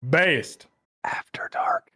Based. After Dark.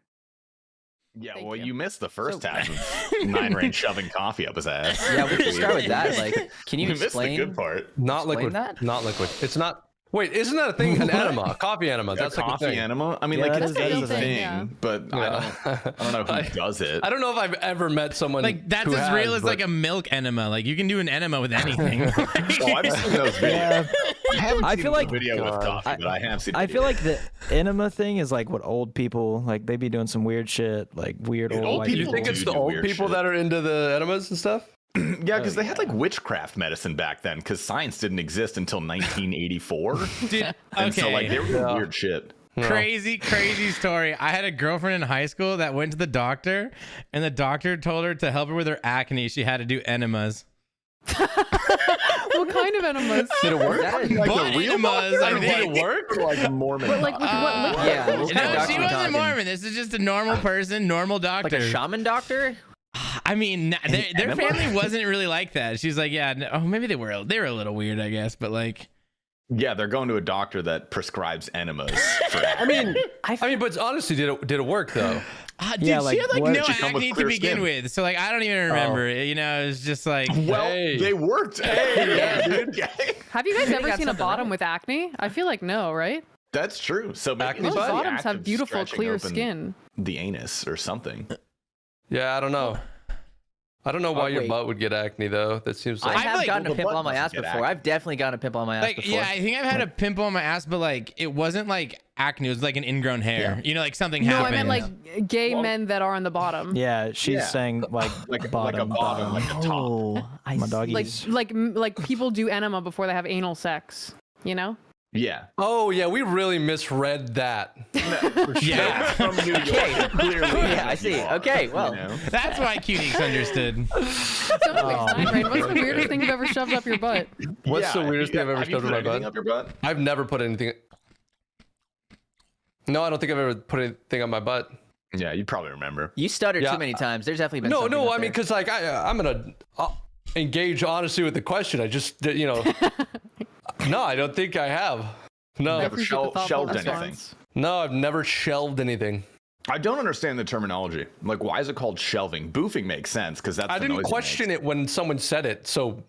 Yeah, Thank well, you. you missed the first half of Nine Rain shoving coffee up his ass. Yeah, we should start with that. Like, can you You missed explain? the good part. Not Explain liquid. that? Not liquid. It's not. Wait, isn't that a thing? An enema, a coffee enema. That's a like a coffee thing. enema. I mean, Yeah, like that it's is- that a is a thing, thing, yeah. but Yeah. I don't know who does it. I don't know if I've ever met someone Like that's who as real has, as like a milk enema. Like you can do an enema with anything. Oh, I've seen those videos. Yeah. I haven't I seen feel the like- video with God. coffee, but I have seen. I feel videos. like the enema thing is like what old people like. They be doing some weird shit, like weird Dude, old old white people You people. think it's do the old weird people shit. that are into the enemas and stuff? Yeah, because they had like witchcraft medicine back then, because science didn't exist until 1984. Dude, And so like okay. they were doing weird shit. Crazy story. I had a girlfriend in high school that went to the doctor, and the doctor told her to help her with her acne, she had to do enemas. What kind of enemas? Did it work? That is- Like Butt the real enemas, doctor, I or think. like, work? Or like Mormon. But like with what liquid? Yeah, what kind of No, doctor she we wasn't talking? Mormon. This is just a normal person, normal doctor. Like a shaman doctor? I mean, their enema? family wasn't really like that. She's like, yeah, no, oh, maybe they were a little weird, I guess, but like, Yeah, they're going to a doctor that prescribes enemas. For I mean, but honestly, did it work though? dude, Yeah, she like, had like what- no She come with acne to clear begin skin. with, so like I don't even remember. You know, it was just like, well, Hey. they worked. Hey, yeah, dude. Have you guys ever got seen a something bottom right. with acne? I feel like no, right? That's true. So maybe Acne it's Most just the bottoms act have of beautiful, stretching clear open skin. the anus or something. Yeah, I don't know. I don't know why your wait. butt would get acne though. That seems I like have like- gotten a Well, the pimple butt on my ass doesn't get before. acne. I've definitely gotten a pimple on my ass like before. yeah, I think I've had a pimple on my ass, but like it wasn't like acne. It was like an ingrown hair. Yeah. You know, like something No, happened. I meant like gay men that are on the bottom. Yeah, she's Yeah. saying like Like a bottom, bottom, like a top. Oh, I my see. doggies. Like people do enema before they have anal sex. You know? Yeah. Oh yeah, we really misread that. Yeah. From New York. Clearly. Yeah, I see. Okay, well. You know? That's why Q-Neeks understood. So anyways, Nine Rain, what's the weirdest thing you've ever shoved up your butt? What's Yeah, the weirdest thing I've ever have you shoved in put my anything butt? up your butt? I've never put anything. No, I don't think I've ever put anything on my butt. Yeah, you probably remember. You stuttered Yeah. too many times. There's definitely been No, something no, up I mean, there. because like I'm gonna engage honestly with the question. I just, no, I don't think I have. I No, Never appreciate the thoughtful shelved response. anything. no, I've never shelved anything. I don't understand the terminology. Like, why is it called shelving? Boofing makes sense because that's I the didn't noise question it when someone said it, so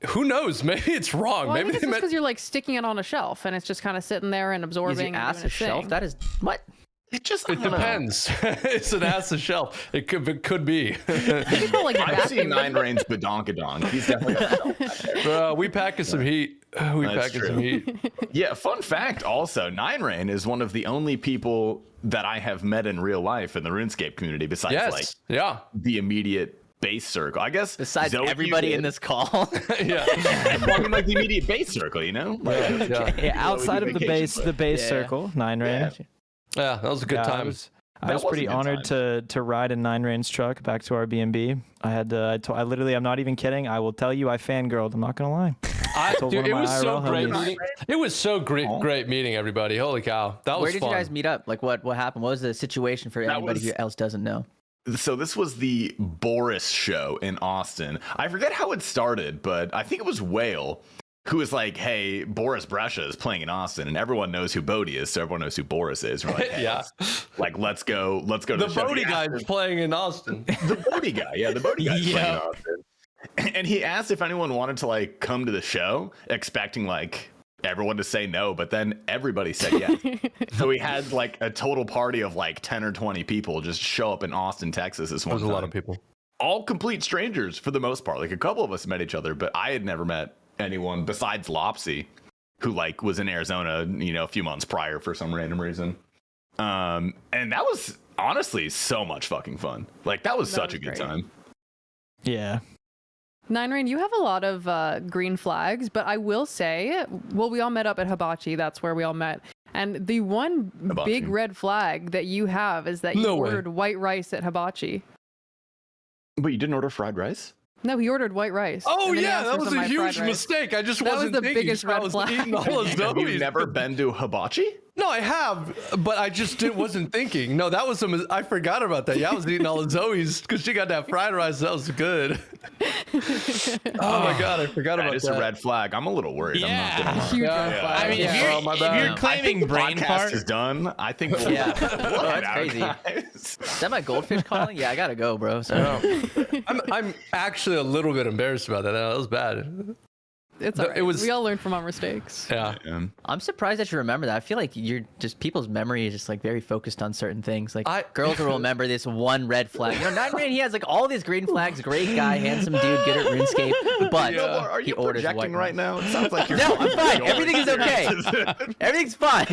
who knows? Maybe it's wrong. Well, I Maybe think it's they just meant. because you're like sticking it on a shelf and it's just kind of sitting there and Is absorbing. your and ass doing a its shelf? thing. That is what? It just, I It don't know. depends. It's an ass to shelf. It could be. People like I've seen vacuum. Nine Rain's badonkadonk. He's definitely got a shelf back there. We packing some heat. We That's packing true. some heat. Yeah, fun fact also, Nine Rain is one of the only people that I have met in real life in the RuneScape community besides Yes. like Yeah. the immediate base circle. I guess Besides Zoe, you everybody in did. this call. Yeah. Well, I mean, like the immediate base circle, you know? Like, Yeah. Yeah, outside of the base, vacation, the circle, Nine Rain. Yeah. That was a good Yeah, time. I That was was pretty a good honored to ride in Nine Rain's truck back to our B&B. I had I literally, I'm not even kidding. I will tell you, I fangirled. I'm not gonna lie. told Dude, one of it my was so IRL great homies. meeting. It was so great meeting everybody. Holy cow. That was Where did fun. you guys meet up? Like what happened? What was the situation for That anybody was- who else doesn't know? So this was the Boris show in Austin. I forget how it started, but I think it was Whale who was like, hey, Boris Brescia is playing in Austin, and everyone knows who Bodhi is, so everyone knows who Boris is. We're like, hey, Yeah. let's go to The the show. Bodhi He guy asked is playing in Austin. the Bodhi guy, yeah, the Bodhi guy playing in Yeah. Austin. And he asked if anyone wanted to like come to the show, expecting like everyone to say no, but then everybody said yes. So we had like a total party of like 10 or 20 people just show up in Austin, Texas this one There's a lot time. of people. All complete strangers for the most part. Like a couple of us met each other, but I had never met anyone besides Lopsy, who like was in Arizona, a few months prior for some random reason. And that was honestly so much fucking fun. Like that was That such was a good great. time. Yeah. Nine Rain, you have a lot of green flags, but I will say, well, we all met up at Hibachi. That's where we all met. And the one Hibachi. big red flag that you have is that you No way. ordered white rice at Hibachi. But you didn't order fried rice? No, he ordered white rice. Oh and then he yeah, asked that for was some a of my fried huge rice. mistake. I just That was wasn't the thinking. biggest I red was flag. eating all those Have you Zoes. never been to Hibachi? No, No, I have, but I just wasn't thinking. No, that was I forgot about that. Yeah, I was eating all of Zoe's because she got that fried rice. That was good. Oh my god, I forgot about that. It's a red flag. I'm a little worried. Yeah. I'm not gonna lie. Huge Yeah. red flag. I mean, Yeah. Oh, my if bad. you're claiming The brain podcast fart, is done. I think we'll Yeah. we'll Oh, head that's out, crazy. guys. Is that my goldfish calling? Yeah, I gotta go, bro. So. I'm actually a little bit embarrassed about that. That was bad. It's all it right. was- We all learn from our mistakes. Yeah. I'm surprised that you remember that. I feel like you're just people's memory is just like very focused on certain things. Like girls will remember this one red flag. You know, Nine Rain, he has like all these green flags. Great guy, handsome dude, good at RuneScape. But No, are he you orders projecting white right now? It sounds like you're. No, I'm fine. Everything is okay. Everything's fine.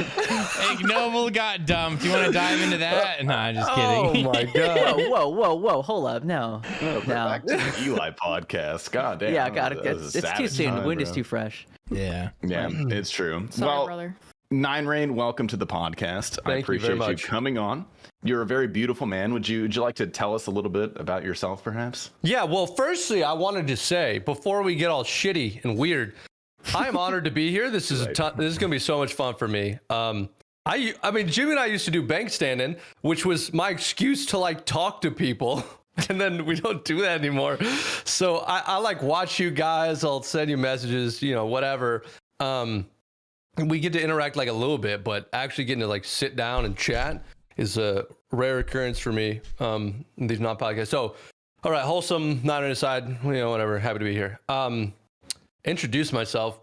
Ignoble got dumped. You want to dive into that? Nah, just Oh kidding. my god. Whoa. Hold up. No. Back to the Eli podcast. God damn. Yeah, got that it. was a It's too savage soon. The time, wound is bro. too fresh. Yeah. Yeah, it's true. Sorry, well, brother. Nine Rain, welcome to the podcast. I Thank you very appreciate you much. coming on. You're a very beautiful man. Would you like to tell us a little bit about yourself, perhaps? Yeah, well, firstly, I wanted to say before we get all shitty and weird, I am honored to be here. This is this is gonna be so much fun for me. I mean, Jimmy and I used to do bank standing, which was my excuse to like talk to people, and then we don't do that anymore. So I like watch you guys. I'll send you messages, you know, whatever. We get to interact like a little bit, but actually getting to like sit down and chat is a rare occurrence for me. These not podcasts. So, all right, wholesome, not on the side, you know, whatever. Happy to be here. Introduce myself.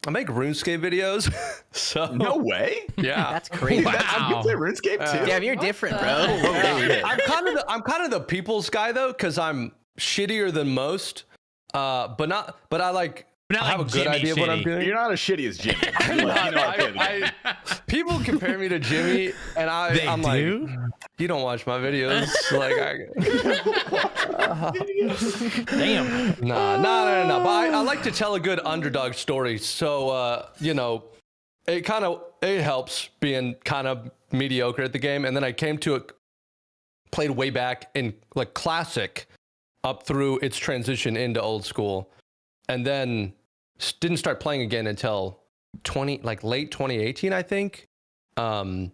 I make RuneScape videos. So No way. yeah, That's crazy. Wow. You play RuneScape too? Damn, you're different, bro. I'm kind of the people's guy though, because I'm shittier than most. But I like. But not I have like a good Jimmy idea of what I'm shitty. doing. You're not as shitty as Jimmy. People compare me to Jimmy, and They I'm do? like, you don't watch my videos. Like, Damn. no. But I like to tell a good underdog story. So, you know, it helps being kind of mediocre at the game. And then I came to it, played way back in like classic up through its transition into old school. And then didn't start playing again until late 2018, I think. And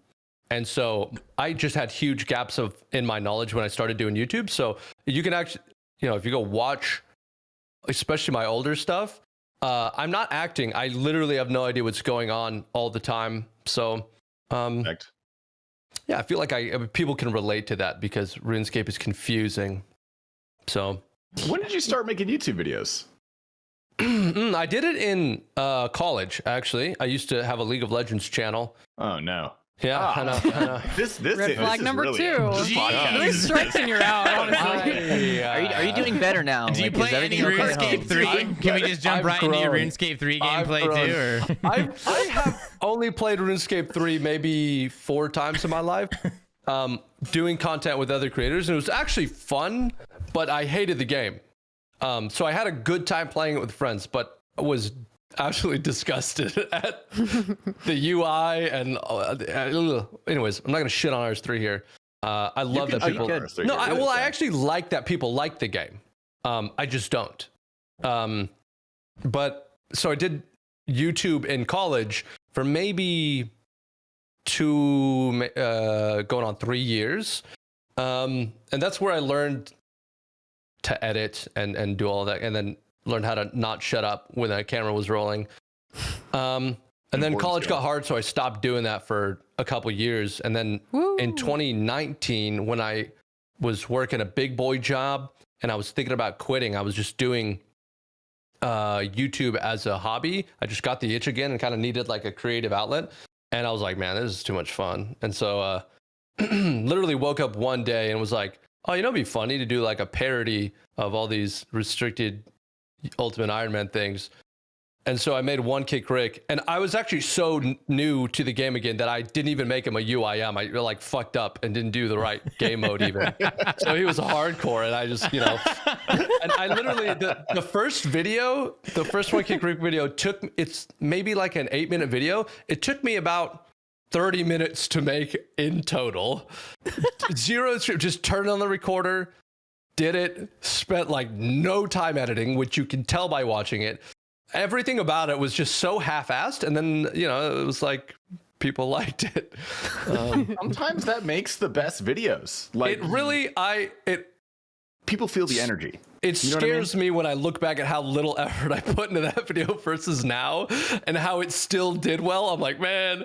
so I just had huge gaps in my knowledge when I started doing YouTube. So you can actually, you know, if you go watch, especially my older stuff, I'm not acting. I literally have no idea what's going on all the time. So, Perfect. yeah, I feel like people can relate to that because RuneScape is confusing. So When did you start making YouTube videos? I did it in college, actually. I used to have a League of Legends channel. Oh no. Yeah, I know. This Red flag is number really two. this podcast Really is- strikes and you're out, honestly. Are you doing better now? Do you Like, is play any everything okay at RuneScape home? 3? Can we just jump I've right into your grown. RuneScape 3 I've gameplay grown. too? Or I have only played RuneScape 3 maybe 4 times in my life, doing content with other creators, and it was actually fun, but I hated the game. So I had a good time playing it with friends, but I was absolutely disgusted at the UI and anyways, I'm not gonna shit on RS3 here. I love that you people. could. No, I actually like that people like the game. I just don't. But so I did YouTube in college for maybe 2 going on 3 years. And that's where I learned to edit and do all of that, and then learned how to not shut up when the camera was rolling. And then Important college skill. got hard, so I stopped doing that for a couple years. And then Woo. in 2019, when I was working a big boy job and I was thinking about quitting, I was just doing YouTube as a hobby. I just got the itch again and kind of needed like a creative outlet. And I was like, man, this is too much fun. And so literally woke up one day and was like, oh, you know, it'd be funny to do like a parody of all these restricted Ultimate Iron Man things. And so I made One Kick Rick, and I was actually so new to the game again that I didn't even make him a UIM. I like fucked up and didn't do the right game mode even. So he was a hardcore, and I just, you know, and I literally the first video, the first One Kick Rick video it's maybe like an 8-minute video. It took me about 30 minutes to make in total. Zero script, just turned on the recorder, did it, spent like no time editing, which you can tell by watching it. Everything about it was just so half-assed, and then, you know, it was like people liked it. Sometimes that makes the best videos. Like It really, people feel the energy. it You know what I mean? scares me when I look back at how little effort I put into that video versus now, and how it still did well. I'm like, man,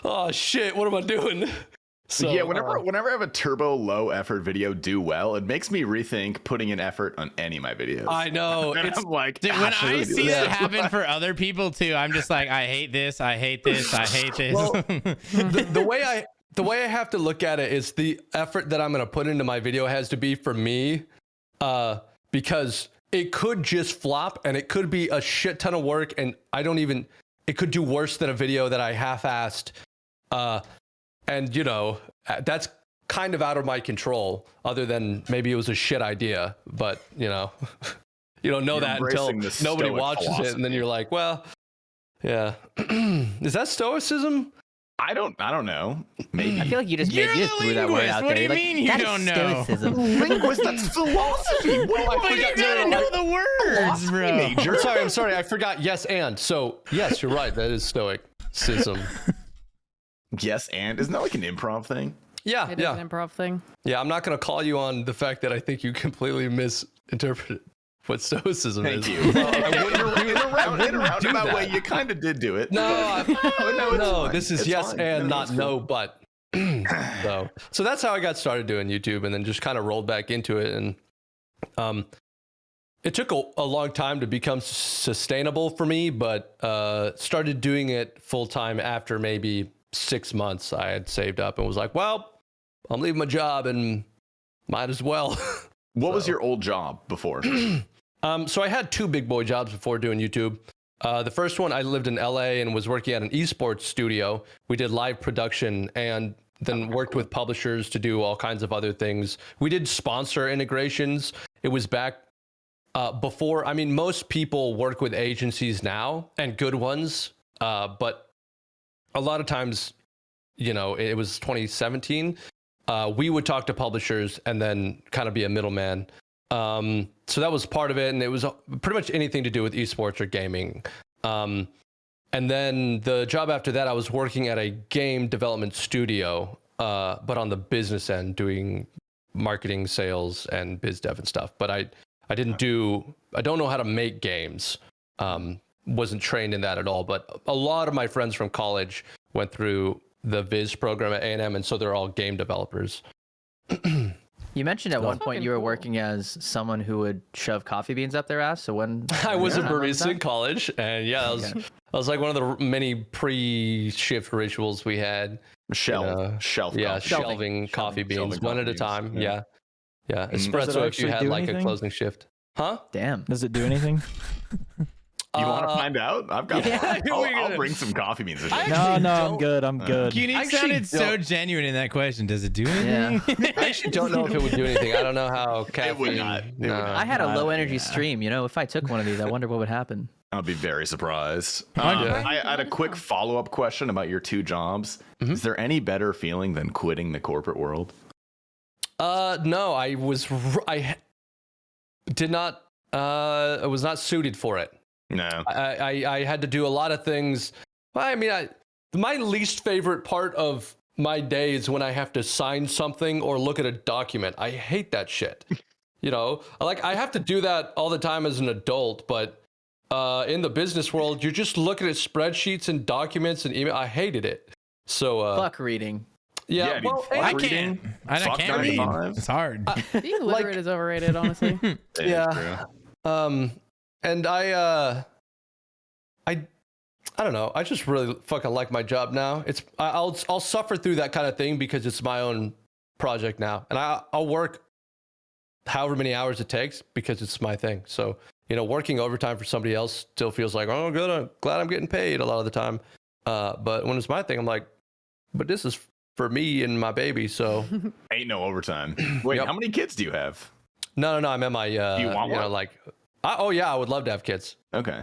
oh shit, what am I doing? So Yeah, whenever I have a turbo low effort video do well, it makes me rethink putting in effort on any of my videos. I know. And It's I'm like, Dude, when "Ah, should I really do see this?" that happen for other people too, I'm just like, I hate this, I hate this, I hate this. Well, the way I have to look at it is the effort that I'm going to put into my video has to be for me, because it could just flop and it could be a shit ton of work, and it could do worse than a video that I half-assed, and you know, that's kind of out of my control, other than maybe it was a shit idea, but you know, you don't know You're that until embracing the nobody stoic watches it, and then philosophy. you're like, well, yeah. Is that stoicism? I don't know. Maybe. I feel like you just You're threw that word linguist. out What there. do you You're like, mean you "That is don't know?" stoicism." linguist, that's philosophy. What But you gotta know the words, bro. I'm sorry, I forgot yes and. So, yes, you're right. That is stoicism. Yes, and isn't that like an improv thing? Yeah, It is yeah. an improv thing. Yeah, I'm not going to call you on the fact that I think you completely misinterpreted what stoicism Thank is. you. In a roundabout that. way, you kind of did do it. No, it's no, fine. this is It's yes fine. and, No, not it's cool. no, but. So that's how I got started doing YouTube, and then just kind of rolled back into it. And it took a long time to become sustainable for me, but started doing it full time after maybe 6 months. I had saved up and was like, well, I'm leaving my job and might as well. What was your old job before? So I had 2 big boy jobs before doing YouTube. The first one, I lived in LA and was working at an esports studio. We did live production and then worked with publishers to do all kinds of other things. We did sponsor integrations. It was back before. I mean, most people work with agencies now, and good ones. But a lot of times, you know, it was 2017. We would talk to publishers and then kind of be a middleman. So that was part of it, and it was pretty much anything to do with esports or gaming. And then the job after that, I was working at a game development studio, but on the business end, doing marketing, sales, and biz dev and stuff. But I don't know how to make games. Wasn't trained in that at all. But a lot of my friends from college went through the Viz program at A&M, and so they're all game developers. You mentioned at one point fucking you were cool. working as someone who would shove coffee beans up their ass. So when I was a when was barista in that? college, and yeah, that was like one of the many pre-shift rituals we had. Shelf. Yeah, coffee. shelving coffee beans Shelving one coffee at a beans, time. yeah. Yeah. Does it Espresso if you actually had do like a anything? closing shift. Huh? Damn. Does it do anything? You want to find out? I've got. yeah, I'll bring some coffee beans. This year. No, I'm good. I'm good. Unique Actually, sounded so genuine in that question. Does it do anything? Yeah. I actually don't know if it would do anything. I don't know how caffeine. would not. It would No. not. I had a low energy stream. You know, if I took one of these, I wonder what would happen. I'll be very surprised. Yeah. I had a quick follow-up question about your 2 jobs. Is there any better feeling than quitting the corporate world? No, I did not. I was not suited for it. No. I had to do a lot of things. Well, I mean, my least favorite part of my day is when I have to sign something or look at a document. I hate that shit. You know, I have to do that all the time as an adult, but in the business world, you're just looking at spreadsheets and documents and email. I hated it. So Fuck reading. yeah, Yeah, dude, well, fuck I reading. can't. I Fuck can't read. 95. It's hard. Being literate is overrated, honestly. Yeah. And I don't know. I just really fucking like my job now. I'll suffer through that kind of thing because it's my own project now, and I'll work however many hours it takes because it's my thing. So, you know, working overtime for somebody else still feels like, oh, good. I'm glad I'm getting paid a lot of the time. But when it's my thing, I'm like, but this is for me and my baby. So Ain't no overtime. Wait, Yep. how many kids do you have? no, I'm at my, Do you want know, one? like, oh yeah, I would love to have kids. Okay.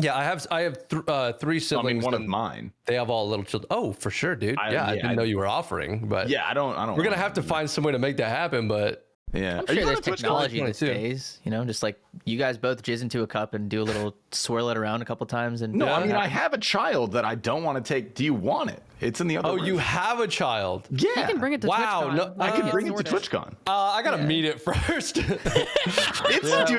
Yeah, I have 3 I siblings. mean, one of and mine. They have all little children. Oh, for sure, dude. I yeah, didn't know you were offering, but Yeah, I don't. we're gonna have to find some way to make that happen. But Yeah. I'm Are sure you on there's a Twitch technology call? these days. You know, just like you guys both jizz into a cup and do a little swirl it around a couple times. And No, I Yeah. mean I have a child that I don't want to take. Do you want it? It's in the other Oh, room. you have a child. Yeah. You can bring it to Wow, TwitchCon. no, I can bring it to sort of. TwitchCon. I gotta meet it first. Dude,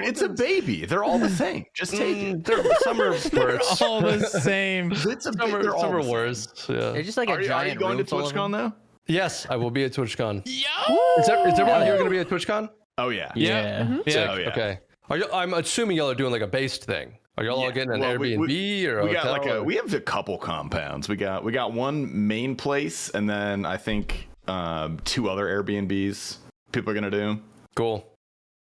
it's a baby. They're all the same. Just take it. Some are worse. All the same. It's a Some baby. are, They're all some are the same. worse. Yeah. they're just like a Are you giant going to room full of them. TwitchCon though? Yes, I will be at TwitchCon. Yo! Is everyone Yeah. here gonna be at TwitchCon? Oh yeah. Yeah. Sick. Oh, yeah. Okay. I'm assuming y'all are doing like a based thing. Are y'all all Yeah. getting an Well, Airbnb or a we got hotel? like or- we have a couple compounds. We got one main place, and then I think 2 other Airbnbs people are gonna do. Cool.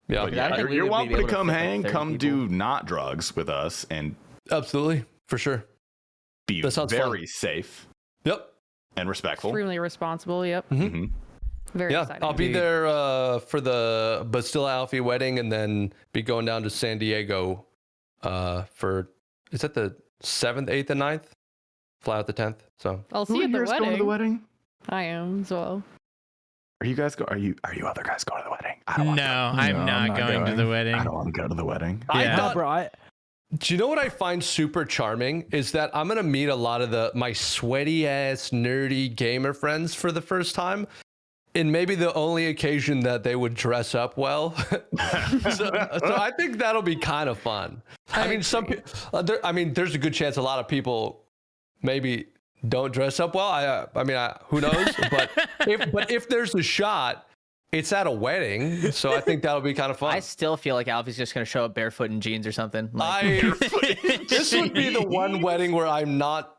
Yeah. But I don't yeah, think we you're would be welcome to able to come fit, like, hang, 30 come people. do not drugs with us, and Absolutely. For sure. be That sounds very safe Yep. and respectful. Extremely responsible. Yep. Mhm. Very Yeah. excited. I'll be there for the Bastilla Alfie wedding and then be going down to San Diego for, is that the 7th, 8th, and 9th? Fly out the 10th. So I'll Who see you are at you the guys going to wedding. the wedding? I am as well. Are you guys are you other guys going to the wedding? I don't want No, to go. I'm No, not going to the wedding. I don't want to go to the wedding. I Yeah. thought, bro, do you know what I find super charming is that I'm gonna meet a lot of my sweaty ass nerdy gamer friends for the first time, and maybe the only occasion that they would dress up well. so I think that'll be kind of fun. I mean, there's a good chance a lot of people maybe don't dress up well. Who knows? But if there's a shot, it's at a wedding, so I think that'll be kind of fun. I still feel like Alfie's just gonna show up barefoot in jeans or something. Like, This would be the one wedding where I'm not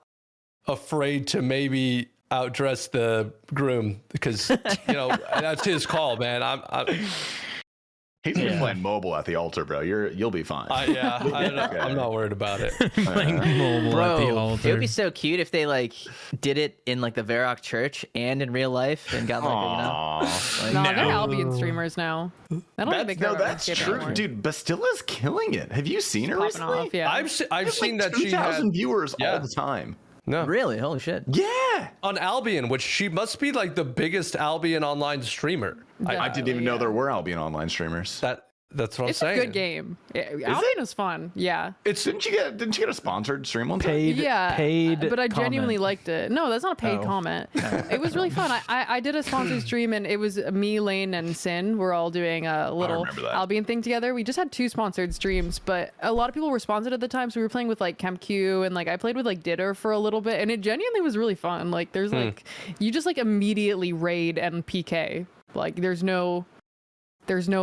afraid to maybe outdress the groom because that's his call, man. He's been playing mobile at the altar, bro. You'll be fine. I'm not worried about it. Playing mobile at the bro, altar. it would be so cute if they like did it in like the Varrock church and in real life and got like Aw. No, No. they're Albion streamers now. I don't think they care about That's RuneScape true, anymore. dude. Bastilla's killing it. Have you seen her Popping recently? off, yeah. I've seen like that she 2,000 had viewers Yeah. all the time. no Really? Holy shit. Yeah. on Albion, which she must be like the biggest Albion online streamer. I didn't even know yeah. there were Albion online streamers. That's what It's I'm a saying. good game. Albion is fun. Yeah. Didn't you get a sponsored stream one time? paid But I genuinely comment. liked it. No, that's not a paid Oh. comment. It was really fun. I did a sponsored stream and it was me, Lane, and Sin. We're all doing a little remember that. Albion thing together. We just had 2 sponsored streams, but a lot of people were sponsored at the time. So we were playing with like KempQ and like I played with like Ditter for a little bit and it genuinely was really fun. Like there's like, you just like immediately raid and PK. Like there's no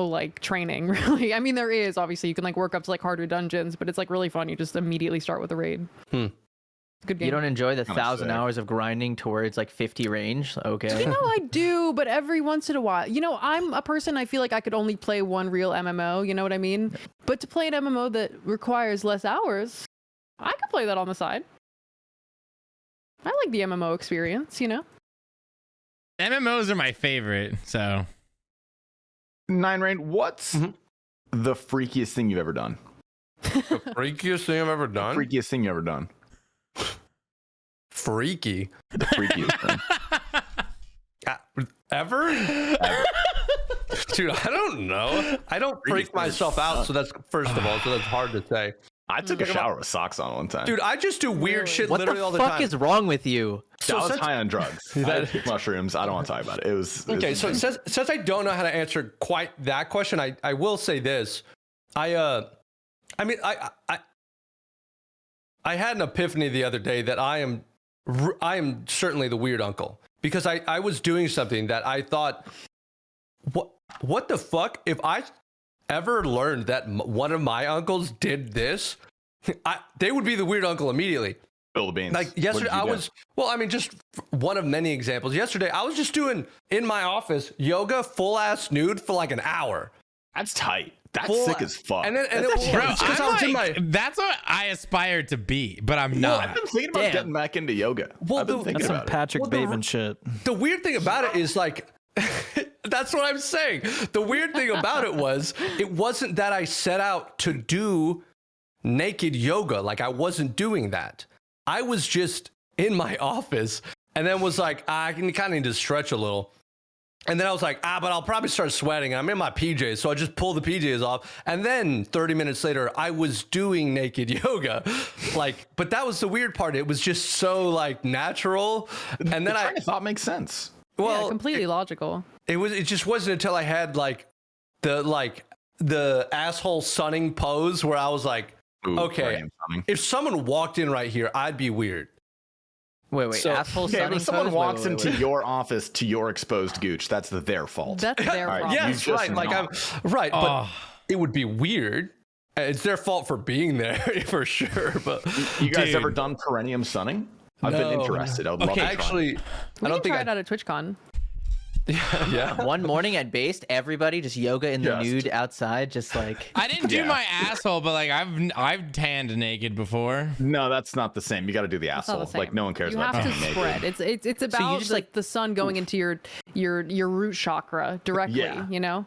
like training really. I mean, there is obviously you can like work up to like harder dungeons, but it's like really fun. You just immediately start with a raid. Good game. You don't enjoy the Kinda 1,000 sick. hours of grinding towards like 50 range? Okay. I do, but every once in a while. I'm a person, I feel like I could only play one real MMO, you know what I mean? But to play an MMO that requires less hours, I could play that on the side. I like the MMO experience, MMOs are my favorite, so Nine Rain, what's Mhm. the freakiest thing you've ever done? The freakiest thing I've ever done. Freakiest thing you've ever done? Freaky. The freakiest thing. Ever? Dude, I don't know. I don't freak myself out, so that's first of all, so that's hard to say. I took a shower with socks on one time. Dude, I just do weird shit What literally the all the fuck time. is wrong with you? I was since- high on drugs. I had mushrooms. I don't want to talk about it. It was Okay, so since I don't know how to answer quite that question, I will say this. I had an epiphany the other day that I am certainly the weird uncle because I was doing something that I thought, what the fuck? If I ever learned that one of my uncles did this, they would be the weird uncle immediately. Spill the beans. Like What did yesterday, you I do? was just one of many examples. Yesterday, I was just doing in my office yoga, full ass nude for like an hour. That's tight. That's Full- sick as fuck. And then, bro, it's 'cause I was in my. that's what I aspire to be, but I'm I've not. been thinking about Damn. getting back into yoga. Well, I've been the- thinking That's some about it. Patrick Well, the- Bateman shit. The weird thing about it is like, that's what I'm saying. The weird thing about it was, it wasn't that I set out to do naked yoga. Like I wasn't doing that. I was just in my office and then was like, I kind of need to stretch a little. And then I was like, but I'll probably start sweating. I'm in my PJs, so I just pulled the PJs off. And then 30 minutes later, I was doing naked yoga. But that was the weird part. It was just so like natural. And then I thought makes sense. Well, yeah, completely logical. It just wasn't until I had the asshole sunning pose where I was like, okay, if someone walked in right here, I'd be weird. Wait, So- asshole Yeah, sunning if someone pose? walks Wait. into your office to your exposed gooch, that's their fault. That's their All right, problem. Yes, you just right. Like not. I'm right, but Oh. it would be weird. It's their fault for being there for sure. But You guys Dude. ever done perineum sunning? I've been No. interested. I would love to try. actually, We I don't can think try it out at TwitchCon. yeah. One morning at Based, everybody just yoga in the Just. nude outside, just like. I didn't do Yeah. my asshole, but like I've tanned naked before. No, that's not the same. You got to do the It's not asshole. the same. Like no one cares You about have to being naked. spread. It's about just, like the sun going into your root chakra directly. Yeah. You know,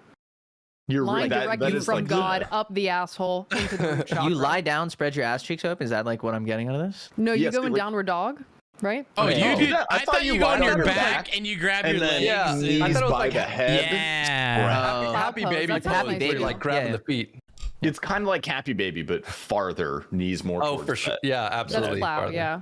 You're line that directly is from like God up the asshole into the root chakra. You lie down, spread your ass cheeks open. Is that like what I'm getting out of this? No, you Yes, go but in like- downward dog, right? Oh, Okay. you Oh. do? I I thought thought you you go on lied your on your back back and you grab and your then legs. Yeah. knees I thought it was by like the a- head. Yeah. Oh. Happy pose, baby that's pose, happy where baby. you're like grabbing Yeah. the feet. It's kind of like Happy Baby, but farther, knees more. Oh, towards for sure. that. Yeah, That's absolutely. plow. Farther. Yeah,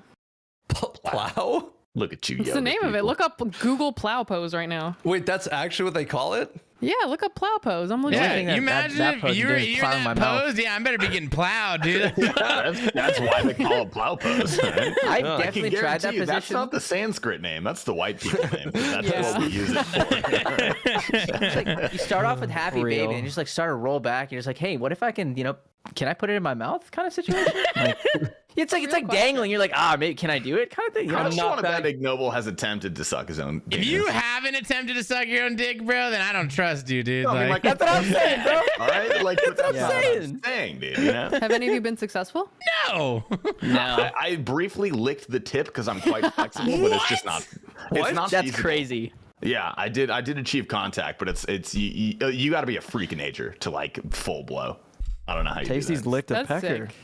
Plow? Look at you. it's the yoga name of it. people. Look up Google plow pose right now. Wait, that's actually what they call it? Yeah, look up plow pose. I'm looking Yeah, at thing it. you that- imagine that if pose you you were did is in plow in that my mouth. pose? Yeah, I better be getting plowed, dude. That's why they call it plow pose. Right? I've I can definitely tried that guarantee you, That's position. not the Sanskrit name. That's the white people name. 'Cause That's Yeah. what we use it for. It's like, you start off with happy Real. baby and you just like start to roll back. You're just like, hey, what if I can, can I put it in my mouth? Kind of situation. Like, it's like dangling. You're like, maybe can I do it? Kind of thing. You How know? much not one of that- that ignoble has attempted to suck his own If penis? you haven't attempted to suck your own dick, bro, then I don't trust you, dude. I mean, like, That's what I'm saying, bro. all right, like that's not what I'm saying. saying, dude. You know? Have any of you been successful? no. No, I briefly licked the tip because I'm quite flexible, but it's just not. It's not that's feasible. crazy. Yeah, I did achieve contact, but it's you got to be a freak of nature to like full blow. I don't know how you Tasty's do that. licked a That's pecker. sick.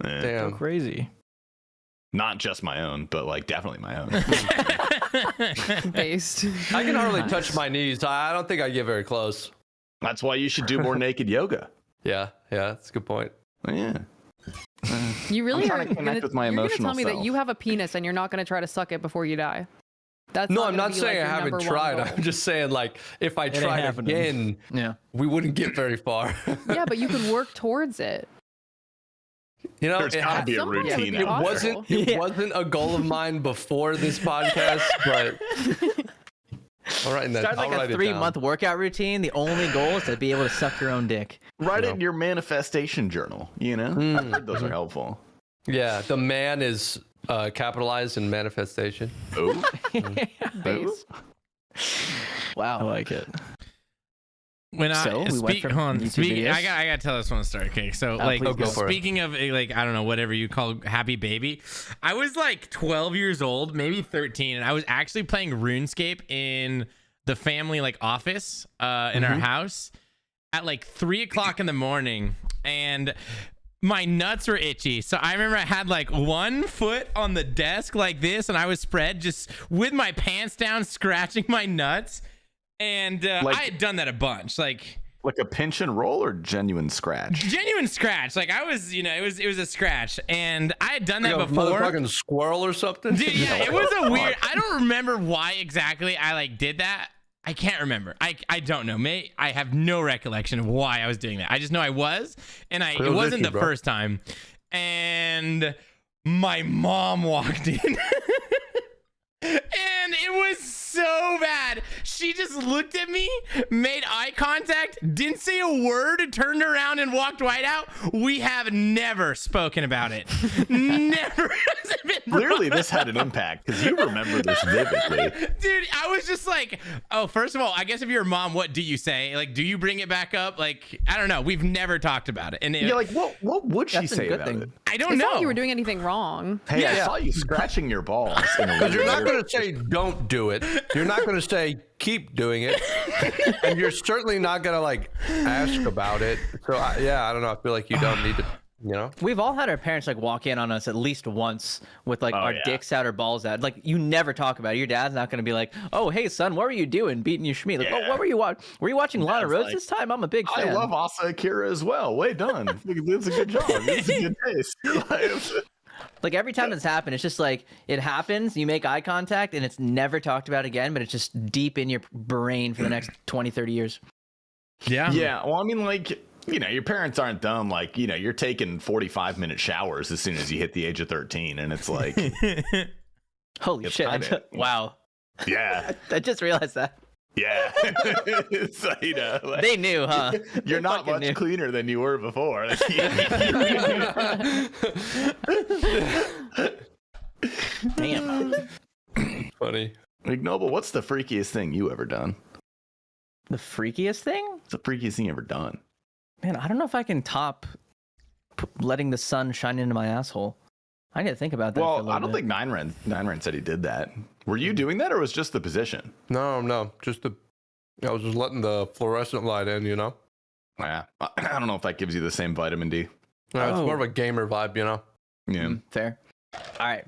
Eh, Go Damn. crazy. Not just my own, but like definitely my own. Based. I can hardly touch my knees. I don't think I get very close. That's why you should do more naked yoga. Yeah, that's a good point. Yeah. You really trying are to connect with my you're gonna emotional tell me that self. you have a penis and you're not going to try to suck it before you die. That's No, I'm gonna not be, saying like, I your haven't number one tried. goal. I'm just saying, like, if I ain't tried happening. again, Yeah. we wouldn't get very far. Yeah, but you could work towards it. You know, There's gotta be a Some point it would routine. be it out there. possible. it wasn't a goal of mine before this podcast, but all right, then Start like I'll a write it 3-month workout routine. The only goal is to be able to suck your own dick. Write it in your manifestation journal. You know, I've heard those are helpful. down. Yeah, the man is capitalized in manifestation. Oh, Base. I Wow. like it. When I So, we went speak, from hold on, YouTube speak, videos? I gotta tell this one story. Okay, so like please go for it. speaking of like I don't know whatever you call happy baby, I was like 12 years old, maybe 13, and I was actually playing RuneScape in the family like office in our house at like 3 o'clock in the morning, and my nuts were itchy. So I remember I had like one foot on the desk like this, and I was spread just with my pants down, scratching my nuts. And Like- I had done that a bunch, like like a pinch and roll or genuine scratch? genuine scratch. Like I was, it was a scratch, and I had done that Like a before. motherfucking squirrel or something. Dude, yeah, it was a weird. I don't remember why exactly I like did that. I can't remember. I don't know. I have no recollection of why I was doing that. I just know I was, and it Feels wasn't itchy, the bro. first time. And my mom walked in. And it was so bad. She just looked at me, made eye contact, didn't say a word, turned around and walked right out. We have never spoken about it. Never has it been Clearly, brought this had an impact because you remember this vividly. Dude, I was just like, oh, first of all, I guess if you're a mom, what do you say? Like, do you bring it back up? Like, I don't know. We've never talked about it. And Yeah, like what would she That's a say good about thing. it? I don't It's know. not like you were doing anything wrong. Hey, I Yeah. saw you scratching your balls. Because you're not going to say don't do it. You're not going to say keep doing it. And you're certainly not going to like ask about it. So, I don't know. I feel like you don't need to You know, We've all had our parents like walk in on us at least once with like our dicks out or balls out. Like you never talk about it. Your dad's not gonna be like, "Oh, hey son, what were you doing, beating your schmeat?" Like, "Oh, what were you watching? Were you watching Lana Rose this time?" I'm a big fan. I love Asa Akira as well. Way done. It's a good job. It's a good taste. Like every time it's happened, it's just like it happens, you make eye contact, and it's never talked about again, but it's just deep in your brain for the next 20, 30 years. Yeah. Yeah. Well, I mean, like, you know, your parents aren't dumb. Like, you know, you're taking 45-minute showers as soon as you hit the age of 13, and it's like, Holy It's shit. kinda- Wow. yeah, I just realized that. yeah. So, you know, like, They knew, huh? you're not fucking much knew. cleaner than you were before. Damn. funny. Ignoble, what's the freakiest thing you ever done? The freakiest thing? What's the freakiest thing you ever done? Man, I don't know if I can top letting the sun shine into my asshole. I need to think about that. for a Well, little I don't bit. think Nine Ren said he did that. Were you doing that, or was just the position? No, just I was just letting the fluorescent light in, you know. Yeah, I don't know if that gives you the same vitamin D. No, it's Oh. more of a gamer vibe, you know. Yeah. Fair. All right.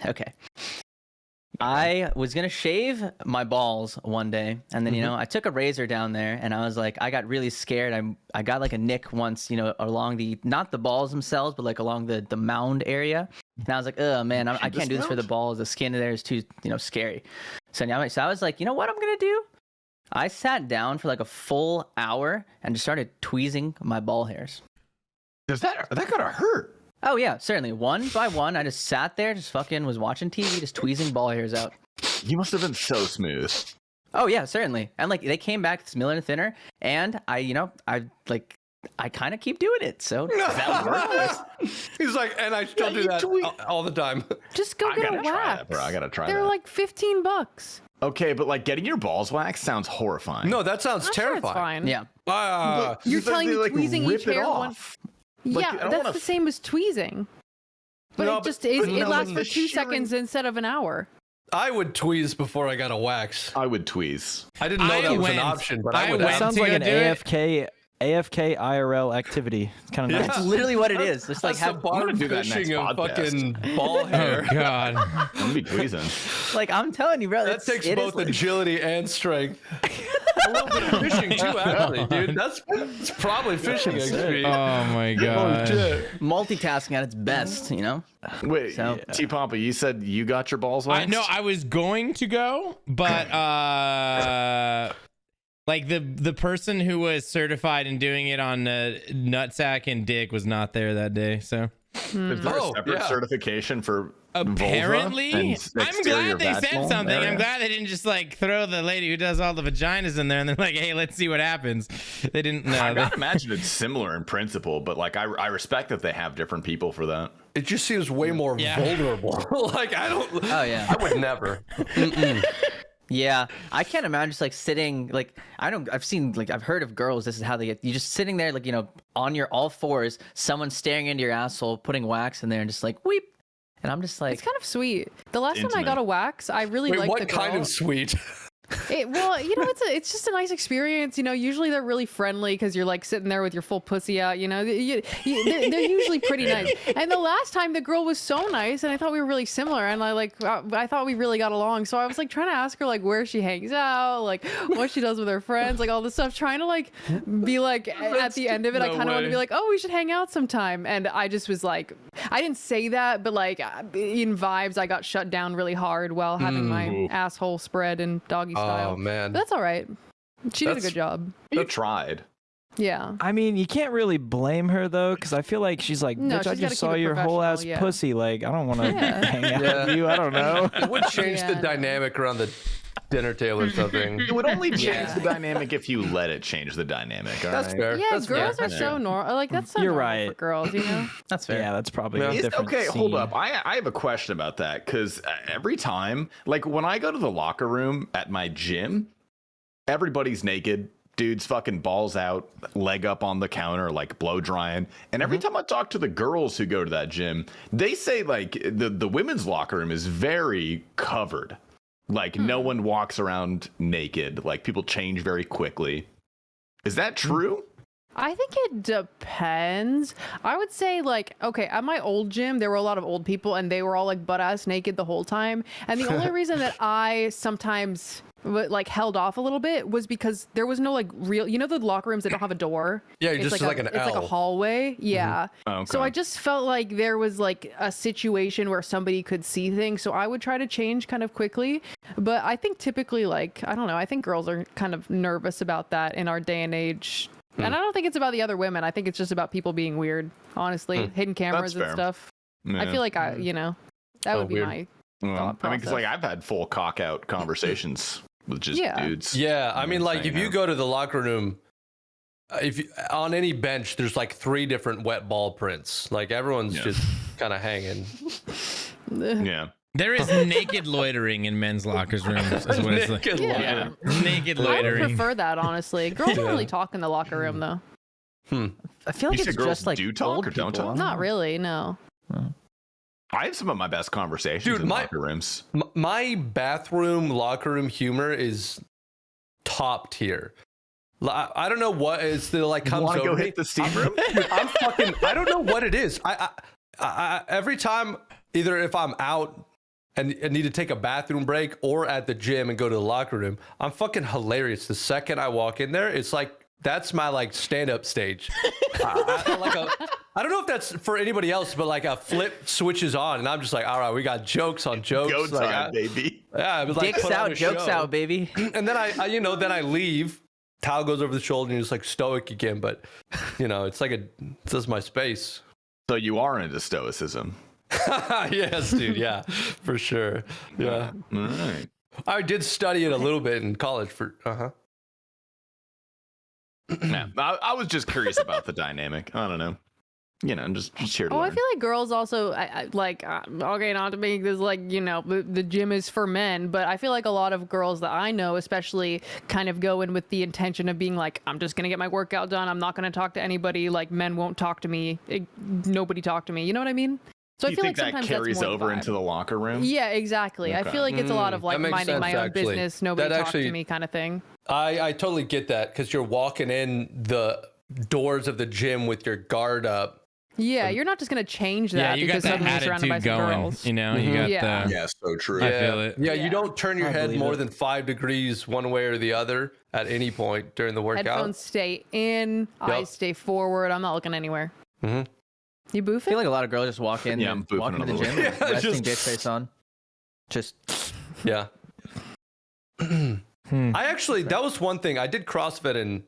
Okay. I was gonna shave my balls one day, and then I took a razor down there, and I was like, I got really scared. I got like a nick once, along not the balls themselves, but like along the mound area, and I was like, oh man, I can't do this for the balls. The skin there is too scary. So I was like, you know what I'm gonna do? I sat down for like a full hour and just started tweezing my ball hairs. Does that gotta hurt? Oh yeah, certainly. One by one, I just sat there, just fucking was watching TV, just tweezing ball hairs out. You must have been so smooth. Oh yeah, certainly. And like they came back smaller and thinner, and I kind of keep doing it. So does that work? He's like, and I still do that all the time. Just go I get a gotta try wax. that, bro. I gotta try They're that. like $15. Okay, but like getting your balls waxed sounds horrifying. No, that sounds I'm sure it's terrifying. fine. Yeah. You're It's like telling they, me like, tweezing rip each it hair off. Yeah, Like, I don't that's wanna the same as tweezing. But No, it just but it no, lasts but for the 2 shearing- seconds instead of an hour. I would tweeze before I got a wax. I would tweeze. I didn't know I that was went- an option, but I I would. went That sounds to like go an do it. AFK IRL activity. It's kind of nice. That's literally what it is. Just like That's the have bar do that next fishing of podcast. fucking ball hair. Oh God. I'm gonna be tweezing. like I'm telling you, bro. That takes it is both like- agility and strength. A little bit of fishing too, actually, dude. That's probably fishing experience. Oh my God. multitasking at its best. Wait, So- T Papa, you said you got your balls waxed? No, I was going to go, but like the person who was certified in doing it on nutsack and dick was not there that day. So Is there Oh, a separate yeah. certification for apparently, vulva and I'm exterior glad they said vaginal something. area? I'm glad they didn't just like throw the lady who does all the vaginas in there and they're like, hey, let's see what happens. They didn't know. I gotta imagine it's similar in principle, but like I respect that they have different people for that. It just seems way more Yeah. vulnerable. Like I don't. Oh yeah. I would never. Yeah, I can't imagine just like sitting like I've heard of girls. This is how they get you just sitting there like on your all fours, someone staring into your asshole, putting wax in there, and just like weep. And I'm just like, It's kind of sweet. The last time I Intimate. got a wax, I really Wait, liked what the girl. kind of sweet? It's just a nice experience. Usually they're really friendly because you're like sitting there with your full pussy out. They're usually pretty nice. And the last time the girl was so nice, and I thought we were really similar, and I thought we really got along. So I was like trying to ask her like where she hangs out, like what she does with her friends, like all this stuff, trying to like be like at the end of it, I no kind of want to way. be like, oh, we should hang out sometime. And I just was like, I didn't say that, but like in vibes, I got shut down really hard while having my asshole spread in doggy style. Oh man. But that's all right. She did a That's- good job. You tried. Yeah. I mean, you can't really blame her though, because I feel like she's like, No, bitch, I she's gotta just saw keep it your whole ass professional, yeah. pussy. Like, I don't want to Yeah. hang out Yeah. with you. I don't know. It would change the Yeah. dynamic around the dinner table or something. It would only change Yeah. the dynamic if you let it change the dynamic. All That's right? fair. Yeah, That's girls fair. are so normal. Like that's so You're normal right. for girls, that's fair. Yeah, that's probably Yeah. a different Okay, hold scene. up. I have a question about that because every time, like when I go to the locker room at my gym, everybody's naked. Dude's fucking balls out, leg up on the counter, like blow drying. And every time I talk to the girls who go to that gym, they say like the women's locker room is very covered. Like no one walks around naked. Like people change very quickly. Is that true? I think it depends. I would say, like, okay, at my old gym, there were a lot of old people and they were all like butt ass naked the whole time. And the only reason that I sometimes like held off a little bit was because there was no like real, you know, the locker rooms that don't have a door. Yeah, you're It's just like an it's like a L. hallway. Yeah. Okay. So I just felt like there was like a situation where somebody could see things. So I would try to change kind of quickly. But I think typically, like, I don't know, I think girls are kind of nervous about that in our day and age. And I don't think it's about the other women. I think it's just about people being weird, honestly, hidden cameras and fair. stuff. Yeah. I feel like that would be weird. my Well, thought I mean, because like process. I've had full cock out conversations with just Yeah. dudes. Yeah, I mean, like if hanging you out. go to the locker room, if you, on any bench, there's like 3 different wet ball prints. Like everyone's Yeah. just kind of hanging. Yeah. There is naked loitering in men's lockers rooms. Is what it's like. Naked Yeah. Naked I would loitering. prefer that, honestly. Girls don't really talk in the locker room, though. I feel like You said it's girls just like do talk old or don't people. talk? Not really, no. I have some of my best conversations Dude, in my- locker rooms. My bathroom locker room humor is top tier. I don't know what is the like comes Want to over go me. hit the steam room? Dude, I'm fucking. I don't know what it is. I every time, either if I'm out and need to take a bathroom break or at the gym and go to the locker room, I'm fucking hilarious. The second I walk in there, it's like that's my like stand up stage. I don't know if that's for anybody else, but like a flip switches on, and I'm just like, all right, we got jokes on jokes. Go Like, time, baby. yeah, it was like Dicks put on out, a jokes show. out, baby. And then I then I leave. Towel goes over the shoulder and you're just like stoic again. But it's like this is my space. So you are into stoicism. Yes, dude. Yeah, for sure. Yeah. All right. I did study it a little bit in college for, Yeah. I was just curious about the dynamic. I don't know. Just here to Oh, learn. I feel like girls also, okay, not to make this like, the gym is for men, but I feel like a lot of girls that I know, especially, kind of go in with the intention of being like, I'm just going to get my workout done. I'm not going to talk to anybody. Like, men won't talk to me. Nobody talk to me. You know what I mean? So you I feel think like sometimes that carries that's more over the vibe. into the locker room? Yeah, exactly. I Okay. feel like it's a lot of like that makes minding my sense, own actually. business. Nobody That talk actually- to me kind of thing. I totally get that because you're walking in the doors of the gym with your guard up. Yeah, you're not just going to change that Yeah, you got because that suddenly you're surrounded by attitude some going. girls. You know, you got Yeah. the. Yeah, so true. I feel it. Yeah, Yeah. you don't turn your I head believe more it. than 5 degrees one way or the other at any point during the workout. Headphones stay in. Eyes Yup. stay forward. I'm not looking anywhere. Mhm. You I boofing? feel like a lot of girls just walk in Yeah, and I'm walk boofing into a the little gym, bit. Yeah, resting just- bitch face on. Just Yeah. I actually, that was one thing. I did CrossFit in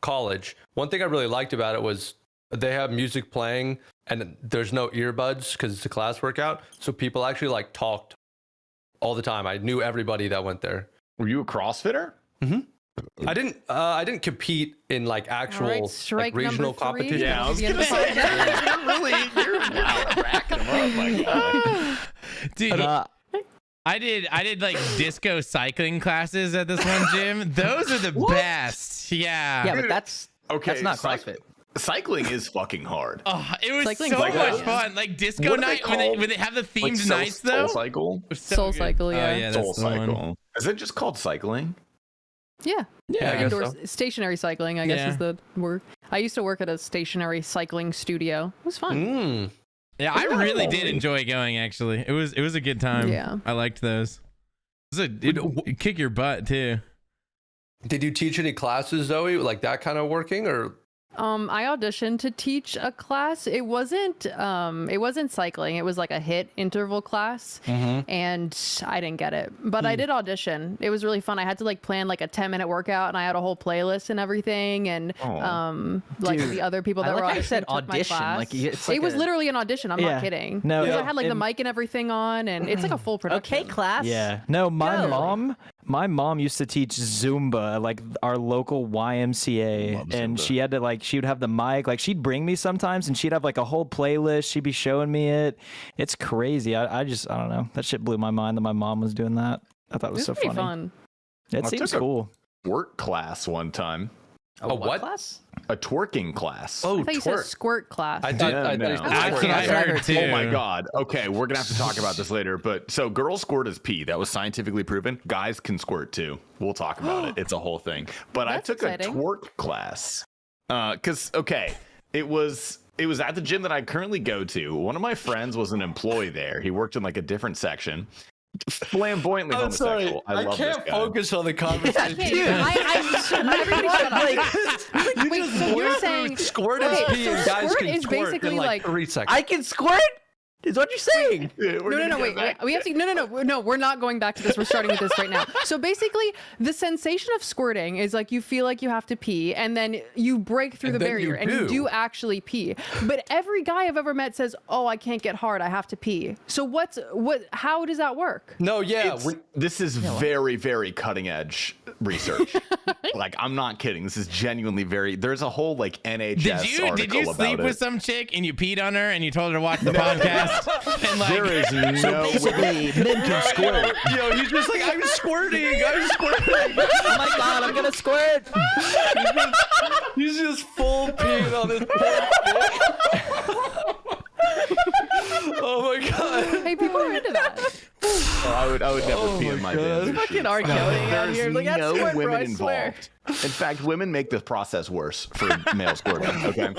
college. One thing I really liked about it was they have music playing and there's no earbuds because it's a class workout. So people actually like talked all the time. I knew everybody that went there. Were you a CrossFitter? I didn't compete in like actual All right, like, strike regional number 3. competition. Yeah, I was The end gonna of the say podcast. you're wow, racking them up like that. Dude, I did like disco cycling classes at this one gym. Those are the best. Yeah. yeah, Dude, but that's Okay, not cyc- CrossFit. Cycling is fucking hard. Oh, it was Cycling's so fun. much fun. Like disco What are they night when called? they have the themed Soul- nights though. Soul Cycle. It was so Soul good. Cycle, yeah. Oh yeah, Soul that's the one. Cycle. Is it just called cycling? Yeah. Yeah, I guess Indoor so. stationary cycling, I guess Yeah. is the word. I used to work at a stationary cycling studio. It was fun. Mm. Yeah, I really did enjoy going. Actually, it was a good time. Yeah. I liked those. It'd kick your butt too. Did you teach any classes, Zoe? Like that kind of working or? I auditioned to teach a class. It wasn't cycling. It was like a hit interval class, and I didn't get it. But I did audition. It was really fun. I had to like plan like a 10-minute workout, and I had a whole playlist and everything. And like Dude, the other people that I were like how you auditioning said took my audition. class. Like, it's like it was a- literally an audition. I'm Yeah. not kidding. No, Because yeah. I had like the And- mic and everything on, and it's like a full production. Okay, class. Yeah. No, my Go. mom used to teach Zumba at like our local YMCA, Love and Zumba. she had to like she would have the mic, like she'd bring me sometimes, and she'd have like a whole playlist. She'd be showing me it. It's crazy. I don't know. That shit blew my mind that my mom was doing that. I thought it It was was so pretty funny. fun. It I seems took a- cool. Work class one time. A what? class? A twerking class. Oh, I thought you said twerk. squirt class. I did. No, I no. thought you That's said what I twerk. heard too. Oh my god. Okay, we're gonna have to talk about this later. But so girls squirt as pee. That was scientifically proven. Guys can squirt too. We'll talk about it. It's a whole thing. But That's I took exciting. a twerk class. Cause it was at the gym that I currently go to. One of my friends was an employee there. He worked in like a different section. Flamboyantly I'm sorry. homosexual. I love this can't guy. focus on the conversation. Dude, everybody shut up. Wait, so you're saying squirt is okay, pee so and guys squirt can is twerk basically in like 3 seconds. I can squirt? Is what you're saying? Yeah, we're gonna No, get wait. back We have to. No. We're not going back to this. We're starting with this right now. So basically, the sensation of squirting is like you feel like you have to pee, and then you break through And the then you barrier, and you do. do actually pee. But every guy I've ever met says, "Oh, I can't get hard. I have to pee." So what? How does that work? No, yeah. This is very, very cutting edge research. Like, I'm not kidding. This is genuinely there's a whole like NHS article Did you about sleep it. with some chick and you peed on her and you told her to watch the podcast? And like, There is no way. Basically, men can squirt. Yo, he's just like, I'm squirting. I'm squirting. Oh my god, I'm gonna squirt. He's just full peeing on this poor dick. Oh my god. Hey, people are into that. I would never pee in my God. damn Fucking shoes. R. Kelly out There's here. Like, that's no squirt, bro, women I swear. involved. In fact, women make the process worse for male squirting. Okay,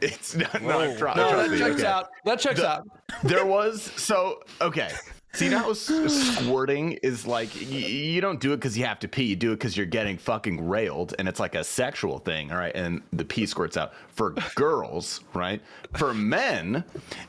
it's not. No, No, that checks out. That checks out. There was okay. So you know how squirting is like you don't do it because you have to pee. You do it because you're getting fucking railed, and it's like a sexual thing, all right? And the pee squirts out. For girls, right? For men,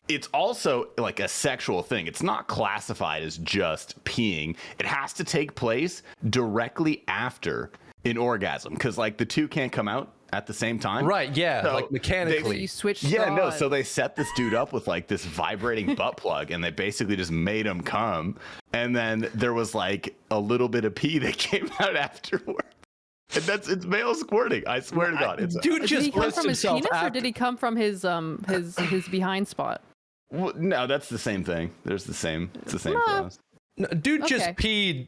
it's also like a sexual thing. It's not classified as just peeing. It has to take place directly after an orgasm because like the two can't come out at the same time. Right, yeah, So like mechanically. You switch. Yeah, no. straws. So they set this dude up with like this vibrating butt plug, and they basically just made him come. And then there was like a little bit of pee that came out afterward. And it's male squirting. I swear to God, it's Dude Did just he come blessed from his himself penis, or after. did he come from his behind spot? well, no, that's the same thing. There's the same. It's the same for us. No, dude just Okay. peed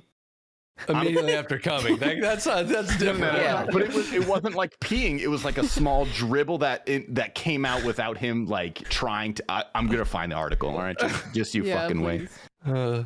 immediately after coming. That's different. Yeah. But it wasn't like peeing. It was like a small dribble that came out without him like trying to. I'm gonna find the article. All right, just you Yeah, fucking wait. please.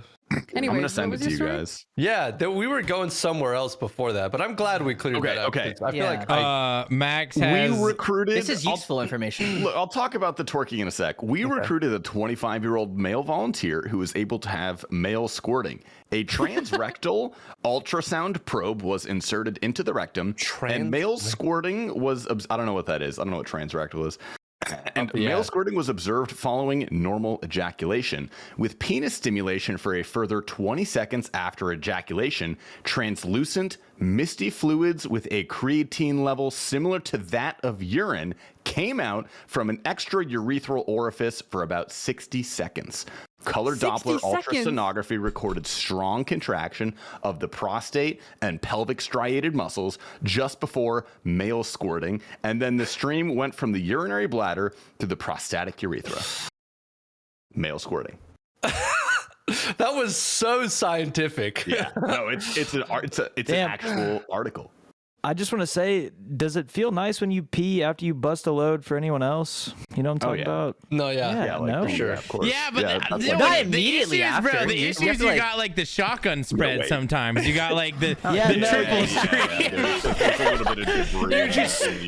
Anyways, I'm gonna what send it was to your you story? guys. Yeah, we were going somewhere else before that, but I'm glad we cleared Okay, that up. okay. 'Cause I feel Yeah. like Max has. We recruited. This is useful information. Look, I'll talk about the twerking in a sec. We recruited a 25-year-old male volunteer who was able to have male squirting. A transrectal ultrasound probe was inserted into the rectum, and male squirting was. I don't know what that is. I don't know what transrectal is. And Yeah. male squirting was observed following normal ejaculation, with penis stimulation for a further 20 seconds after ejaculation. Translucent, misty fluids with a creatine level similar to that of urine came out from an extraurethral orifice for about 60 seconds. Color 60 Doppler seconds. ultrasonography recorded strong contraction of the prostate and pelvic striated muscles just before male squirting, and then the stream went from the urinary bladder to the prostatic urethra. Male squirting. that was so scientific. Yeah, no, it's an Damn. actual article. I just want to say, does it feel nice when you pee after you bust a load for anyone else? You know what I'm talking yeah. about? No, yeah. Yeah, like, no. for sure, of course. Yeah, but that's the, like- Not the immediately issues, after. bro. The You issues have to, you like- got like the shotgun spread wait. sometimes. You got like the Yeah, the no, triple yeah, stream. It's a little bit of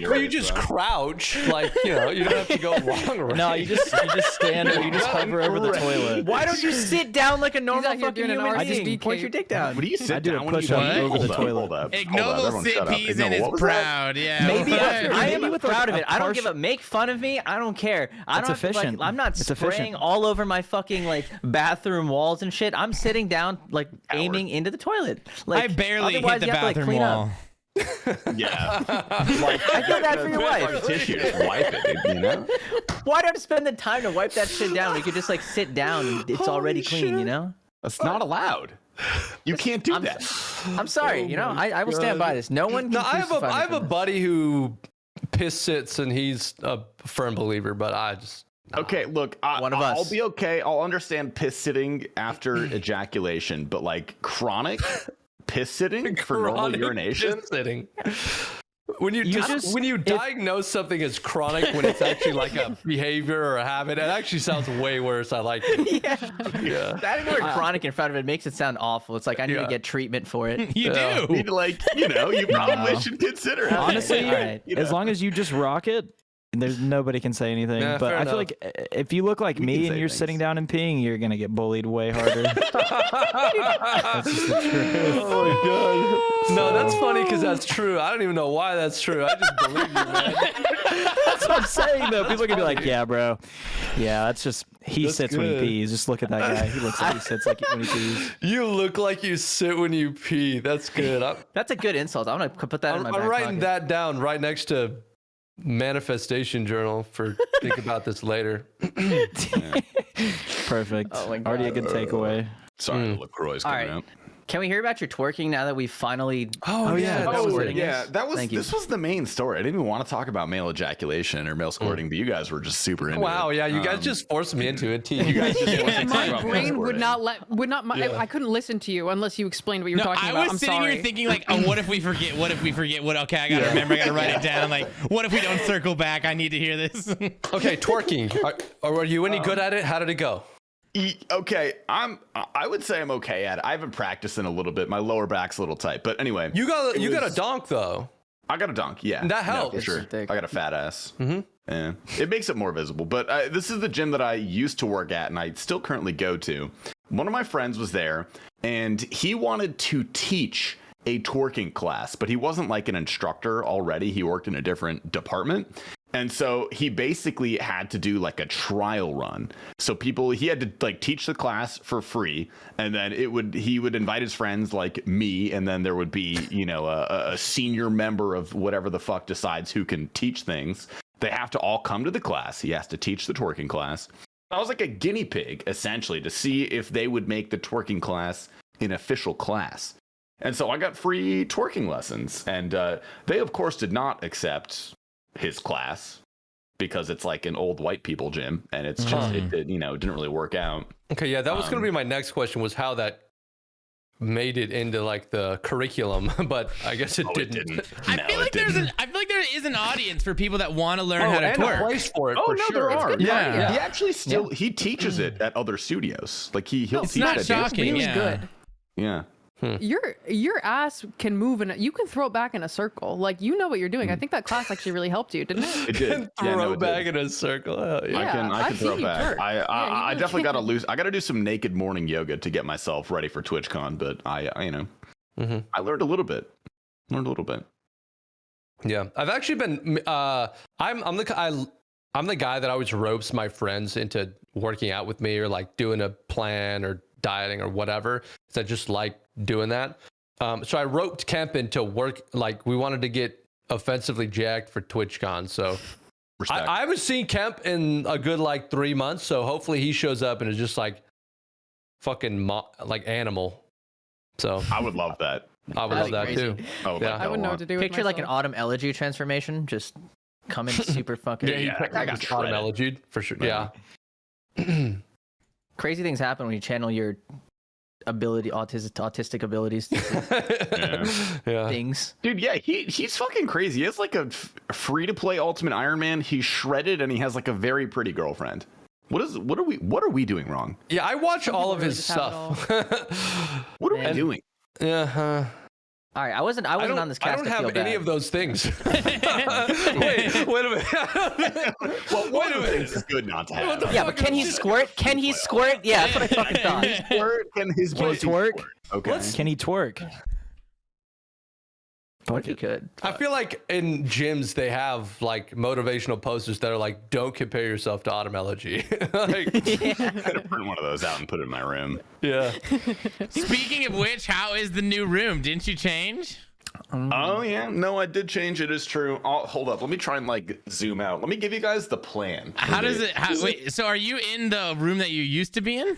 debris. You just crouch, like, you don't have to go long. Right? No, you just stand or you just hover over the toilet. Why don't you sit down like a normal out here fucking doing an human RCD being? Point your dick down. What do you sit I do a down when you push-up pee? over Hold the up, toilet. hold up, hold up, Ignoble everyone sit shut up. peas No, and is what was that? proud. Yeah. Maybe What? I am with, like, proud of a it. I don't partial- give up. Make fun of me. I don't care. I That's don't have to, efficient. I'm not It's spraying efficient. all over my fucking like bathroom walls and shit. I'm sitting down, like aiming into the toilet. Like I barely hit otherwise the you have to, like, bathroom clean wall. Up. Yeah. Like, I feel bad for your wife. Tissue, just wipe it, you know? Why do I have to spend the time to wipe that shit down? We could just like sit down and it's already clean, you know? That's not allowed. You can't do I'm- that. I'm sorry, you know. I will stand by this. No one. Can No, I crucify me have for a this. buddy who piss sits and he's a firm believer, but I just Okay, look, One of us. I'll be okay. I'll understand piss sitting after ejaculation, but like chronic piss sitting for normal chronic urination? piss sitting. When you diagnose something as chronic when it's actually like a behavior or a habit, it actually sounds way worse. I like it. Yeah. Adding the word chronic in front of it makes it sound awful. It's like I need to get treatment for it. You do. Need to, like, you probably should consider it. Honestly, Right. as long as you just rock it, there's nobody can say anything. Yeah, but fair I feel enough. like if you look like me and you're sitting down and peeing, you're gonna get bullied way harder. That's just the truth. Oh my god. No, that's funny because that's true. I don't even know why that's true. I just believe you, man. That's what I'm saying though. People are gonna be like, "Yeah, bro. Yeah, that's just he That's sits when he good. pees. Just look at that guy. He looks like he sits like when he pees." You look like you sit when you pee. That's good. That's a good insult. I'm gonna put that in my back I'm writing pocket. that down right next to manifestation journal for think about this later. Perfect. Oh my Already a God. good takeaway. Sorry, the LaCroix's All coming right. out. Can we hear about your twerking now that we finally? Oh yeah, that was it. Yeah, Thank you. this was the main story. I didn't even want to talk about male ejaculation or male squirting, but you guys were just super into it. Wow, yeah, you guys just forced me into it. You guys My brain would not I couldn't listen to you unless you explained what you were No, talking I about. was I'm sitting sorry. here thinking like, oh, what if we forget? What if we forget? What? Okay, I gotta remember. I gotta write it down. Like, what if we don't circle back? I need to hear this. Okay, twerking. Are you any good at it? How did it go? Okay, I would say I'm okay at it. I haven't practiced in a little bit. My lower back's a little tight, but anyway. You got a donk though. I got a dunk, yeah. That helps. for sure. Thick. I got a fat ass. Mm-hmm. Yeah, it makes it more visible. But this is the gym that I used to work at, and I still currently go to. One of my friends was there, and he wanted to teach a twerking class, but he wasn't like an instructor already. He worked in a different department. And so he basically had to do like a trial run. So he had to like teach the class for free, and then he would invite his friends like me, and then there would be, a senior member of whatever the fuck decides who can teach things. They have to all come to the class. He has to teach the twerking class. I was like a guinea pig essentially to see if they would make the twerking class an official class. And so I got free twerking lessons, and they of course did not accept his class because it's like an old white people gym, and it's just it didn't really work out. Okay, yeah, that was going to be my next question, was how that made it into like the curriculum, but I guess it didn't. I feel like there is an audience for people that want to learn how to and a twerk. place for it. Oh for no, sure. there are. Yeah. He actually still he teaches it at other studios. Like he'll It's teach not it. shocking. really Yeah. good. Yeah. Your ass can move you can throw it back in a circle. Like, you know what you're doing. I think that class actually really helped you, didn't it? It did. And Yeah, throw no, it back did. in a circle. Oh, yeah. I can I've throw seen it you back. twerk. I Yeah, you definitely really gotta I gotta do some naked morning yoga to get myself ready for TwitchCon, but I learned a little bit. Yeah, I've actually been. I'm the guy that always ropes my friends into working out with me or like doing a plan or dieting or whatever. So I just like doing that. So I roped Kemp into work. Like, we wanted to get offensively jacked for TwitchCon. So Respect. I haven't seen Kemp in a good like 3 months. So hopefully he shows up and is just like fucking like animal. So I would love that. I would That'd love be that crazy. too. I would Yeah. like I that wouldn't a know lot. what to do with Picture like an myself. autumn elegy transformation, just coming super fucking. Yeah, that guy got shredded. Elegied for sure. Yeah. Yeah. Crazy things happen when you channel your autistic abilities to Yeah. things. Dude, yeah, he's fucking crazy. He has like a free to play Ultimate Iron Man. He's shredded and he has like a very pretty girlfriend. What are we doing wrong? Yeah, I watch all of really his just have stuff. What are Man. we doing? Yeah. All right, I wasn't on this I cast. don't to feel have any bad. of those things. wait a minute. Well, one of the things is good not to have. Yeah, but can he squirt? Can he squirt? Yeah, that's what I fucking thought. Can his Can he pussy twerk? squirt? Okay. Can he twerk? What if he could? I feel like in gyms they have like motivational posters that are like, "Don't compare yourself to Autumn Elegy." Like, I'm gonna print one of those out and put it in my room. yeah. Speaking of which, how is the new room? Didn't you change? Oh yeah, no, I did change. It is true. Hold up, let me try and like zoom out. Let me give you guys the plan. How does it? Wait, so are you in the room that you used to be in?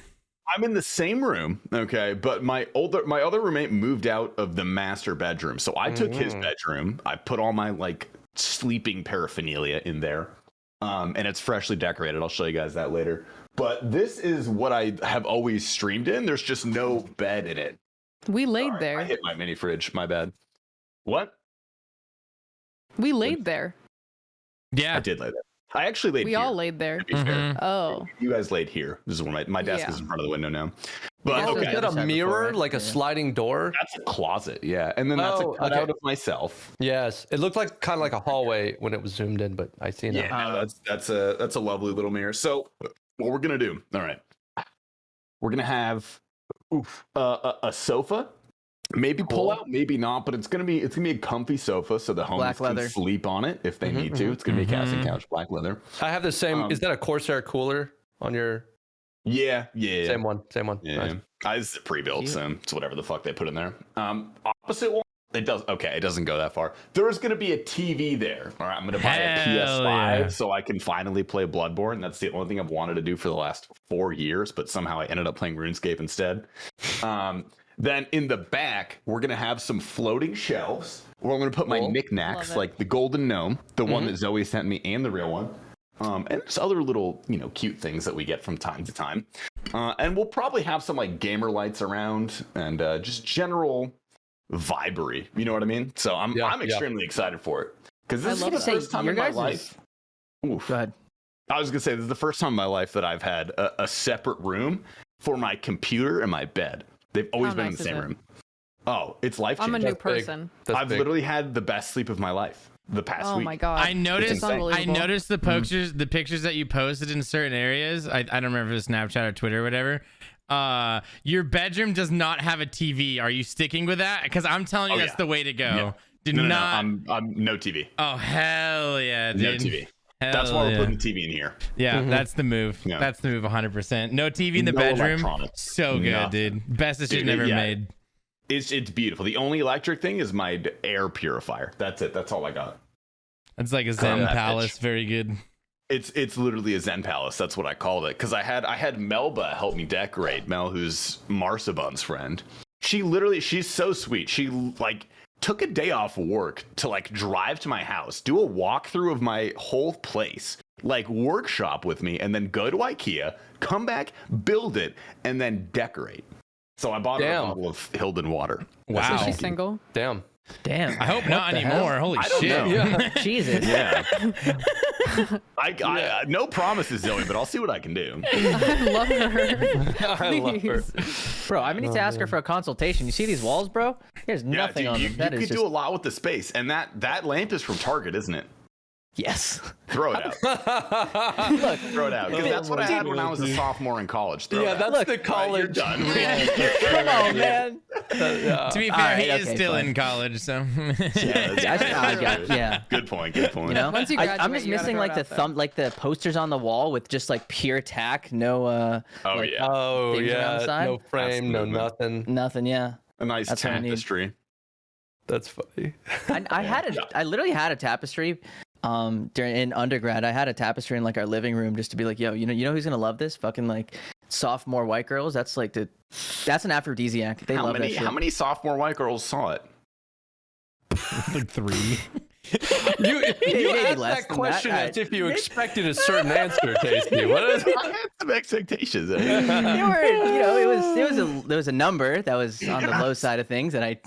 I'm in the same room, okay, but my other roommate moved out of the master bedroom. So I took his bedroom, I put all my like sleeping paraphernalia in there. And it's freshly decorated. I'll show you guys that later. But this is what I have always streamed in. There's just no bed in it. We laid Sorry, there. I hit my mini fridge, my bad. What? We laid there. Yeah. I did lay there. I actually laid We here. all laid there. To be fair. Oh. You guys laid here. This is where my desk is in front of the window now. But Yeah, Oh, okay, is that a Before, mirror, right? like a Yeah. sliding door? that's a closet, yeah. And then that's a Oh, cutout okay. of myself. Yes, it looked like kind of like a hallway when it was zoomed in, but I see now. Yeah, no, that's a lovely little mirror. So what we're gonna do? All right, we're gonna have a sofa. Maybe pull out, maybe not, but it's gonna be a comfy sofa, so the homies Black can leather. sleep on it if they need to. It's gonna be a casting couch, black leather. I have the same. Is that a Corsair cooler on your Yeah. same one? Same one. Yeah, Nice. it's pre-built, so it's whatever the fuck they put in there. Opposite one, it doesn't go that far. There's gonna be a TV there. All right, I'm gonna buy a Hell PS5 yeah. so I can finally play Bloodborne. That's the only thing I've wanted to do for the last 4 years, but somehow I ended up playing RuneScape instead. Then in the back, we're gonna have some floating shelves where I'm gonna put my Cool. knickknacks, Love it. like the golden gnome, the one that Zoe sent me, and the real one. And just other little, cute things that we get from time to time. And we'll probably have some like gamer lights around and just general vibery. You know what I mean? So I'm extremely excited for it because this is love the it. first time Your in my guys' life. Oof. Go ahead. I was gonna say this is the first time in my life that I've had a separate room for my computer and my bed. They've always How been in nice the is same it? room. Oh, it's life I'm a changing. new person. That's I've big. literally had the best sleep of my life the past Oh week. my god. I noticed. insane. I Unbelievable. noticed the pictures that you posted in certain areas. I don't remember if it was Snapchat or Twitter or whatever. Your bedroom does not have a TV. Are you sticking with that? Because I'm telling you, Oh, that's yeah. the way to go. Yeah. Do No, not. I'm no TV. Oh hell yeah, dude. No TV. That's Hell why we're yeah. putting the TV in here. Yeah, that's the move. Yeah. That's the move 100%. No TV in the No bedroom. electronics. So good, Nothing. dude. Best decision Dude, ever yeah. made. It's beautiful. The only electric thing is my air purifier. That's it. That's all I got. It's like a Zen that palace. bitch. Very good. It's literally a Zen palace. That's what I called it. Because I had Melba help me decorate. Mel, who's Marsabun's friend. She's so sweet. She like took a day off work to like drive to my house, do a walkthrough of my whole place, like workshop with me, and then go to IKEA, come back, build it, and then decorate. So I bought her a Damn. bottle of Hilden water. Wow. Is she Thank you. single? Damn. Damn. I hope not the anymore. hell? Holy I don't shit. know. Yeah. Jesus. Yeah. I no promises, Zoe, but I'll see what I can do. I love her. I love her. Please. Bro, I need to ask her for a consultation. You see these walls, bro? There's nothing dude, on you, them. That you is could just... do a lot with the space, and that lamp is from Target, isn't it? Yes. Throw it out. Look, Throw it out. Because that's what I had when I was a sophomore in college. Throw Yeah, it out. that's Look, the Right, college. you're done. come on, man. To be fair, Alright, he is okay, still fine. in college, so. Yeah, that's Yeah. Good point. Good point. You know, Once you I'm graduate, just you gotta missing throw like it the out there. thumb, like the posters on the wall with just like pure attack, no Oh like, yeah, Oh Things around the yeah. side? No frame. No movement. nothing. nothing. Yeah, a nice that's what I need. tapestry. That's funny. I literally had a tapestry. In undergrad, I had a tapestry in like our living room just to be like, yo, you know who's gonna love this? Fucking like sophomore white girls. That's an aphrodisiac. They love that shit. How many sophomore white girls saw it? Like 3. You Maybe asked less that than question that. as if you expected a certain answer, Tasty. What is? I had some expectations. They were, there was a number that was on the low side of things, and I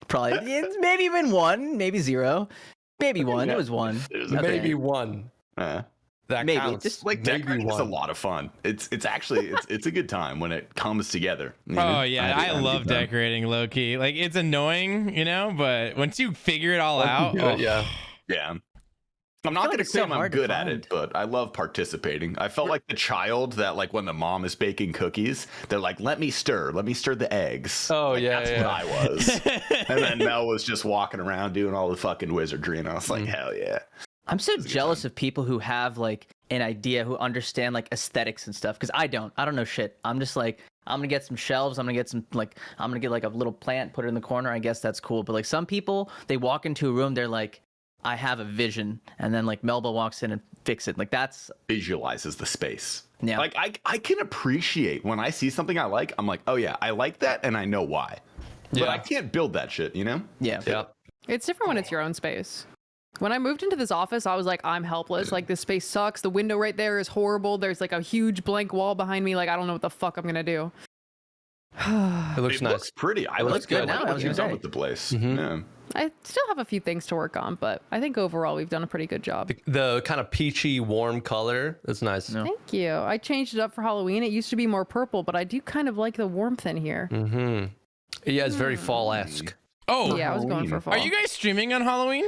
probably it's maybe even 1, maybe 0, maybe 1. It was 1. Okay. Maybe one. That Maybe, counts. just, Like maybe decorating is a one. lot of fun. It's actually it's a good time when it comes together. you Oh know? yeah, had I a love good time. decorating low key. Like it's annoying, but once you figure it all out, Yeah, yeah. Yeah. I'm not like going to it's so claim I'm hard to good at find. it, but I love participating. I felt like the child that, like, when the mom is baking cookies, they're like, let me stir the eggs. Oh, Like, yeah, that's yeah. what I was. And then Mel was just walking around doing all the fucking wizardry, and I was like, hell yeah. I'm so good jealous of people who have like an idea, who understand like aesthetics and stuff, because I don't know shit. I'm just like, I'm gonna get some shelves, I'm gonna get like a little plant, put it in the corner. I guess that's cool. But like some people, they walk into a room, they're like, I have a vision, and then like Melba walks in and fix it. Like that's Visualizes the space. Yeah. Like, I can appreciate when I see something I like, I'm like, oh yeah, I like that, and I know why. But Yeah. I can't build that shit, you know? yeah. Yeah. It's different when it's your own space. When I moved into this office, I was like, I'm helpless. Like, this space sucks. The window right there is horrible. There's like a huge blank wall behind me. Like, I don't know what the fuck I'm gonna do. It looks It nice. looks pretty. I looks like good I now, like I what was you've gonna done say. with the place. Mm-hmm. Yeah. I still have a few things to work on, but I think overall we've done a pretty good job. The kind of peachy, warm color. That's nice. No. Thank you. I changed it up for Halloween. It used to be more purple, but I do kind of like the warmth in here. Mm-hmm. Yeah, it's very fall-esque. Oh, Yeah, I was going for fall. are you guys streaming on Halloween?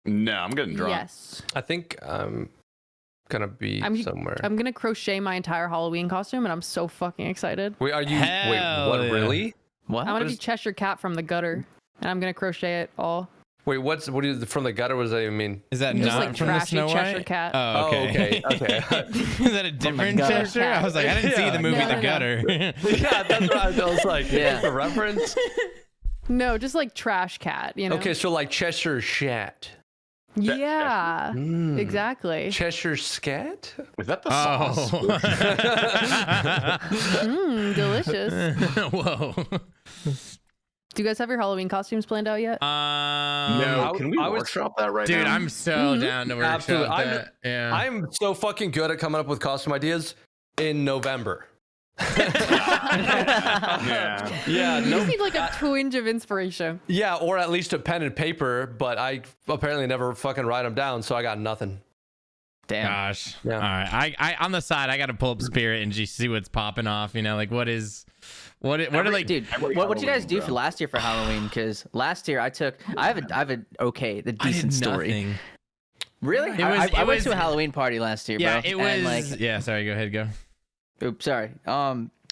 No, I'm getting drunk. Yes. I think I'm gonna be somewhere. I'm gonna crochet my entire Halloween costume, and I'm so fucking excited. Wait, are you? Hell wait, what? yeah. Really? What? I'm gonna be Cheshire Cat from the gutter, and I'm gonna crochet it all. Wait, what is from the gutter? What does that even mean? Is that Just not like from the trashy Snow Cheshire White? Cat. Oh, okay. Oh, okay. Is that a different gutter. Cheshire? I was like, I didn't see the movie No, The no, no. Gutter. Yeah, that's what I was like. Yeah. The reference. No, just like trash cat. You know. Okay, so like Cheshire Shat. Yeah. Exactly. Cheshire Scat? Is that the sauce? Oh. Delicious. Whoa. Do you guys have your Halloween costumes planned out yet? No, can we I was- workshop that right Dude, now? I'm so down to workshop Absolutely. that. Yeah. I'm so fucking good at coming up with costume ideas in November. yeah. Yeah, You no. just need like a twinge of inspiration. Yeah, or at least a pen and paper, but I apparently never fucking write them down, so I got nothing. Damn. Gosh. Yeah. All right. I on the side, I got to pull up Spirit and just see what's popping off. You know, like what are like? Dude, what you guys do for last year for Halloween? Because last year I have a okay, the I did decent story. nothing. Really? I went to a Halloween party last year, Yeah, bro. it was. and, like, yeah, sorry. Go ahead. Go. oops, sorry.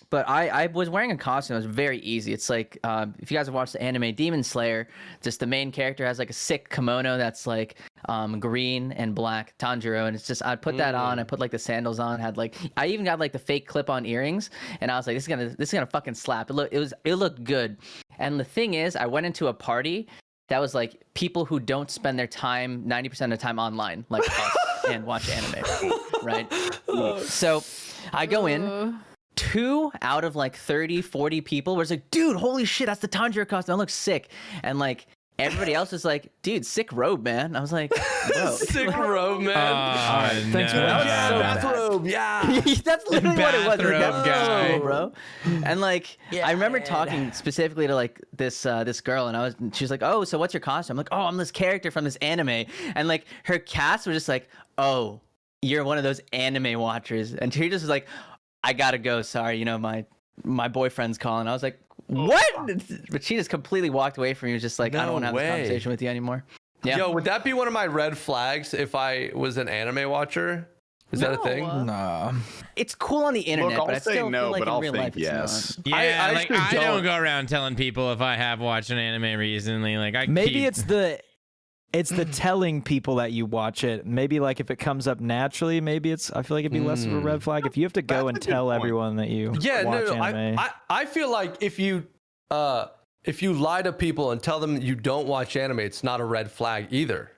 But I was wearing a costume that was very easy. It's like if you guys have watched the anime Demon Slayer, just the main character has like a sick kimono that's like green and black Tanjiro, and it's just I'd put that on. I put like the sandals on. Had like I even got like the fake clip-on earrings, and I was like, this is gonna fucking slap. It looked good. And the thing is, I went into a party that was like people who don't spend their time 90% of the time online, like us, and watch anime, right? So I go in. 2 out of like 30, 40 people were just like, dude, holy shit, that's the Tanjiro costume. That looks sick. And like everybody else is like, dude, sick robe, man. I was like, whoa. Sick robe, man. Thanks for that. Yeah, So bathrobe, yeah. That's literally what it was. Like, Bathrobe that's guy. cool, bro. And like, I remember talking specifically to like this girl, and she was like, "Oh, so what's your costume?" I'm like, "Oh, I'm this character from this anime," and like her cast was just like, "Oh, you're one of those anime watchers," and she just was like, "I gotta go. Sorry, you know my boyfriend's calling." I was like, "What?" But she just completely walked away from me. Was just like, "I No don't want to have way. this conversation with you anymore." Yeah. Yo, would that be one of my red flags if I was an anime watcher? Is that a thing? Nah. It's cool on the internet, Look, but I I'll say still no, feel like but in I'll real think life it's yes. not. Yeah, I like actually I don't don't. go around telling people if I have watched an anime recently. Like I Maybe keep, it's the telling people that you watch it. Maybe like if it comes up naturally, maybe I feel like it'd be less of a red flag. If you have to go That's and a good tell point. everyone that you Yeah, watch no. anime. I feel like if you lie to people and tell them you don't watch anime, it's not a red flag either.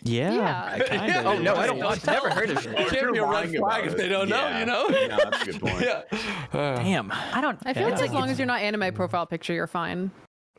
Yeah. Kind Yeah. of. Oh no, I don't Don't watch. Never heard of it. It if can't you're be a red lying flag about if it, they don't know, yeah. you know? No, that's a good point. Yeah. Damn. I don't. I feel like yeah. as long as you're not anime profile picture, you're fine.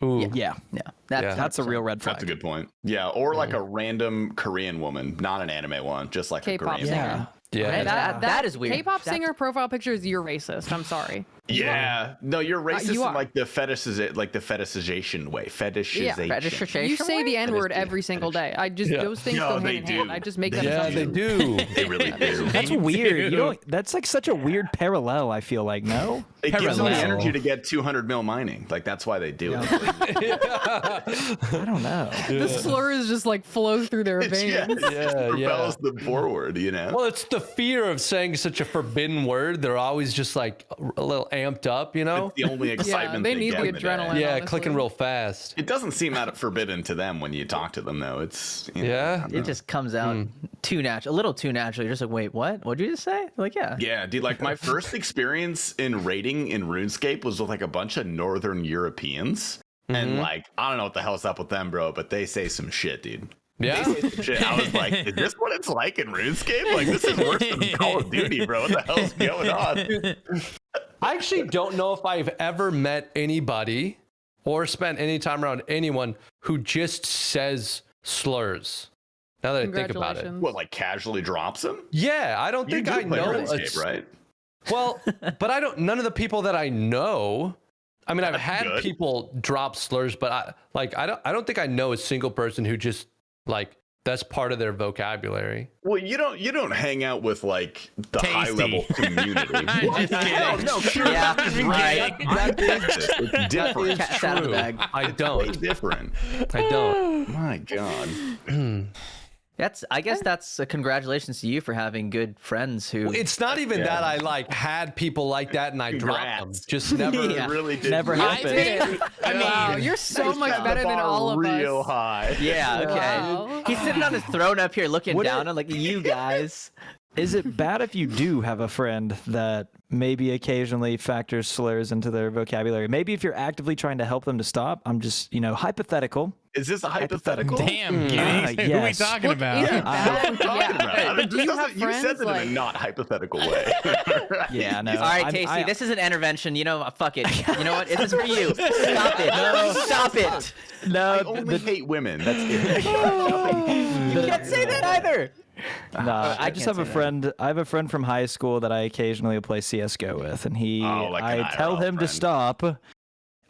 Ooh. Yeah, Yeah, that's a real red flag. That's a good point. Yeah, or like a random Korean woman, not an anime one, just like a K-pop Korean. singer. one. Yeah. Right? That is weird. K-pop That's- singer profile picture is you're racist. I'm sorry. Yeah, no, you're racist you in are. like the fetishization way. Fetishization. Fetishization. You say the N word Fetish- every single day. I just Yeah. those things No, go hand they in hand. do. I just make that Yeah, they assumption. do. They really do. That's Me weird. too. You don't. That's like such a weird parallel. I feel like no. It gives them the Parallel. energy to get 200 mil mining. Like that's why they do it. I don't know. The slurs just like flow through their veins. Yeah, propels them forward. You know. Well, it's the fear of saying such a forbidden word. They're always just like a little amped up, you know? It's the only excitement they need get the in day. adrenaline. Yeah, honestly. clicking real fast. It doesn't seem that forbidden to them when you talk to them, though. It's you know, Yeah? It just comes out too natural, a little too natural. You're just like, wait, what? What'd you just say? Like, yeah. Yeah, dude. Like my first experience in raiding in RuneScape was with like a bunch of Northern Europeans, and like I don't know what the hell's up with them, bro, but they say some shit, dude. Yeah? They say some shit. I was like, is this what it's like in RuneScape? Like this is worse than Call of Duty, bro. What the hell's going on? I actually don't know if I've ever met anybody or spent any time around anyone who just says slurs. Now that I think about it. Congratulations. What, like casually drops them? Yeah, I don't You think do I play know. RuneScape, right? Well, but none of the people that I know, I mean, I've had good. people drop slurs, but I don't think I know a single person who just like, that's part of their vocabulary. Well, you don't hang out with like the Tasty. high level community. I'm just kidding. No, sure. Yeah, Right. right. It's different. Cat's out of the bag. I Way don't. different. I don't. My God. I guess that's a congratulations to you for having good friends who. It's not even Yeah. that I like had people like that and I dropped them. Congrats. Just never. Yeah. Really did. Never I happened. think, I mean, Wow, you're so much Set the better than bar all of real us. high. Yeah, okay. Wow. He's sitting on his throne up here looking Would down it- on like you guys. Is it bad if you do have a friend that maybe occasionally factors slurs into their vocabulary? Maybe if you're actively trying to help them to stop. I'm just, hypothetical. Is this a hypothetical? damn, Guinea. Who are we yes. talking Look, about? is it bad? Talking about. Yeah. But do you This have doesn't- you said friends that in like? a not hypothetical way. Yeah, no. All right, I'm- Casey, this is an intervention. Fuck it. You know what? This is for you. Stop it. Stop it. No, I only hate women. That's it. You can't say that either. no, I just can't have a say that. friend. I have a friend from high school that I occasionally play CS:GO with, and like an I tell IRL him to friend. stop.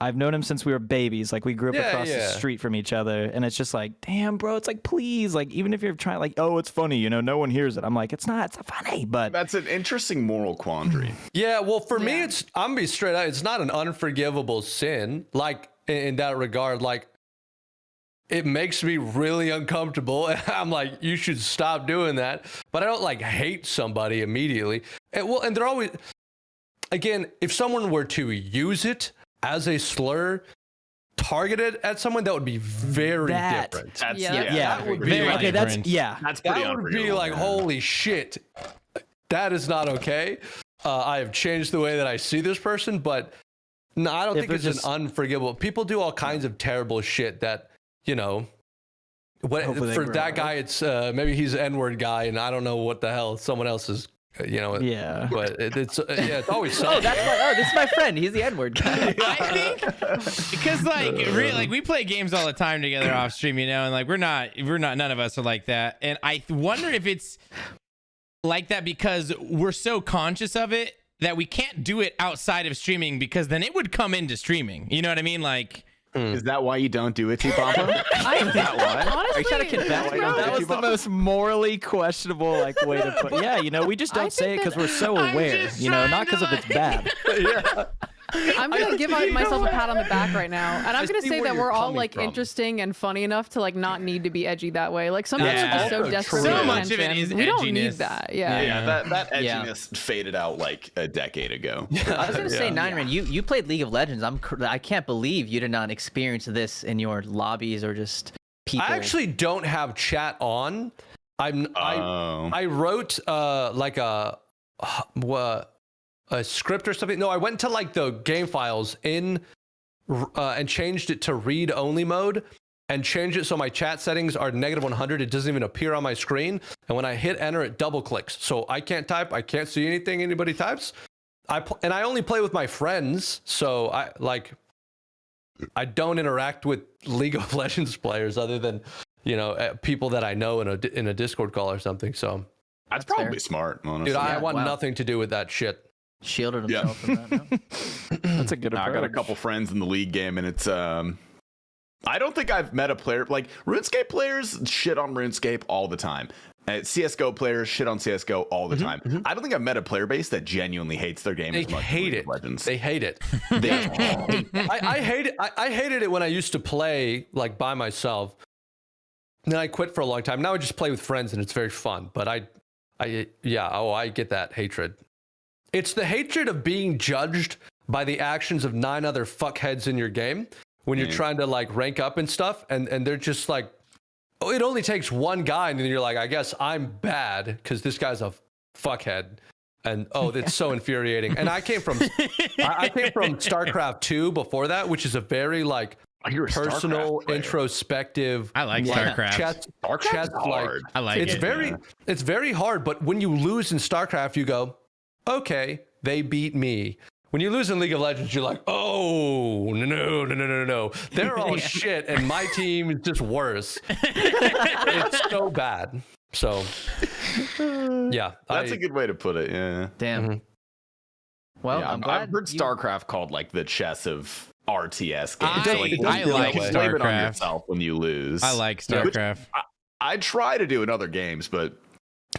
I've known him since we were babies. Like we grew up Yeah, across the yeah. street from each other, and it's just like, damn, bro. It's like, please, like, even if you're trying, like, oh, it's funny, no one hears it. I'm like, it's not funny, but That's an interesting moral quandary. Yeah, well, for me, Yeah. I'm gonna be straight out. It's not an unforgivable sin. Like in that regard, like it makes me really uncomfortable, and I'm like, you should stop doing that. But I don't like hate somebody immediately. And they're always, again, if someone were to use it as a slur targeted at someone, that would be very That- different. That's, Yeah. that would be Very like, okay, that's different. yeah. That's pretty that would be unreal, like, man. holy shit, that is not okay. I have changed the way that I see this person, but no, I don't If think it's it's just- an unforgivable. People do all kinds of terrible shit that, Hopefully they for grow that up. guy, it's maybe he's an N-word guy, and I don't know what the hell someone else is, Yeah. But it's always Oh, something. this is my friend. He's the N-word guy. I think because like we play games all the time together off stream, and like we're not none of us are like that. And I wonder if it's like that because we're so conscious of it that we can't do it outside of streaming because then it would come into streaming. You know what I mean? Like Is that why you don't do it, T-Papa? Is that why? Are you trying to Honestly, convince me? no, That was the most morally questionable way to put. Yeah, we just I don't say it think because we're so I'm aware. just Not trying because to, of it's bad. I'm gonna give myself a pat on the back right now, and I'm gonna see say where that you're we're all coming like from. interesting and funny enough to like not need to be edgy that way. Like sometimes Yeah. we're just so Also desperate true. for So much of it attention. is we don't need edginess. that. Yeah. Yeah, that Yeah. edginess faded out like a decade ago. I was gonna say, Yeah. Nine Rain, you played League of Legends. I can't believe you did not experience this in your lobbies or just people. I actually don't have chat on. I wrote like a script or something. No, I went to like the game files and changed it to read only mode and changed it so my chat settings are -100. It doesn't even appear on my screen. And when I hit enter, it double clicks. So I can't type. I can't see anything anybody types. And I only play with my friends. So I don't interact with League of Legends players other than, people that I know in a Discord call or something. So, That's fair. probably smart, honestly. dude, I Yeah, want wow. nothing to do with that shit. shielded Yeah. himself from that. No? That's a good I approach. got a couple friends in the league game, and it's I don't think I've met a player like RuneScape players shit on RuneScape all the time. CS:GO players shit on CS:GO all the time. I don't think I've met a player base that genuinely hates their game They as much hate as League it. of Legends. They hate it. They I hate it. I hated it when I used to play like by myself. Then I quit for a long time. Now I just play with friends and it's very fun. But I get that hatred. It's the hatred of being judged by the actions of 9 other fuckheads in your game when you're trying to like rank up and stuff, and they're just like, oh, it only takes one guy, and then you're like, I guess I'm bad because this guy's a fuckhead. And it's so infuriating. And I came from StarCraft 2 before that, which is a very like You're a personal, StarCraft player. introspective. I like StarCraft. StarCraft's like hard. I like it's it. it's very hard. But when you lose in StarCraft, you go, okay, they beat me. When you lose in League of Legends, you're like, oh no, they're all shit, and my team is just worse. It's so bad. So yeah, That's a good way to put it. Yeah. Damn. Well, Yeah, I'm glad I've heard you- StarCraft called like the chess of RTS games. I- So, like, I you like blame it on StarCraft. yourself when you lose. I like StarCraft. I try to do in other games, but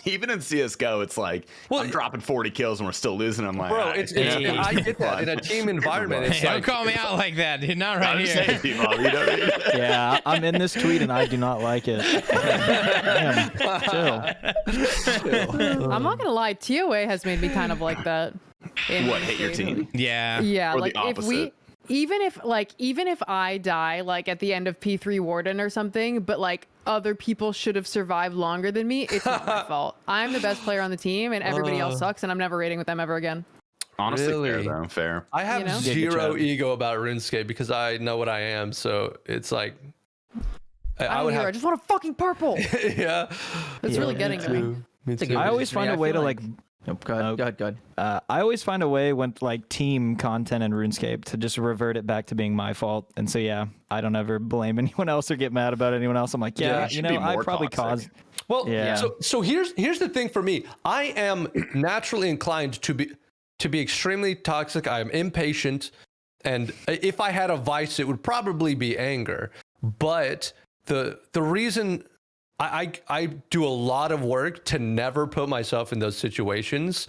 even in CS:GO, it's like I'm dropping 40 kills and we're still losing. I'm like, Bro, I get that in a team environment. It's Hey, don't like, call me out like that, dude. Not right I'm here. saying, T-Bob, you know what I mean? Yeah, I'm in this tweet and I do not like it. Damn, chill. I'm not gonna lie, TOA has made me kind of like that. in What, hate your RuneScape. team? Yeah. Yeah, Or the like if opposite. even if I die like at the end of P3 Warden or something, but like other people should have survived longer than me, it's not my fault. I'm the best player on the team and everybody else sucks and I'm never raiding with them ever again. Honestly, fair Really? though. Fair. I have You know? Yeah, good zero job. ego about RuneScape because I know what I am. So it's like, I would don't care. I have. just want a fucking purple. Yeah. It's really getting to me. Me It's a too. good I always position. find I a way feel to like- Nope, go ahead. Go ahead. I always find a way when like team content in RuneScape to just revert it back to being my fault. And so yeah, I don't ever blame anyone else or get mad about anyone else. I'm like, Yeah, yeah, it you should know, be I more probably toxic. caused. Well, Yeah. so here's the thing for me. I am naturally inclined to be extremely toxic. I am impatient, and if I had a vice, it would probably be anger. But the reason I do a lot of work to never put myself in those situations.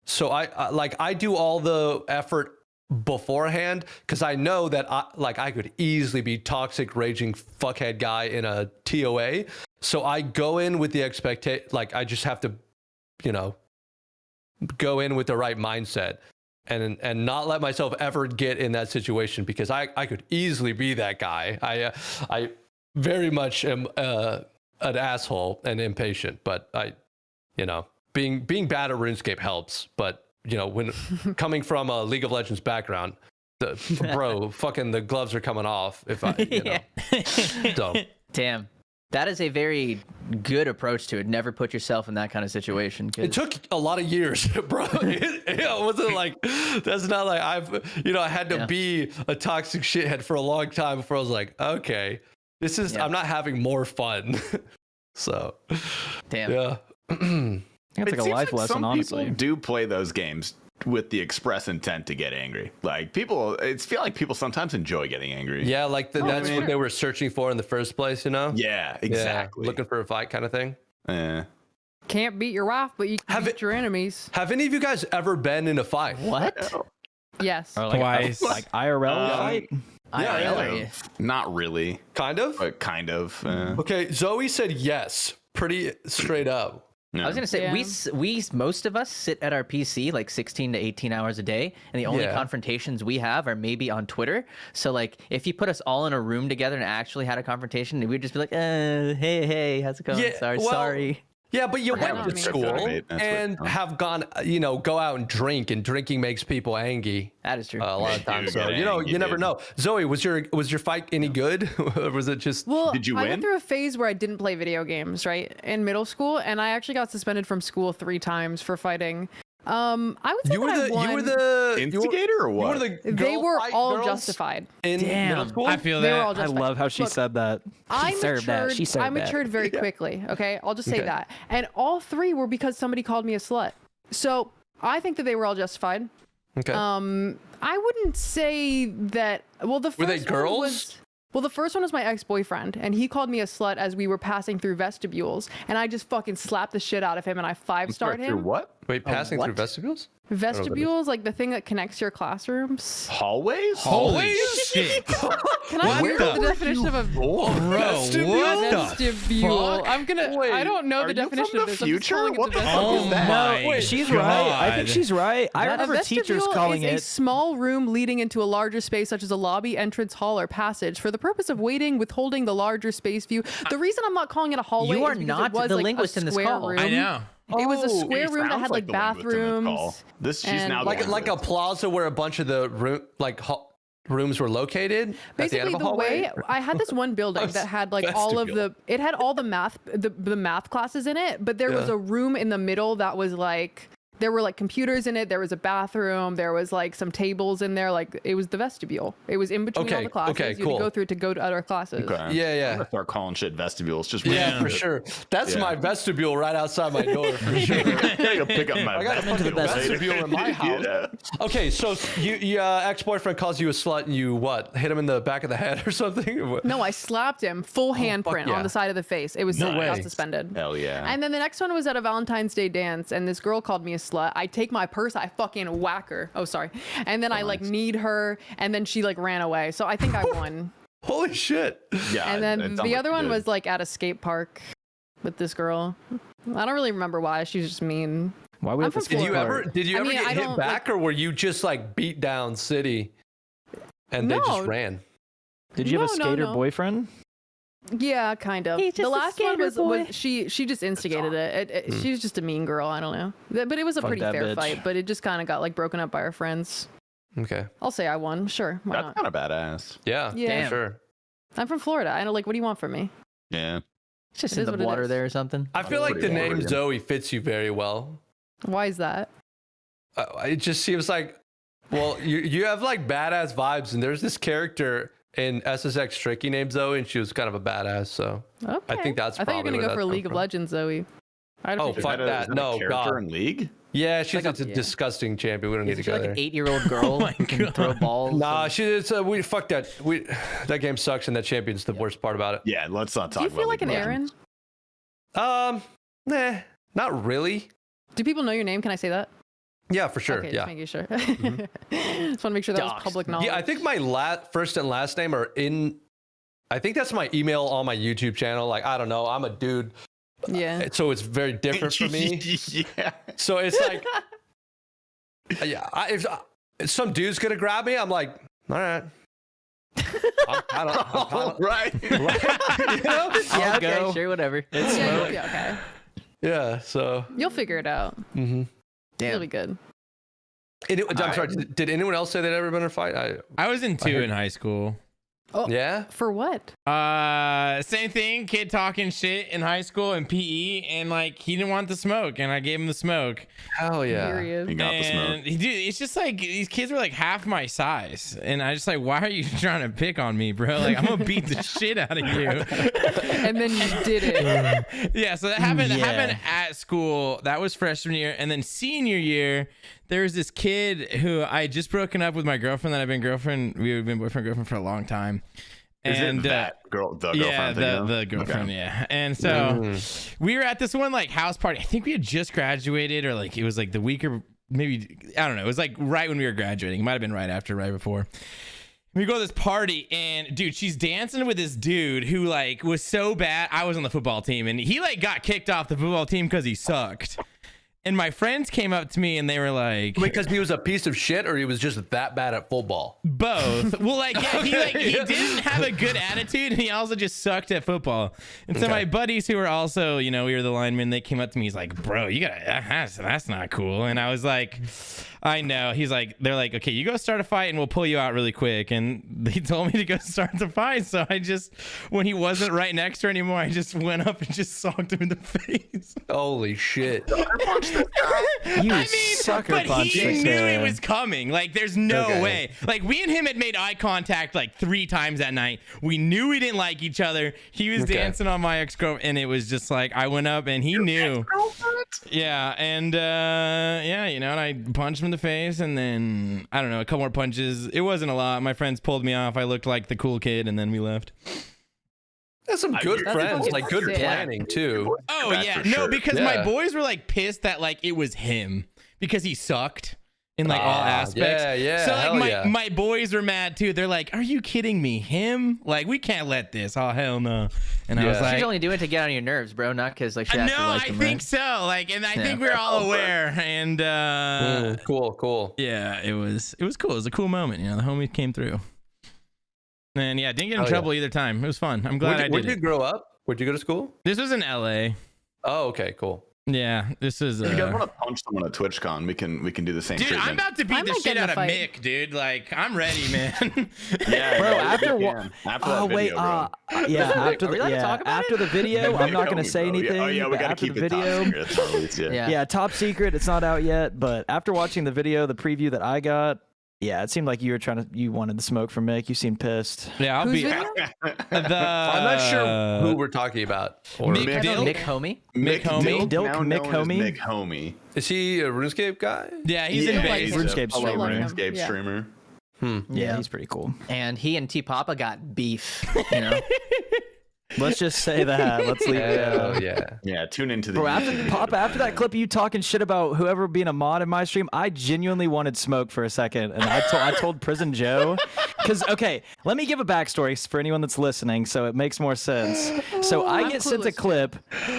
So I do all the effort beforehand because I know that I could easily be toxic, raging fuckhead guy in a TOA. So I go in with the expectation, like I just have to, go in with the right mindset and not let myself ever get in that situation because I could easily be that guy. I very much am an asshole and impatient, but being bad at RuneScape helps. But when coming from a League of Legends background, fucking the gloves are coming off if I, so. Damn. That is a very good approach to it. Never put yourself in that kind of situation. It took a lot of years, bro. It wasn't like, that's not like I had to be a toxic shithead for a long time before I was like, okay, I'm not having more fun. So, Damn. yeah. I think it's like a seems life lesson, some honestly. people do play those games with the express intent to get angry. Like it's feel like people sometimes enjoy getting angry. Yeah, like that's what they were searching for in the first place, Yeah, exactly. Looking for a fight kind of thing. Yeah. Can't beat your wife, but you can beat your enemies. Have any of you guys ever been in a fight? What? Yes. Or like, Twice. like IRL fight. IRL. Not really, Kind of? but kind of. Okay, Zoe said yes, pretty straight up. I was gonna say Yeah. we most of us sit at our PC like 16 to 18 hours a day, and the only Yeah. confrontations we have are maybe on Twitter. So like, if you put us all in a room together and actually had a confrontation, we'd just be like, hey, how's it going? Yeah, Sorry. Yeah, but you went not to me. school That's what- and have gone, go out and drink, and drinking makes people angry That is true. a lot of They times. do So get you angry, never dude. know. Zoe, was your fight any good, or was it just? Well, Did you I win? went through a phase where I didn't play video games, right, in middle school, and I actually got suspended from school 3 times for fighting. I would say You were that I won. you were the Instigator or You what? were the They girl were fight all girls justified. in Damn. middle school. I feel They were that. all I justified. love how she Look, said that. I served that. She served I that. matured very quickly. Okay, I'll just say Okay. that. And all 3 were because somebody called me a slut. So I think that they were all justified. Okay. I wouldn't say that. Well, the first Were they one girls? was. Well, the first one was my ex-boyfriend, and he called me a slut as we were passing through vestibules, and I just fucking slapped the shit out of him, and I 5-starred Through him. what? Wait, passing through what? vestibules? Vestibules, like the thing that connects your classrooms. Hallways? Holy shit. Can I What hear the- the definition of a Bro, what the vestibule? fuck? I'm gonna. I don't know are the you from definition the of this. I'm just future? calling it What the the fuck vestibule. Oh that? my Wait, she's right. I think God. she's right. I A remember teachers vestibule calling is a it. small room leading into a larger space, such as a lobby, entrance, hall, or passage, for the purpose of waiting, withholding the larger space view. The reason I'm not calling it a hallway You are is because not it was the like linguist a in this square call. room. I know. It was a Oh, square It room that sounds had like the linguist in this call. bathrooms. She's and- now the Like a linguist. plaza where a bunch of the rooms were located. Basically, at the, end of a the hallway? way I had this one building that had like all of Vestibule. it had all the math classes in it, but there was Yeah. a room in the middle that was like there were like computers in it. There was a bathroom. There was like some tables in there. Like it was the vestibule. It was in between all the classes. Okay, you had cool. to go through it to go to other classes. Okay. Yeah. I'm gonna start calling shit vestibules. Just Yeah, for sure. That's my vestibule right outside my door, for sure. I gotta go pick up my I got a fucking vestibule in my house. Yeah. Okay, so you ex-boyfriend calls you a slut and you what? Hit him in the back of the head or something? No, I slapped him full handprint yeah. on the side of the face. It was No sick. I way. got suspended. Hell yeah. And then the next one was at a Valentine's Day dance, and this girl called me a slut. I take my purse, I fucking whack her. Oh, sorry. And then I like kneed her, and then she like ran away. So I think I won. Holy shit. Yeah. And then it sounds the like other you one did. was like at a skate park with this girl. I don't really remember why. She's just mean. Why we I'm have to from skate Did you park? ever I mean, get I hit don't, back, or were you just like beat down city and they No. just ran? Did you have a No, skater no. boyfriend? Yeah, kind of. He's just The a last one skater boy. was she just instigated it. She was just a mean girl. I don't know. But it was a Fuck pretty that fair bitch. fight. But it just kind of got like broken up by her friends. Okay. I'll say I won. Sure. Why That's not? kind of badass. Yeah. Yeah. For sure. I'm from Florida. I know. Like, what do you want from me? Yeah. It's just It in is the what it water is. there or something. I feel like the Pretty name Oregon. Zoe fits you very well. Why is that? It just seems like, well, you have like badass vibes, and there's this character in SSX Tricky named Zoe, and she was kind of a badass. So Okay. I think that's I thought you were probably gonna where go for that League come of from. Legends, Zoe. I'd Oh, appreciate fuck Is that. is a No, character God. in League? Yeah, she's like a a- yeah. disgusting champion. We don't need to Isn't she go like there. an 8-year-old girl who can throw balls? Nah, we fuck that. That game sucks, and that champion's the worst part about it. Yeah, let's not talk Do you about feel like League an of Legends. Aaron? Nah, not really. Do people know your name? Can I say that? Yeah, for sure. Okay, Yeah. just making sure. Just want to make sure that was Doxed. public knowledge. Yeah, I think my first and last name are in. I think that's my email on my YouTube channel. Like, I don't know. I'm a dude, Yeah. so it's very different for me. Yeah. So it's like, yeah, if some dude's gonna grab me, I'm like, all right. All right. You know? Yeah, okay, go. sure, whatever. Yeah, you'll be okay. Yeah. So. You'll figure it out. Mm-hmm. You'll be good. I'm sorry. Did anyone else say they'd ever been in a fight? I was in two in high school. Yeah. For what? Same thing. Kid talking shit in high school and PE, and like he didn't want the smoke, and I gave him the smoke. Hell yeah. You Period. got the smoke. And dude, it's just like these kids were like half my size, and I just like, why are you trying to pick on me, bro? Like I'm gonna beat the shit out of you. And then you did it. Yeah, so that happened. That Yeah. happened at school. That was freshman year, and then senior year, there was this kid who I had just broken up with my girlfriend. That we've been boyfriend girlfriend for a long time. Is And it that girl, the yeah, girlfriend thing? the girlfriend, yeah. And so we were at this one like house party. I think we had just graduated, or like it was like the week or maybe I don't know. It was like right when we were graduating. It might have been right after, right before. We go to this party, and dude, she's dancing with this dude who like was so bad. I was on the football team, and he like got kicked off the football team because he sucked. And my friends came up to me and they were like, Because he was a piece of shit, or he was just that bad at football. both. Well, like, yeah, he didn't have a good attitude, and he also just sucked at football. And so Okay. my buddies who were also, we were the linemen, they came up to me. He's like, bro, you gotta, that's not cool. And I was like, I know. He's like, they're like, okay, you go start a fight and we'll pull you out really quick. And they told me to go start the fight. So I just, when he wasn't right next to her anymore, I just went up and just socked him in the face. Holy shit. You sucker but punch he this knew man. it was coming. Like, there's no Okay. way. Like, we and him had made eye contact like 3 times that night. We knew we didn't like each other. He was Okay. dancing on my ex-girlfriend, and it was just like, I went up and he knew. Yeah, and and I punched him in the face, and then I don't know, a couple more punches. It wasn't a lot. My friends pulled me off. I looked like the cool kid, and then we left. That's some good That's friends. fucking Like good sick. planning too. Oh That's yeah, for no, sure. because my Yeah. boys were like pissed that like it was him because he sucked in like all aspects. yeah, So like hell my, yeah. my boys were mad too. They're like, "Are you kidding me? Him? Like we can't let this. Oh hell no!" And I was Yeah. like, She's only doing it to get on your nerves, bro, not because like she "No, actually liked I him, think right? so." Like, and I Yeah. think we're all aware. And Cool. yeah, it was cool. It was a cool moment. The homie came through. And yeah, didn't get in Hell yeah. trouble either time. It was fun. I'm glad I Where'd did you it. grow up? Where'd you go to school? This was in LA. Oh, okay, cool. Yeah, this is. If you guys want to punch someone at TwitchCon, we can do the same. Dude, treatment. I'm about to beat the might shit get in out a of fight. Mick, dude. Like, I'm ready, man. Yeah, Bro, yeah, after we what? can. After Oh that wait, video, bro. yeah. After Are we the allowed to talk about after the video, I'm not gonna say Bro, yeah. anything. Oh yeah, we but gotta after keep the it top video. secret, at least, yeah. Yeah, top secret. It's not out yet, but after watching the video, the preview that I got, yeah, it seemed like you wanted the smoke from Mick. You seemed pissed. Yeah, I'll Whose be. video? I'm not sure who we're talking about. Or Mick Mick Dilk? Homie. Mick Homie? Dilk, now Mick known as Homie? Mick Homie. is he a RuneScape guy? Yeah, he's in Yeah, base. he's a RuneScape fellow streamer. RuneScape Yeah. streamer. Yeah, he's pretty cool. And he and T Papa got beef. You know. Let's just say that. Let's leave it. Oh yeah. Yeah, tune into the Bro, YouTube after that clip of you talking shit about whoever being a mod in my stream, I genuinely wanted smoke for a second, and I told Prison Joe, because okay, let me give a backstory for anyone that's listening, so it makes more sense. So I I'm get sent a clueless, clip.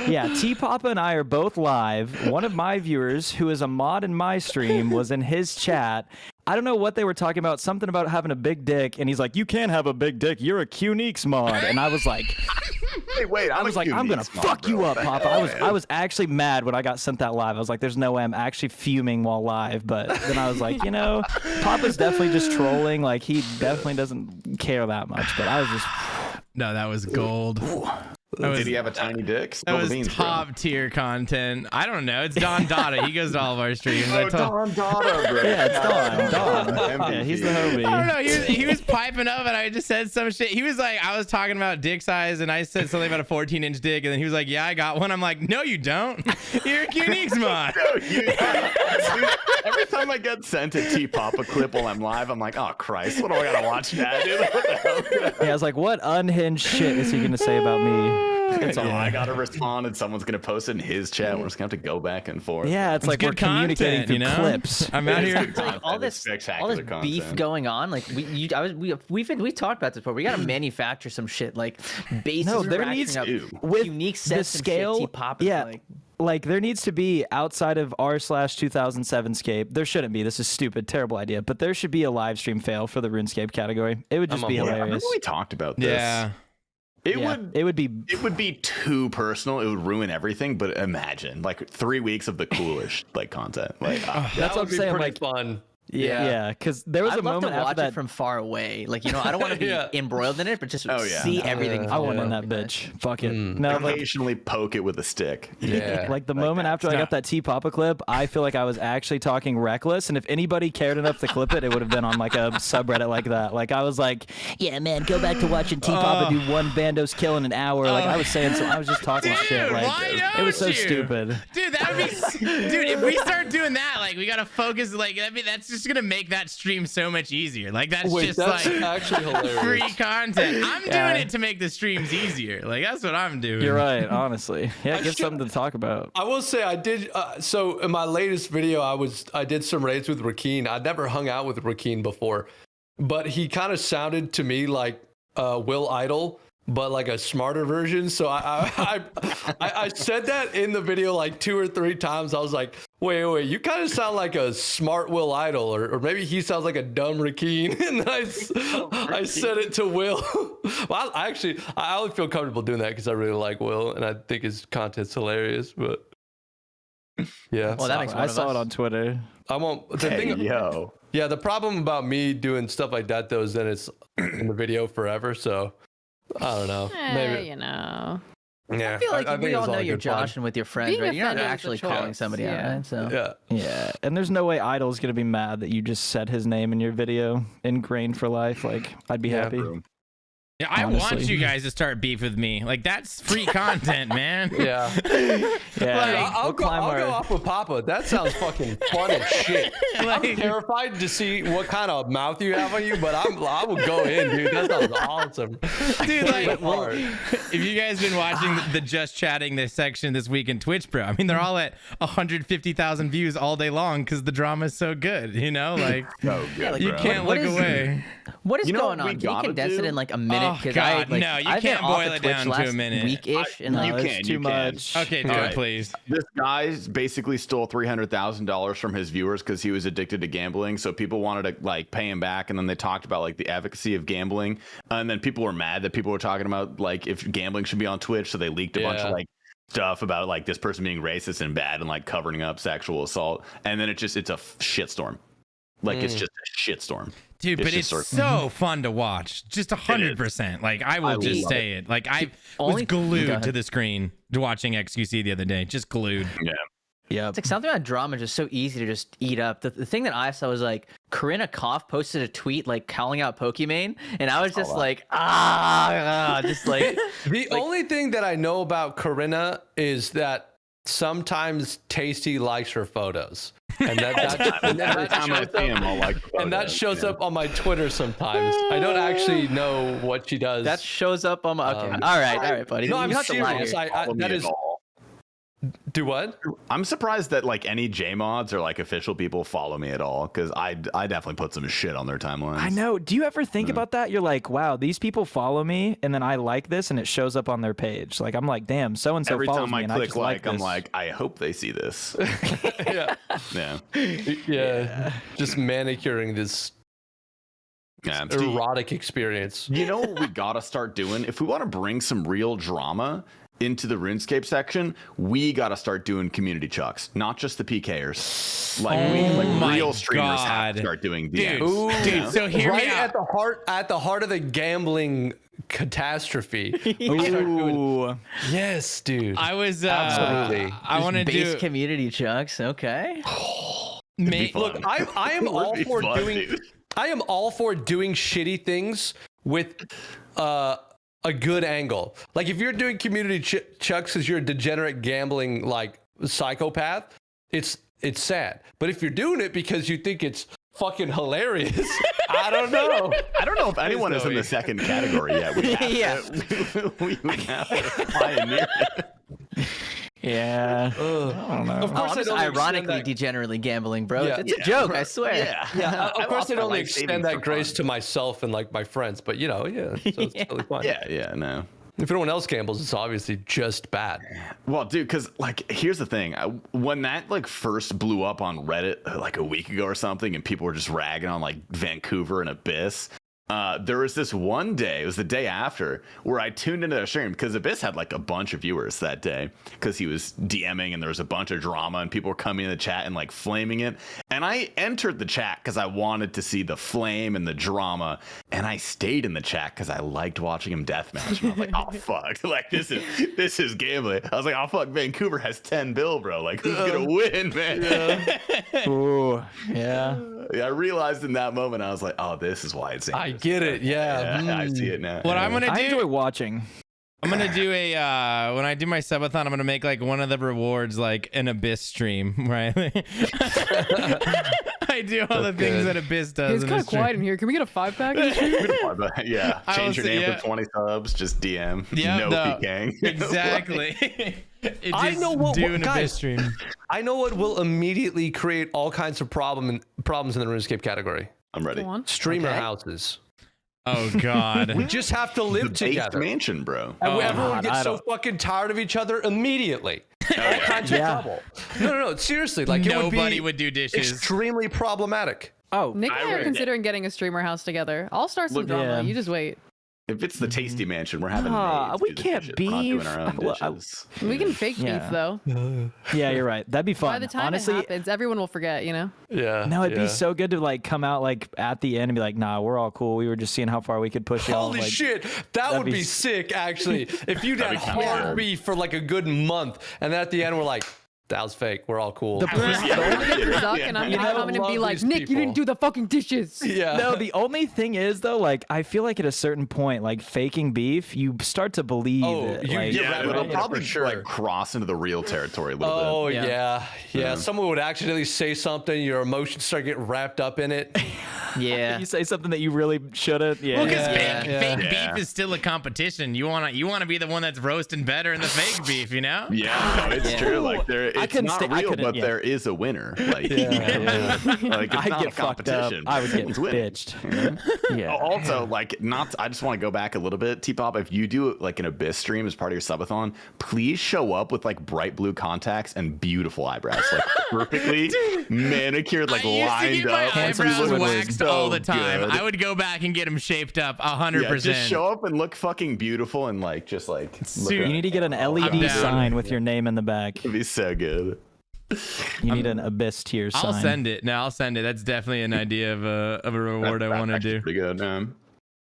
Yeah, T Papa and I are both live. One of my viewers, who is a mod in my stream, was in his chat. I don't know what they were talking about, something about having a big dick, and he's like, "You can't have a big dick. You're a Qneeks mod," and I was like. Wait, I was like, I'm gonna fuck you up, Papa. I was actually mad when I got sent that live. I was like, there's no way I'm actually fuming while live. But then I was like, Papa's definitely just trolling. Like he definitely doesn't care that much. But I was just No, that was gold. Did he have a tiny dick? That Spill the was beans, bro. top tier content. I don't know. It's Don Dada. He goes to all of our streams. Oh, Don Dada, bro. yeah, it's Don. Yeah, he's the homie. I don't know. He was piping up, and I just said some shit. He was like, I was talking about dick size, and I said something about a 14-inch dick, and then he was like, "Yeah, I got one." I'm like, "No, you don't. You're a Qneeks mod." Dude, every time I get sent a T-Papa clip while I'm live, I'm like, oh Christ, what do I gotta watch now, dude? What the hell? Yeah, I was like, what unhinged shit is he gonna say about me? It's all I gotta respond, and someone's gonna post it in his chat. We're just gonna have to go back and forth. Yeah, it's like we're good communicating content, through you know? clips. I'm out It is here. good Like content. all It's this spectacular beef content. going on. Like we talked about this before. We gotta manufacture some shit. Like bases. No, are there ratcheting needs up, with unique the sets scale. and shit. T-Pop is Yeah. Like there needs to be outside of r/2007 scape. There shouldn't be. This is stupid, terrible idea. But there should be a live stream fail for the RuneScape category. It would just be on board. I hilarious. remember we talked about this. Yeah. It Yeah, would. it would be. It would be too personal. It would ruin everything. But imagine like 3 weeks of the coolest like content. Like That's That what would I'm be saying. pretty Like, fun. yeah, because there was I'd a love moment to watch after it that. from far away. Like I don't want to be Yeah. embroiled in it, but just Oh, yeah. see everything. I from want far in away. that bitch. Fuck it. No, like, occasionally poke it with a stick. Yeah. like the Like moment that. after I got not- that T Papa clip, I feel like I was actually talking reckless. And if anybody cared enough to clip it, it would have been on like a subreddit like that. Like I was like, yeah, man, go back to watching T Papa do one bandos kill in an hour. Like I was saying, so I was just talking shit. Like why it was so don't you? stupid. Dude, that would be. Dude, if we start doing that, like we gotta focus. Like that's just gonna make that stream so much easier. Like that's Wait, just that's like actually hilarious. free content. I'm Yeah. doing it to make the streams easier. Like that's what I'm doing. You're right, honestly. Yeah, give should- something to talk about. I will say I did. So in my latest video, I did some raids with Rakeen. I'd never hung out with Rakeen before, but he kind of sounded to me like Will Idol, but like a smarter version. So I said that in the video like 2 or 3 times. I was like, wait, you kind of sound like a smart Will Idol, or maybe he sounds like a dumb Rakeen. And then I said it to Will. Well, I only feel comfortable doing that because I really like Will and I think his content's hilarious. But yeah, Well, that makes one I of saw us. it on Twitter. I won't. The Hey, thing, yo. yeah, the problem about me doing stuff like that though is then it's in the video forever. So I don't know. Maybe. You know. Yeah, I feel like think we it all was know you're good fun. joshing with your friends, Being right? You're not offended is a actually choice. calling somebody out, Yeah. right? So Yeah. Yeah, and there's no way Idol's gonna be mad that you just said his name in your video, ingrained for life. Like, I'd be happy. Bro. Yeah, I want Honestly. you guys to start beef with me. Like that's free content, man. Yeah. Yeah, Like, I'll, we'll go, climb I'll go our- off with Papa. That sounds fucking fun as shit. I'm Like- terrified to see what kind of mouth you have on you, but I will go in, dude. That sounds awesome. Dude, like, Hard. if you guys been watching the Just Chatting this section this week in Twitch, bro, I mean, they're all at 150,000 views all day long because the drama is so good, you know? Like, Oh, good, like, you bro. can't What look is- away. What is You know going what we on? Can you gotta condense it do? in like a minute? Oh, 'Cause God, like, no, you I've been can't off boil of it Twitch down to a last minute. Week-ish, and like, No, can, it's you too can. much. Okay, do All it, right. please. This guy basically stole $300,000 from his viewers because he was addicted to gambling. So people wanted to like pay him back, and then they talked about like the advocacy of gambling, and then people were mad that people were talking about like if gambling should be on Twitch. So they leaked a bunch Yeah. of like stuff about like this person being racist and bad and like covering up sexual assault, and then it's a shitstorm. Like it's just a shitstorm. Dude, but it's so fun to watch. Just 100%. Like I will just say it. Like I was glued to the screen watching XQC the other day. Just glued. Yeah. Yeah, it's like something about drama is just so easy to just eat up. The thing that I saw was like Corinna Koff posted a tweet like calling out Pokimane, and I was just like, just like. The only thing that I know about Corinna is that sometimes Tasty likes her photos, and that shows up on my Twitter sometimes. I don't actually know what she does. That shows up on my. Okay, all right, buddy. No, I'm serious. That is. Do what? I'm surprised that like any J-mods or like official people follow me at all, because I definitely put some shit on their timelines. I know. Do you ever think about that? You're like, wow, these people follow me, and then I like this, and it shows up on their page. Like I'm like, damn, so and so follows me, and I just like this. I'm like, I hope they see this. Yeah. Just manicuring this erotic experience. You know what we gotta start doing if we want to bring some real drama into the RuneScape section? We got to start doing community chucks, not just the PKers. Like real streamers have to start doing DMs. Dude, so hear me out. at the heart of the gambling catastrophe. Ooh. Yes, dude. I was absolutely. I want to do community chucks. Okay. Look, I am all for doing. I am all for doing shitty things with a good angle. Like if you're doing community chucks because you're a degenerate gambling like psychopath, it's sad. But if you're doing it because you think it's fucking hilarious, I don't know. I don't know if anyone is in the second category yet. We have to pioneer it. Yeah. I don't know. Of course, it's ironically degenerately gambling, bro. Yeah. It's a joke, I swear. Yeah. Of course, I'd only extend that grace to myself and like my friends, but so it's totally fine. No. If anyone else gambles, it's obviously just bad. Well, dude, because like here's the thing: when that like first blew up on Reddit like a week ago or something, and people were just ragging on like Vancouver and Abyss. There was this one day, it was the day after, where I tuned into their stream because Abyss had like a bunch of viewers that day because he was DMing and there was a bunch of drama and people were coming in the chat and like flaming it. And I entered the chat because I wanted to see the flame and the drama. And I stayed in the chat because I liked watching him deathmatch. And I was like, oh fuck, like this is gambling. I was like, oh fuck, Vancouver has 10 bill, bro. Like who's gonna win, man? Yeah. Ooh, yeah. I realized in that moment, I was like, oh, this is why it's I get it. Yeah. I see it now. What I'm gonna do? I enjoy watching. I'm gonna do a when I do my subathon, I'm gonna make like one of the rewards like an Abyss stream, right? I do all the things that Abyss does. It's kind of quiet in here. Can we get a 5-pack? Yeah. Change your name for 20 subs. Just DM. No PKing. Exactly. I know what an guys, Abyss stream. I know what will immediately create all kinds of problems in the RuneScape category. I'm ready. Streamer houses. Oh God. We just have to live together. Mansion, bro. Everyone gets so fucking tired of each other immediately. All kinds of trouble. No. Seriously, like nobody would do dishes. Extremely problematic. Oh, Nick and I are considering getting a streamer house together. I'll start some drama. You just wait. If it's the Tasty Mansion, we're having we can't beef. We're not doing our own dishes. We can fake beef though. Yeah, you're right. That'd be fun. By the time honestly, it happens, everyone will forget. Yeah. No, it'd be so good to like come out like at the end and be like, nah, we're all cool. We were just seeing how far we could push y'all. Holy like, shit, that would be sick actually. If you did hard beef for like a good month, and then at the end we're like, that was fake. We're all cool. And I'm gonna come in and be like, Nick, you didn't do the fucking dishes. Yeah. No, the only thing is though, like I feel like at a certain point, like faking beef, you start to believe it. It'll probably like cross into the real territory a little bit. Yeah. Someone would accidentally say something, your emotions start getting wrapped up in it. Yeah. You say something that you really shouldn't. Yeah. Well, because fake beef is still a competition. You wanna be the one that's roasting better in the fake beef, you know? Yeah, no, it's true. Like it's not real, but there is a winner. Like, like it's I not get a competition. I was getting Someone's winning. bitched. Yeah. Also, like, I just want to go back a little bit. T-Pop, if you do like an Abyss stream as part of your subathon, please show up with like bright blue contacts and beautiful eyebrows, like perfectly manicured, like lined up. My eyebrows waxed all the time. Good. I would go back and get them shaped up 100%. Yeah, just show up and look fucking beautiful and like just like Dude, You need to get an LED sign with your name in the back. it'd be so good. You need an Abyss tier sign. I'll send it. No, I'll send it. That's definitely an idea of a reward I want to do. Pretty good, man.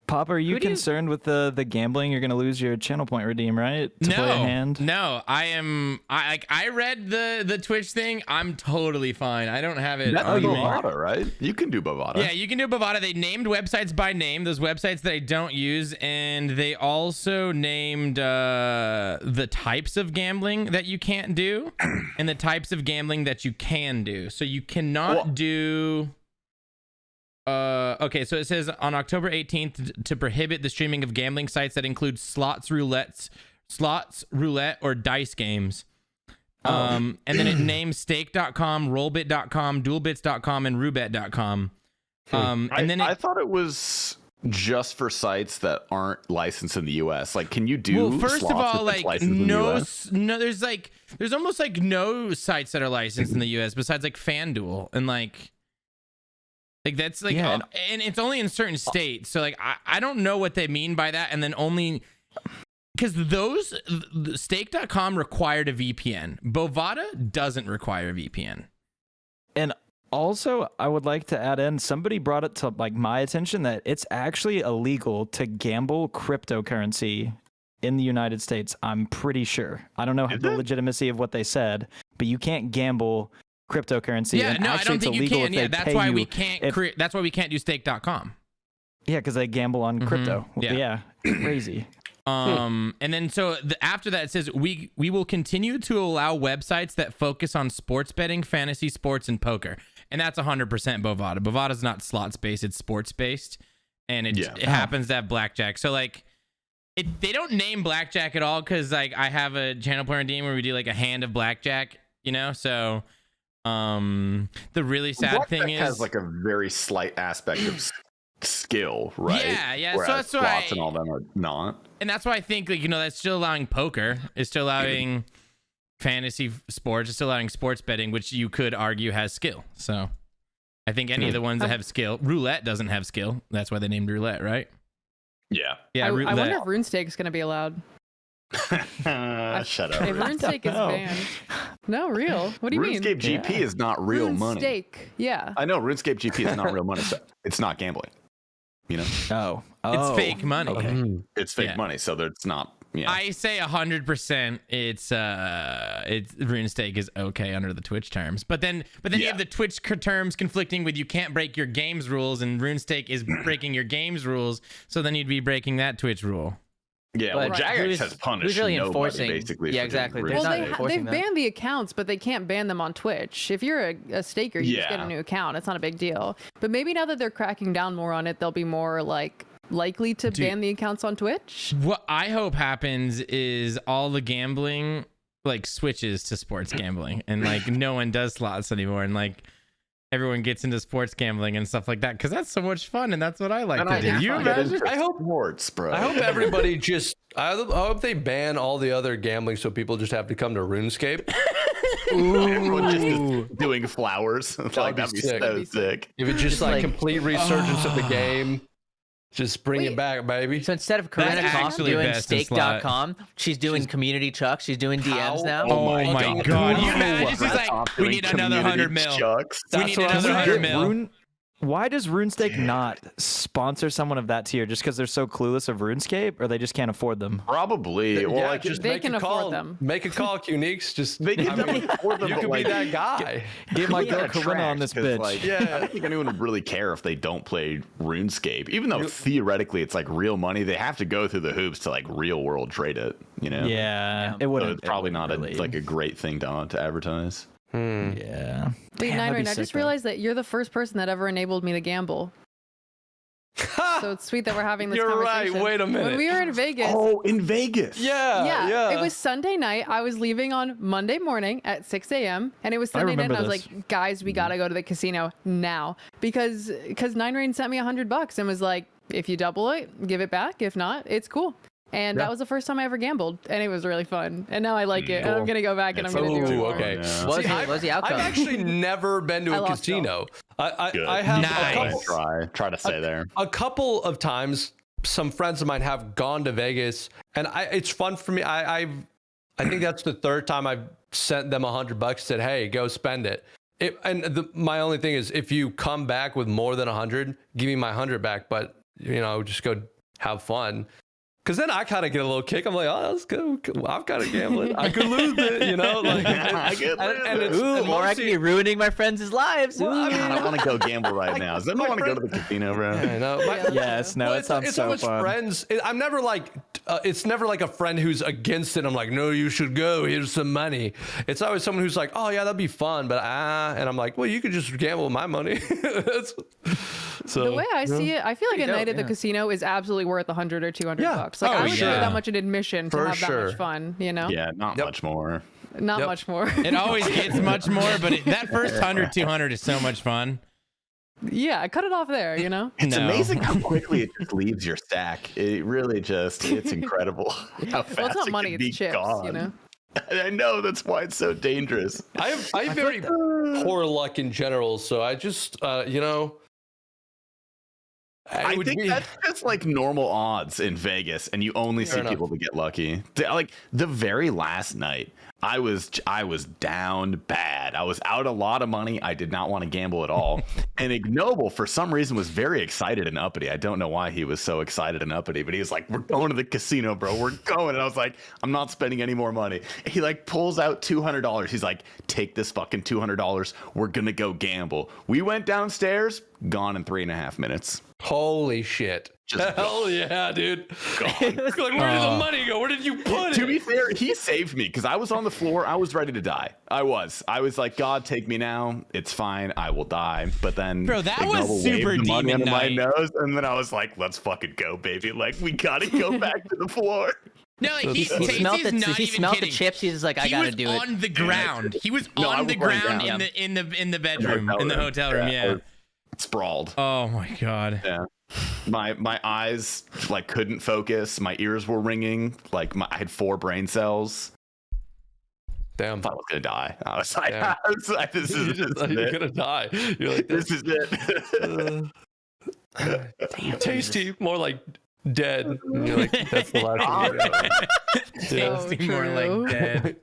Pop, are you concerned with the gambling? You're going to lose your channel point redeem, right? To play a hand? No, I am. I read the Twitch thing. I'm totally fine. I don't have it. That's on me. Bovada, right? You can do Bovada. Yeah, you can do Bovada. They named websites by name, those websites that I don't use, and they also named the types of gambling that you can't do and the types of gambling that you can do. So you cannot do. Okay, so it says on October 18th to prohibit the streaming of gambling sites that include slots, roulette, or dice games. And then it names stake.com, rollbit.com, duelbits.com, and roulette.com. And then I thought it was just for sites that aren't licensed in the US. Like, can you do? Well, first of all, like no, there's almost like no sites that are licensed in the US besides like FanDuel and like that's like, and it's only in certain states. So like, I don't know what they mean by that. And then only because those stake.com required a VPN. Bovada doesn't require a VPN. And also, I would like to add in, somebody brought it to like my attention that it's actually illegal to gamble cryptocurrency in the United States. I'm pretty sure. I don't know the legitimacy of what they said, but you can't gamble cryptocurrency. Yeah, and no, I don't think you can. Yeah, that's why we can't. That's why we can't do stake.com. Yeah, because they gamble on crypto. Yeah, crazy. And then so after that it says we will continue to allow websites that focus on sports betting, fantasy sports, and poker, and that's 100% Bovada. Bovada's not slots based; it's sports based, and it happens to have blackjack. So like, they don't name blackjack at all because like I have a channel point redeem where we do like a hand of blackjack, you know. So the really sad thing is has like a very slight aspect of skill, right? Yeah. Whereas so that's slots and all them are not. And that's why I think, like, you know, that's still allowing poker. It's still allowing fantasy sports. It's still allowing sports betting, which you could argue has skill. So I think any of the ones that have skill. Roulette doesn't have skill. That's why they named roulette, right? Yeah. Yeah. I wonder if RuneStake is going to be allowed. Shut up. If RuneStake is banned. No, real. What do you mean? RuneScape GP is not real money. RuneStake, yeah. I know RuneScape GP is not real money. So it's not gambling. You know? It's fake money. Okay. It's fake money, so it's not. Yeah. I say 100%. It's RuneStake is okay under the Twitch terms, but then you have the Twitch terms conflicting with you can't break your game's rules, and RuneStake is breaking your game's rules, so then you'd be breaking that Twitch rule. Yeah, well, Jagex has punished who's really nobody, enforcing? basically. Yeah, exactly. Well, They've they've banned the accounts, but they can't ban them on Twitch. If you're a staker, you just get a new account. It's not a big deal. But maybe now that they're cracking down more on it, they'll be more like likely to ban the accounts on Twitch. What I hope happens is all the gambling like switches to sports gambling, and like no one does slots anymore, and like everyone gets into sports gambling and stuff like that because that's so much fun, and that's what I like to do. You imagine? I hope sports, bro. I hope everybody just. I hope they ban all the other gambling so people just have to come to RuneScape. Everyone just is doing flowers. Like, that'd be so sick. If it's just like complete resurgence of the game. Just bring it back, baby. So instead of Corinna Koff doing stake.com, she's doing community chuck. She's doing DMs now. Oh my god. You imagine she's like, we need another 100 mil. We need another 100 mil. Why does RuneScape not sponsor someone of that tier? Just because they're so clueless of RuneScape, or they just can't afford them? Probably. Well, like, just they make can a afford call. them. Make a call, Qniques. Just they can afford them. You could be that guy. Get my girl Corinna on this bitch. Like, I don't think anyone would really care if they don't play RuneScape, even though theoretically it's like real money. They have to go through the hoops to like real world trade it. You know? Yeah, it wouldn't. So it's probably not really. like a great thing to advertise. Yeah. Wait, Nine, I just realized that you're the first person that ever enabled me to gamble. So it's sweet that we're having this You're conversation. right. Wait a minute. When we were in Vegas. Oh, in Vegas. Yeah, it was Sunday night. I was leaving on Monday morning at 6 a.m. and it was Sunday night. And I was remember like, guys, we gotta go to the casino now because Nine Rain sent me $100 and was like, if you double it, give it back. If not, it's cool. And that was the first time I ever gambled, and it was really fun. And now I like it, and I'm gonna go back and I'm gonna do it more. Okay. Yeah. What was the outcome? I've actually never been to I a lost casino. Good. I have Nice. Try to stay there. a couple of times. Some friends of mine have gone to Vegas, and it's fun for me. I think that's the third time I've sent them $100. Said, hey, go spend it. My only thing is, if you come back with more than 100, give me my 100 back. But just go have fun. Because then I kind of get a little kick. I'm like, oh, that's good. I'm kind of gambling. I could lose it, Like, I could lose it. Ooh, more I could be ruining my friends' lives. Ooh. God, I want to go gamble right now. Does anyone want to go to the casino, bro? I know. Yes, no, it sounds it's so always fun. friends. I'm never like, it's never like a friend who's against it. I'm like, no, you should go. Here's some money. It's always someone who's like, oh yeah, that'd be fun, but and I'm like, well, you could just gamble with my money. So The way I see it, I feel like a Pretty night dope, at the yeah. casino is absolutely worth $100 or $200. Yeah. Like Oh, I would pay yeah. that much in admission to For have that sure. much fun. Yeah, not much more. Not Yep. much more. It always gets much more, but that first 100, 200 is so much fun. Yeah, cut it off there. It's No. amazing how quickly it just leaves your stack. It really it's incredible how fast Well, it's not it money; can it's be chips. gone. I know, that's why it's so dangerous. I have very poor luck in general. So I just, I think that's just like normal odds in Vegas, and you only see enough. people that get lucky. Like the very last night, I was down bad. I was out a lot of money. I did not want to gamble at all. And Ignoble, for some reason, was very excited and uppity. I don't know why he was so excited and uppity, but he was like, "We're going to the casino, bro. We're going." And I was like, "I'm not spending any more money." He like pulls out $200. He's like, "Take this fucking $200. We're gonna go gamble." We went downstairs, gone in 3.5 minutes. Holy shit. Just Hell yeah, dude. Gone. Like, where did the money go? Where did you put To it? be fair, he saved me because I was on the floor. I was ready to die. I was like, God, take me now. It's fine. I will die. But then, Bro, that was Ignoble waved super the money demon under my night. nose, and then I was like, let's fucking go, baby. Like, we gotta go back to the floor. No, like He Tasty's smelled not the even kidding. chips. He's just like, I gotta do He it. was on the ground. He was No, I on was the laying ground down. in the bedroom, in the hotel room. I Yeah. was sprawled. Oh my god. Yeah. My eyes like couldn't focus. My ears were ringing. Like I had 4 brain cells. Damn. I thought I was gonna die. I was like, Yeah. this is You're it. gonna die. You're like, This is it. tasty, more like dead. And you're like, that's the last one. Tasty more true. like dead.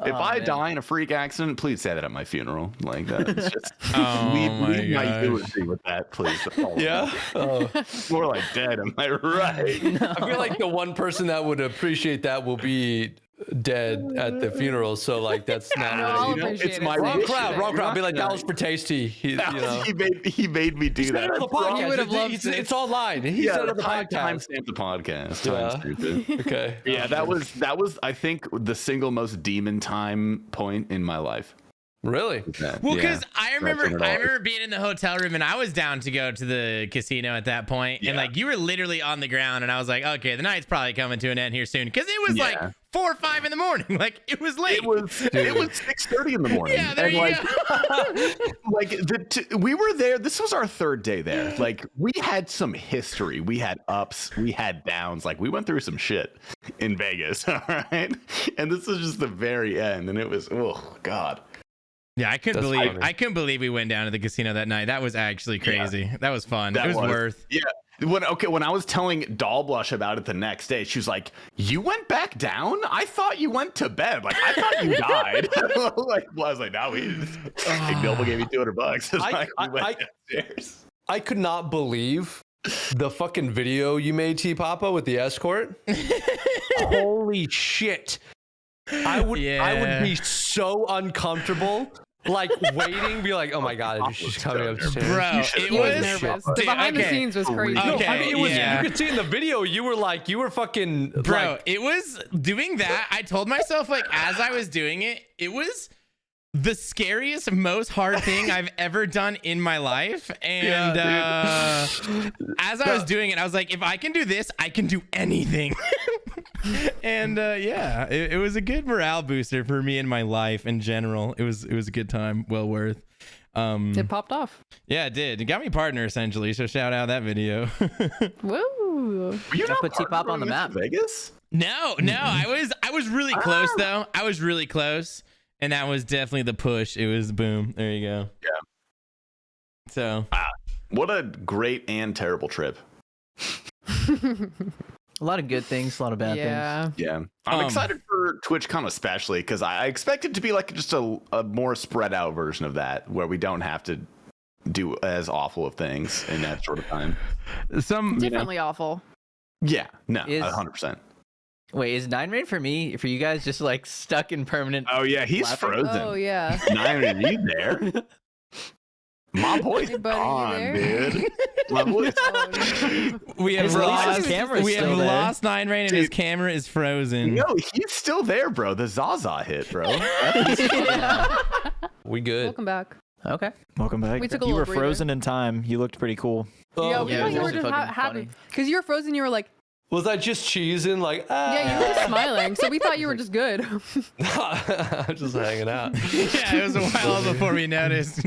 If I man. die in a freak accident, please say that at my funeral. Like that's just Oh leave my my gosh. eulogy with that, please. That's all. Yeah. Oh. More like dead. Am I right? I feel like the one person that would appreciate that will be dead at the funeral. So like that's not No, really, I'll you know, appreciate it's it. my wrong wish. crowd. Wrong crowd. Be like, Yeah. that was for Tasty. He He made me do said that. it on the podcast. He would have loved it's, it. it's online. He Yeah, said it on the time podcast. stamp the podcast. Yeah. Time stupid. Okay. Yeah, that was I think the single most demon time point in my life. Really? Well, Yeah. because I remember $200. being in the hotel room and I was down to go to the casino at that point, and Yeah. like you were literally on the ground, and I was like, okay, the night's probably coming to an end here soon, because it was like Yeah. 4 or 5 in the morning, like it was late. It was 6:30 in the morning. Yeah, there and you like, we were there. This was our 3rd day there. Like we had some history. We had ups. We had downs. Like we went through some shit in Vegas. All right, and this was just the very end, and it was oh god. Yeah, I couldn't That's believe funny. I couldn't believe we went down to the casino that night. That was actually crazy. That was fun. That it was worth. Yeah. When I was telling Doll Blush about it the next day, she was like, "You went back down? I thought you went to bed. Like I thought you died." Like, well, I was like, "No, Ignoble gave me $200." It's like, we went downstairs. I could not believe the fucking video you made, T Papa, with the escort. Holy shit. I would be so uncomfortable. Like waiting, be like, oh my god, she's coming upstairs. Bro, You should it He was was nervous. The Dude, behind the okay. scenes was crazy. No, Okay, I mean, it was. yeah. You could see in the video, you were fucking, Bro, like, it was doing that. I told myself, like, as I was doing it, it was the scariest, most hard thing I've ever done in my life. And as I was doing it, I was like, if I can do this, I can do anything. And yeah, it was a good morale booster for me in my life in general. It was a good time, well worth. It popped off. Yeah, it did. It got me a partner essentially. So shout out that video. Woo! Were you not put T-Pop on the map. Vegas? No, I was really close though. I was really close, and that was definitely the push. It was boom. There you go. Yeah. So What a great and terrible trip. A lot of good things, a lot of bad things. Yeah. Yeah. I'm excited for TwitchCon especially because I expect it to be like just a more spread out version of that where we don't have to do as awful of things in that sort of time. Differently awful. Yeah. No, Is- 100%. Wait, is Nine Rain for me? For you guys, just like stuck in permanent? Oh, yeah. He's Laughing. frozen. Oh yeah. Nine, are you there? My boy's Hey, buddy, you gone, there? dude. My boy's Oh, no. we have His lost. camera's We have still there. lost Nine Rain, and his Dude. camera is frozen. No, he's still there, bro. The Zaza hit, bro. We good. Welcome back. Okay. Welcome back. We took a You little were breather. frozen in time. You looked pretty cool. Yeah, we yeah, thought it you were was just fucking happy funny. because you were frozen. You were like, Was I just cheesing? Like, yeah, you were just smiling. So we thought you were just good. I'm just hanging out. Yeah, it was a while before we noticed.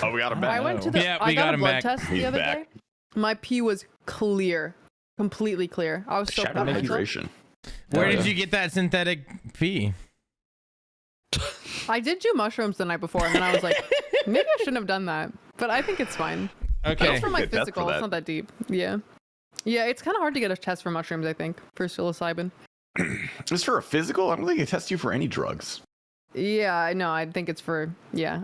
Oh, we got him back. I went to the. Yeah, I we got got a him blood back. test the He's other back. day. My pee was clear, completely clear. I was so Shout proud out of myself. hydration. Where Oh, did yeah. you get that synthetic pee? I did do mushrooms the night before, and then I was like, maybe I shouldn't have done that. But I think it's fine. Okay. It's for my Good test for physical. that. It's not that deep. Yeah. Yeah, it's kind of hard to get a test for mushrooms, I think, for psilocybin. Just for a physical, I don't think they test you for any drugs. Yeah, I know. I think it's for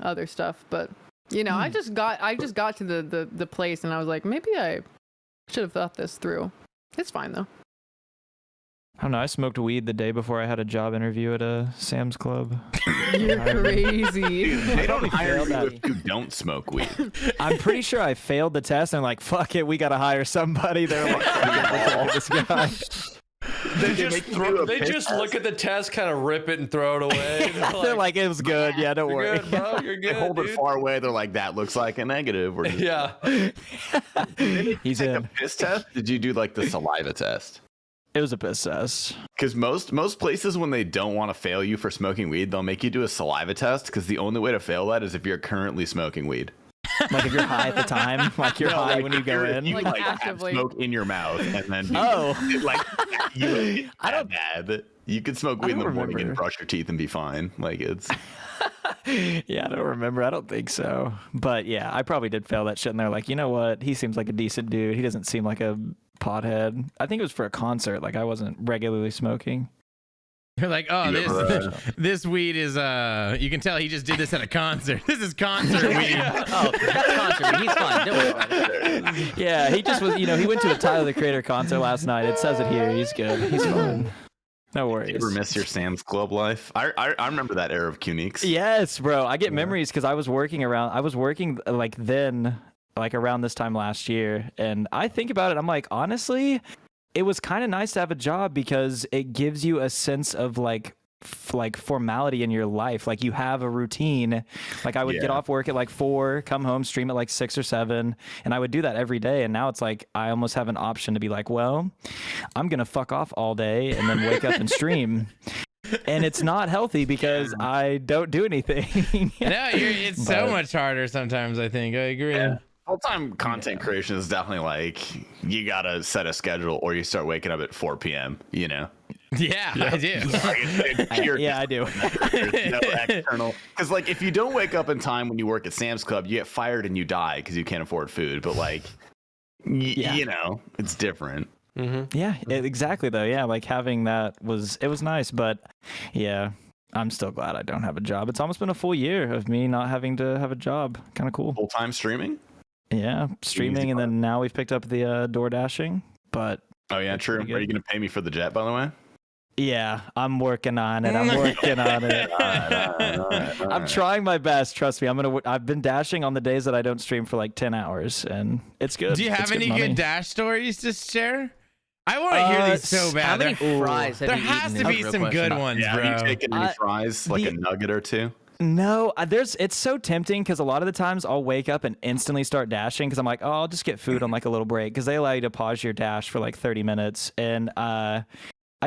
other stuff, but I just got to the place and I was like, maybe I should have thought this through. It's fine though. I don't know. I smoked weed the day before I had a job interview at a Sam's Club. You're crazy. They don't hire failed you that. if you don't smoke weed. I'm pretty sure I failed the test. And I'm like, fuck it, we gotta hire somebody. They're like, this guy. They make you do a they piss just test? look at the test, kind of rip it and throw it away. They're like, it was good. Yeah, don't "You're worry. good, bro. You're They good, hold it dude." far away. They're like, that looks like a negative. We're just Yeah. He's take a in. piss test. Did you do like the saliva test? It was a piss test. Because most places, when they don't want to fail you for smoking weed, they'll make you do a saliva test. Because the only way to fail that is if you're currently smoking weed. Like if you're high at the time, like you're high like, when you go in. You Like, have actively. smoke in your mouth, and then Oh. like you I don't- bad. You could smoke I weed in the don't morning and remember. brush your teeth and be fine. Like it's Yeah, I don't remember. I don't think so. But yeah, I probably did fail that shit. And they're like, you know what? He seems like a decent dude. He doesn't seem like a pothead. I think it was for a concert. Like I wasn't regularly smoking. You're like, oh, You this ever, this weed is you can tell he just did this at a concert. This is concert weed. Oh, that's concert. He's fine. Don't worry about it. Yeah, he just was, he went to a Tyler the Creator concert last night. It says it here. He's good. He's fine. No you worries. ever miss your Sam's Club life? I remember that era of Cuniques. Yes, bro. I get memories because I was working like then, like around this time last year. And I think about it. I'm like, honestly, it was kind of nice to have a job because it gives you a sense of like formality in your life. Like you have a routine. Like I would get Yeah. off work at like 4, come home, stream at like 6 or 7, and I would do that every day. And now it's like I almost have an option to be like, well, I'm gonna fuck off all day and then wake up and stream. And it's not healthy because I don't do anything. No, it's so But- much harder sometimes. I think I agree. Yeah. Full-time content creation is definitely like you gotta set a schedule or you start waking up at 4 p.m. You know, Yeah, I do. Yeah, I do. There's no external. Because like if you don't wake up in time when you work at Sam's Club, you get fired and you die because you can't afford food. But like, Yeah. you know, it's different. Yeah, exactly though. Yeah, like having that was nice, but yeah, I'm still glad I don't have a job. It's almost been a full year of me not having to have a job. Kind of cool. Full-time streaming. Yeah, streaming, and then now we've picked up the door dashing. But Oh yeah, That's true. pretty Are you good. gonna pay me for the jet, by the way? yeah, I'm working on it. I'm working on it. I'm trying my best. Trust me. I've been dashing on the days that I don't stream for like 10 hours, and it's good. Do you have It's any money. good dash stories to share? I want to hear these so bad. How many There- fries have there you has eaten? to is be the real some question. good ones, Yeah, bro. have you taken any fries, like a nugget or two? No, it's so tempting because a lot of the times I'll wake up and instantly start dashing because I'm like, oh, I'll just get food on like a little break because they allow you to pause your dash for like 30 minutes. And I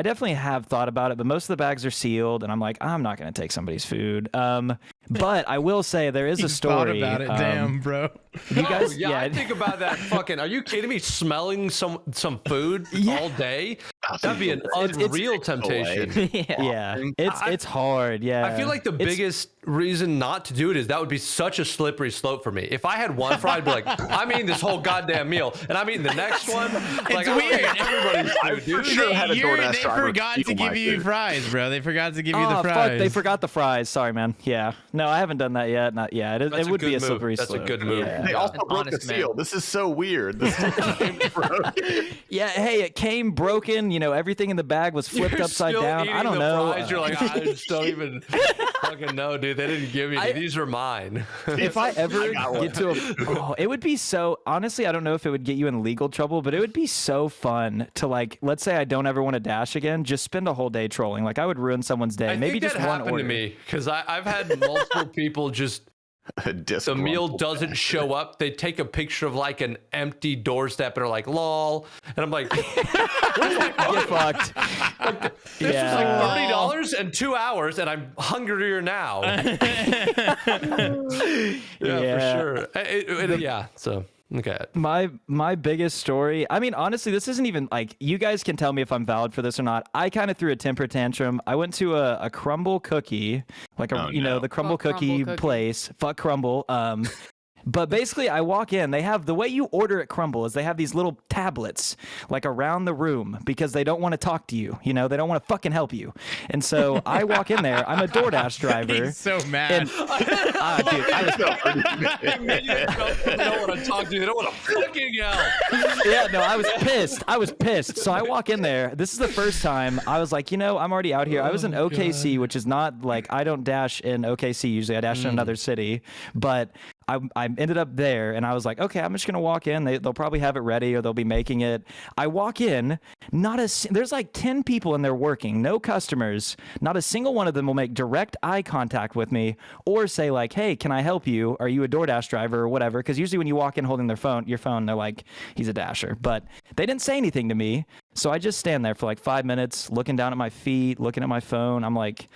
definitely have thought about it, but most of the bags are sealed, and I'm like, I'm not going to take somebody's food. But I will say there is a story. Thought about it, damn, bro. You guys, yeah, I think about that. Fucking, are you kidding me? Smelling some food all day? That'd be an unreal temptation. yeah, it's hard. Yeah, I feel like the biggest reason not to do it is that would be such a slippery slope for me. If I had one fry, I'd be like, I'm eating this whole goddamn meal, and I'm eating the next one. Like, I'm weird. eating everybody's food, dude. sure had a DoorDash They driver forgot to steal give my you food. fries, bro. They forgot to give you the Oh, fries. fuck, they forgot the fries. Sorry, man. Yeah. No, I haven't done that yet. Not yet. That's It would be good a slippery move. That's slope. a good move. Yeah. They also An broke the honest man. seal. This is so weird. This came broken. Yeah, hey, it came broken. You know, everything in the bag was flipped You're upside still down. eating I don't the know. Fries. You're like, I just don't even fucking know, dude. They didn't give me any. These are mine. If I ever got one. get to it would be so, honestly, I don't know if it would get you in legal trouble, but it would be so fun to, like, let's say I don't ever want to dash again, just spend a whole day trolling. Like, I would ruin someone's day. I Maybe think just that one happened order. to me because I've had multiple people just the meal doesn't show up. They take a picture of like an empty doorstep and are like, lol. And I'm like, Get fucked. this Yeah. was like $30 and 2 hours, and I'm hungrier now. For sure. Yeah. So okay. My biggest story, I mean, honestly, this isn't even like, you guys can tell me if I'm valid for this or not. I kind of threw a temper tantrum. I went to a crumble cookie, like the crumble Fuck cookie Crumble Cookie. place. Fuck crumble. But basically, I walk in. They have the way you order at Crumble is they have these little tablets like around the room because they don't want to talk to you. You know, they don't want to fucking help you. And so I walk in there. I'm a DoorDash driver. He's so mad. And, dude, I was They don't want to talk to you. They don't want to fucking help. yeah, no, I was pissed. So I walk in there. This is the first time I was like, I'm already out here. I was in OKC, which is not like, I don't dash in OKC usually. I dash in another city, but I ended up there, and I was like, okay, I'm just gonna walk in. They'll probably have it ready, or they'll be making it. I walk in, there's like 10 people in there working, no customers. Not a single one of them will make direct eye contact with me, or say like, hey, can I help you? Are you a DoorDash driver or whatever? Because usually when you walk in holding your phone, they're like, he's a dasher. But they didn't say anything to me, so I just stand there for like 5 minutes, looking down at my feet, looking at my phone. I'm like,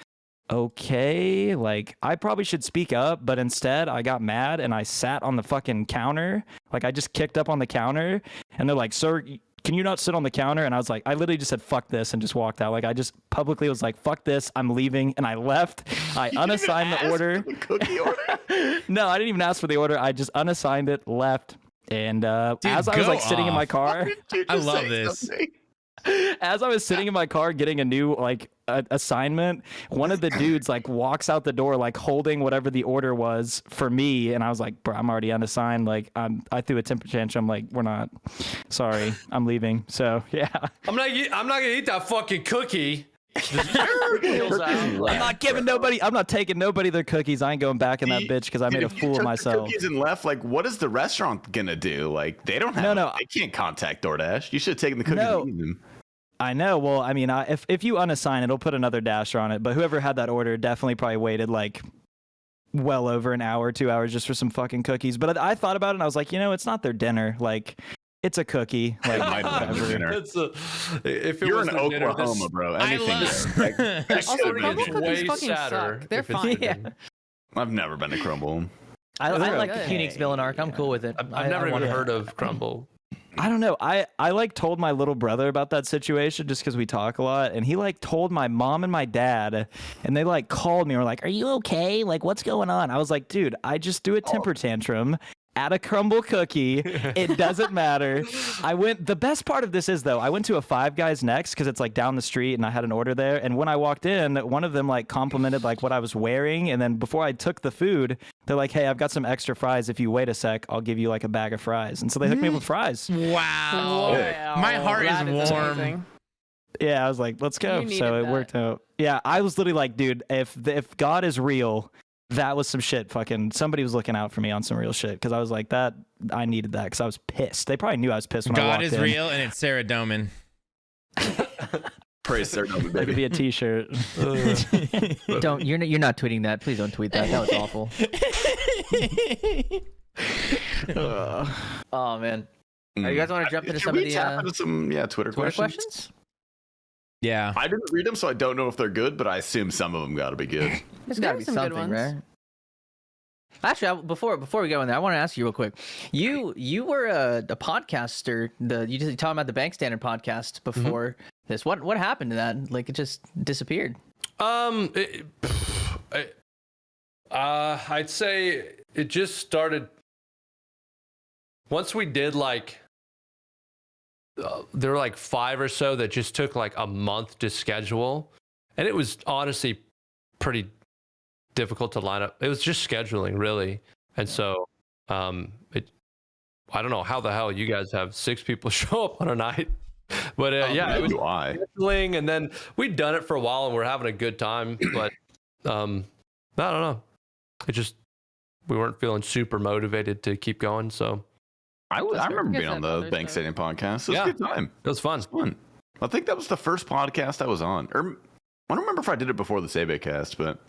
okay, like I probably should speak up, but instead I got mad and I sat on the fucking counter. Like I just kicked up on the counter, and they're like, sir, can you not sit on the counter? And I was like, I literally just said fuck this and just walked out. Like I just publicly was like, fuck this, I'm leaving, and I left. I unassigned the order. The cookie order. No, I didn't even ask for the order. I just unassigned it, left. And as I was go like sitting in my off. car, I love this. as I was sitting in my car getting a new assignment, one of the dudes like walks out the door like holding whatever the order was for me, and I was like, bro, I'm already unassigned. Like I threw a temper tantrum. Like, we're not. Sorry, I'm leaving. So yeah, I'm not gonna eat that fucking cookie. I'm I'm not taking nobody their cookies. I ain't going back in that bitch because I made a If you fool of took the myself. Cookies and left. Like, what is the restaurant gonna do? Like, they don't have. No. They can't contact DoorDash. You should have taken the cookies No. and eaten them. I know. Well, I mean, if you unassign, it'll put another dasher on it. But whoever had that order definitely probably waited like well over an hour, 2 hours just for some fucking cookies. But I thought about it and I was like, it's not their dinner. Like, it's a cookie. Like, Might have been whatever. dinner. If it You're was in their dinner, Oklahoma, this- bro. I Anything. love- Like, this Also, story crumble is cookies way fucking sadder suck. They're if it's fine. their dinner. I've never been to Crumble. I They're like okay. Phoenix Villain Arc. I'm cool with it. I've never even want it. heard of Crumble. I don't know. I like told my little brother about that situation just because we talk a lot, and he like told my mom and my dad, and they like called me and were like, "Are you okay? Like, what's going on?" I was like, "Dude, I just do a temper tantrum at a crumble cookie. It doesn't matter." The best part of this is though, I went to a Five Guys next because it's like down the street, and I had an order there. And when I walked in, one of them like complimented like what I was wearing, and then before I took the food, they're like, "Hey, I've got some extra fries. If you wait a sec, I'll give you like a bag of fries." And so they hooked me up with fries. Wow. My heart That is warm. amazing. Yeah, I was like, "Let's go." You So needed it that. worked out. Yeah, I was literally like, "Dude, if God is real, that was some shit. Fucking somebody was looking out for me on some real shit." Because I was like, I needed that because I was pissed. They probably knew I was pissed when I God walked is in. real, and it's Sarah Doman. Praise their number, That could be baby. a T-shirt. Don't you're not tweeting that. Please don't tweet that. That was awful. Oh man. You guys want to jump into Should some we of the tap into some Twitter questions? Yeah. I didn't read them, so I don't know if they're good, but I assume some of them got to be good. There's got to There be are some good something, ones. right? Actually, before we go in there, I want to ask you real quick. You were a podcaster. You just talking about the Bank Standard podcast before this. What happened to that? Like it just disappeared. I'd say it just started once we did like there were like 5 or so that just took like a month to schedule, and it was honestly pretty difficult to line up. It was just scheduling really, and so I don't know how the hell you guys have 6 people show up on a night, but yeah, it was scheduling, and then we'd done it for a while and we're having a good time, but I don't know. It just we weren't feeling super motivated to keep going. So I remember Guess being on that the bothers Bank me. Stadium podcast. It was Yeah. a good time. it was fun. Fun. I think that was the first podcast I was on. Or I don't remember if I did it before the Save cast, but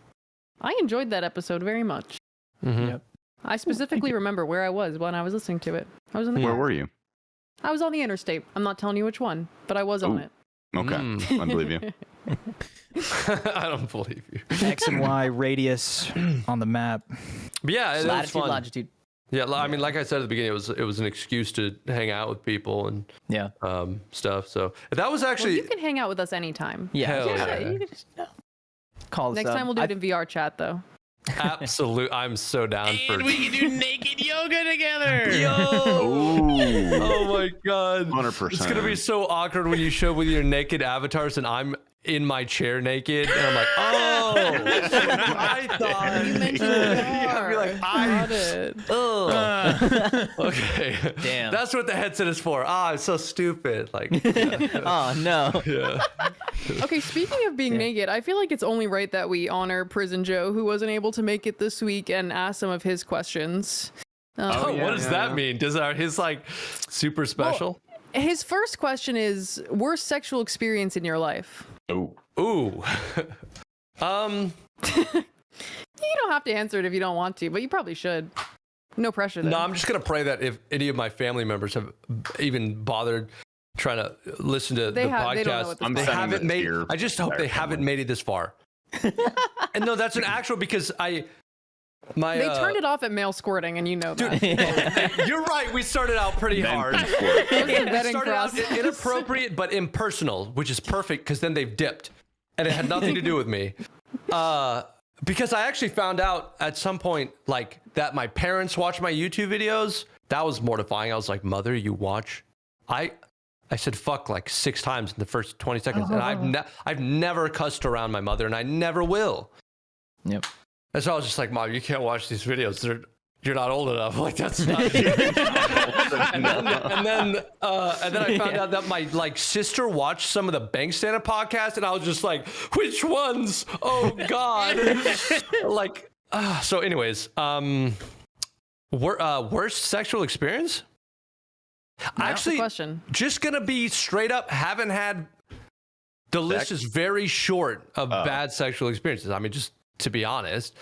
I enjoyed that episode very much. Mhm. Yep. I specifically remember where I was when I was listening to it. I was in the where car. were you? I was on the interstate. I'm not telling you which one, but I was on Ooh. it. Okay. Mm. I believe you. I don't believe you. X and Y radius on the map. But yeah, it was Latitude, fun. longitude. Yeah, I mean, like I said at the beginning, it was an excuse to hang out with people and Yeah. stuff. So that was Well, actually you can hang out with us anytime. Yeah. Hell yeah. yeah. You can just call us Next up. time we'll do it in VR chat though. absolute. I'm so down for. And we can do naked yoga together. Ooh. Oh my god, 100%. It's gonna be so awkward when you show up with your naked avatars and I'm in my chair naked and I'm like, oh, I thought You mentioned Yeah, VR. I'd be like, Got it. okay, Damn. that's what the headset is for. I'm so stupid. Like, Oh no. yeah. Okay, speaking of being naked, I feel like it's only right that we honor Prison Joe, who wasn't able to make it this week, and ask some of his questions. Oh, yeah, what does that mean? Does his like super special? His first question is, worst sexual experience in your life? Oh. Ooh. You don't have to answer it if you don't want to, but you probably should. No pressure there. No, I'm just gonna pray that if any of my family members have even bothered trying to listen to They the have- they don't know podcast, what this I'm they sending haven't this made. to your I just hope they entire haven't family. made it this far. And no, that's an actual because my They turned it off at male squirting, and you know that. You're right. We started out pretty hard. It was the It vetting started out process. inappropriate but impersonal, which is perfect because then they've dipped, and it had nothing to do with me. Because I actually found out at some point like that my parents watch my YouTube videos. That was mortifying. I was like, "Mother, you watch?" I said fuck like 6 times in the first 20 seconds, and I've never cussed around my mother, and I never will. Yep. And so I was just like, "Mom, you can't watch these videos. You're not old enough." Like that's not. and then I found out that my like sister watched some of the Bank Standard podcast, and I was just like, "Which ones? Oh God!" Like, so. Anyways, worst sexual experience? Actually, question. just gonna be straight up. Haven't had. The list is very short of bad sexual experiences. I mean, just to be honest,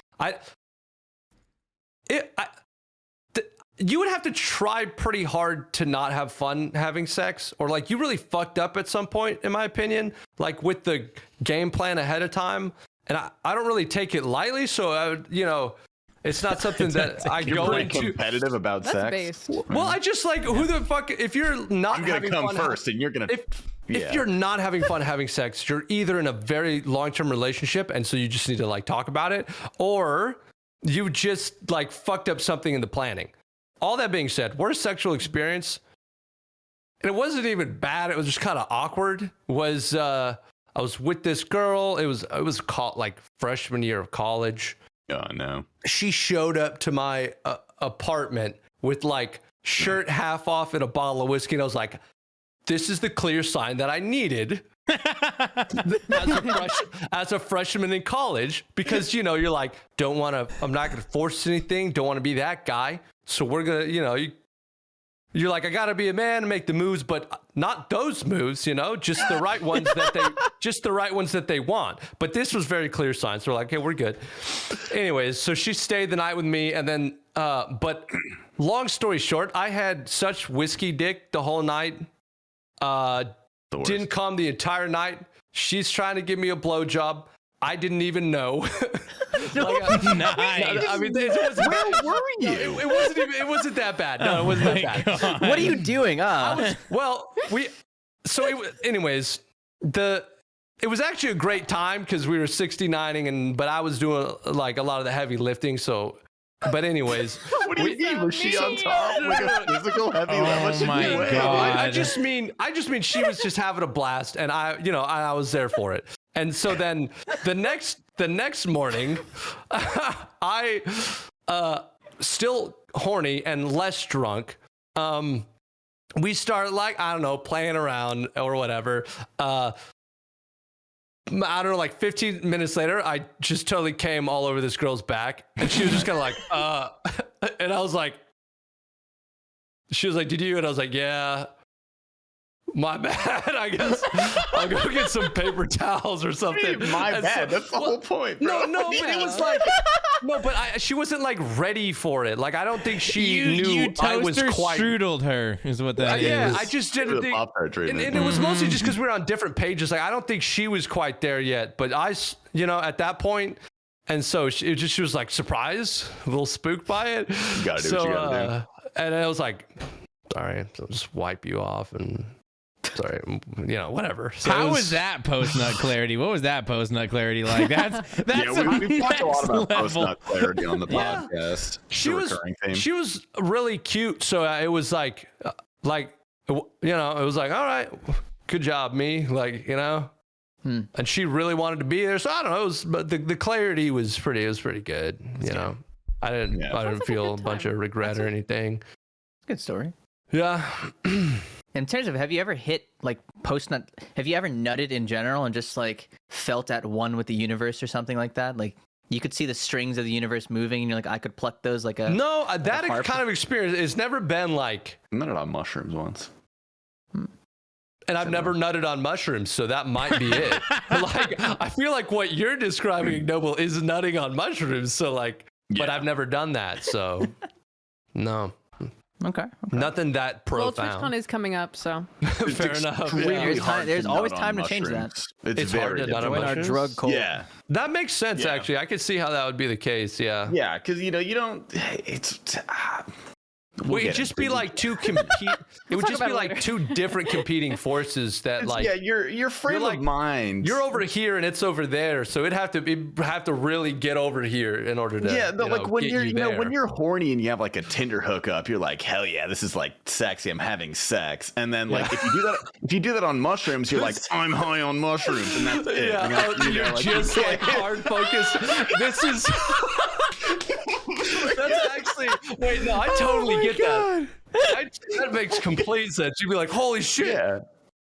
you would have to try pretty hard to not have fun having sex, or like you really fucked up at some point, in my opinion, like with the game plan ahead of time. And I don't really take it lightly, so I would, it's not something that I You're go pretty into. competitive about That's sex. based. Well, I just like who the fuck if you're not I'm gonna having come fun first, and you're gonna. if you're not having fun having sex, you're either in a very long-term relationship and so you just need to like talk about it, or you just like fucked up something in the planning. All that being said, worst sexual experience, and it wasn't even bad, it was just kind of awkward, was I was with this girl, it was like freshman year of college. Oh no. She showed up to my apartment with like shirt half off and a bottle of whiskey, and I was like, this is the clear sign that I needed as a freshman in college, because you're like, I'm not gonna force anything, don't want to be that guy, so we're gonna you're like, I gotta be a man and make the moves, but not those moves, just the right ones that they want. But this was very clear signs. So we're like, hey, we're good. Anyways, so she stayed the night with me, and then, but long story short, I had such whiskey dick the whole night. Didn't come the entire night. She's trying to give me a blowjob. I didn't even know. Nice. I mean, where were you? No, it wasn't that bad. No, it wasn't that bad. What are you doing? Anyways, it was actually a great time because we were 69ing, but I was doing like a lot of the heavy lifting. So, but anyways, what do you mean? Was she on top like a physical heavy level? Oh my God. I just mean she was just having a blast, and I was there for it. And so then the next morning, I still horny and less drunk. We start playing around or whatever. I don't know, like 15 minutes later, I just totally came all over this girl's back, and she was just kind of like, and I was like, she was like, did you? And I was like, yeah. My bad. I guess I'll go get some paper towels or something. My bad. That's the whole point, bro. No, but it was like she wasn't like ready for it. Like I don't think she knew I was quite. Strudeled her is what that is. Yeah, I just didn't think. And it was mostly just because we were on different pages. Like I don't think she was quite there yet. But at that point, and so she was like surprised, a little spooked by it. You gotta do what you gotta do. And I was like, sorry, I'll just wipe you off and. Sorry, whatever. So how was that post-nut clarity? What was that post-nut clarity like? That's we've talked a lot about level. post-nut clarity on the podcast. She was really cute, so it was like it was like, all right, good job, me, and she really wanted to be there. So I don't know, but the clarity was pretty good. I didn't feel a bunch of regret or anything. Good story. Yeah. In terms of, have you ever hit like post-nut? Have you ever nutted in general and just like felt at one with the universe or something like that? Like you could see the strings of the universe moving, and you're like, I could pluck those like a. No, that kind of experience has never been like. I nutted on mushrooms once. And I've never nutted on mushrooms, so that might be it. Like I feel like what you're describing, Noble, is nutting on mushrooms. So but I've never done that, so no. Okay. Nothing that profound. Well, TwitchCon is coming up, so. Fair enough. There's always time to change that. It's hard very to nut on join our mushrooms. drug cult. Yeah. That makes sense, actually. I could see how that would be the case, yeah. Yeah, because, you don't... It's... Well, it'd just be like two it would just be like two different competing forces that your frame of mind. You're over here and it's over there, so it'd have to really get over here in order to when you're when you're horny and you have like a Tinder hookup, you're like, hell yeah, this is like sexy. I'm having sex, and then like if you do that on mushrooms, you're like, I'm high on mushrooms, and that's it. You're just like hard focused. This is. That's actually wait. No, I totally get that. That makes complete sense. You'd be like, "Holy shit! Yeah.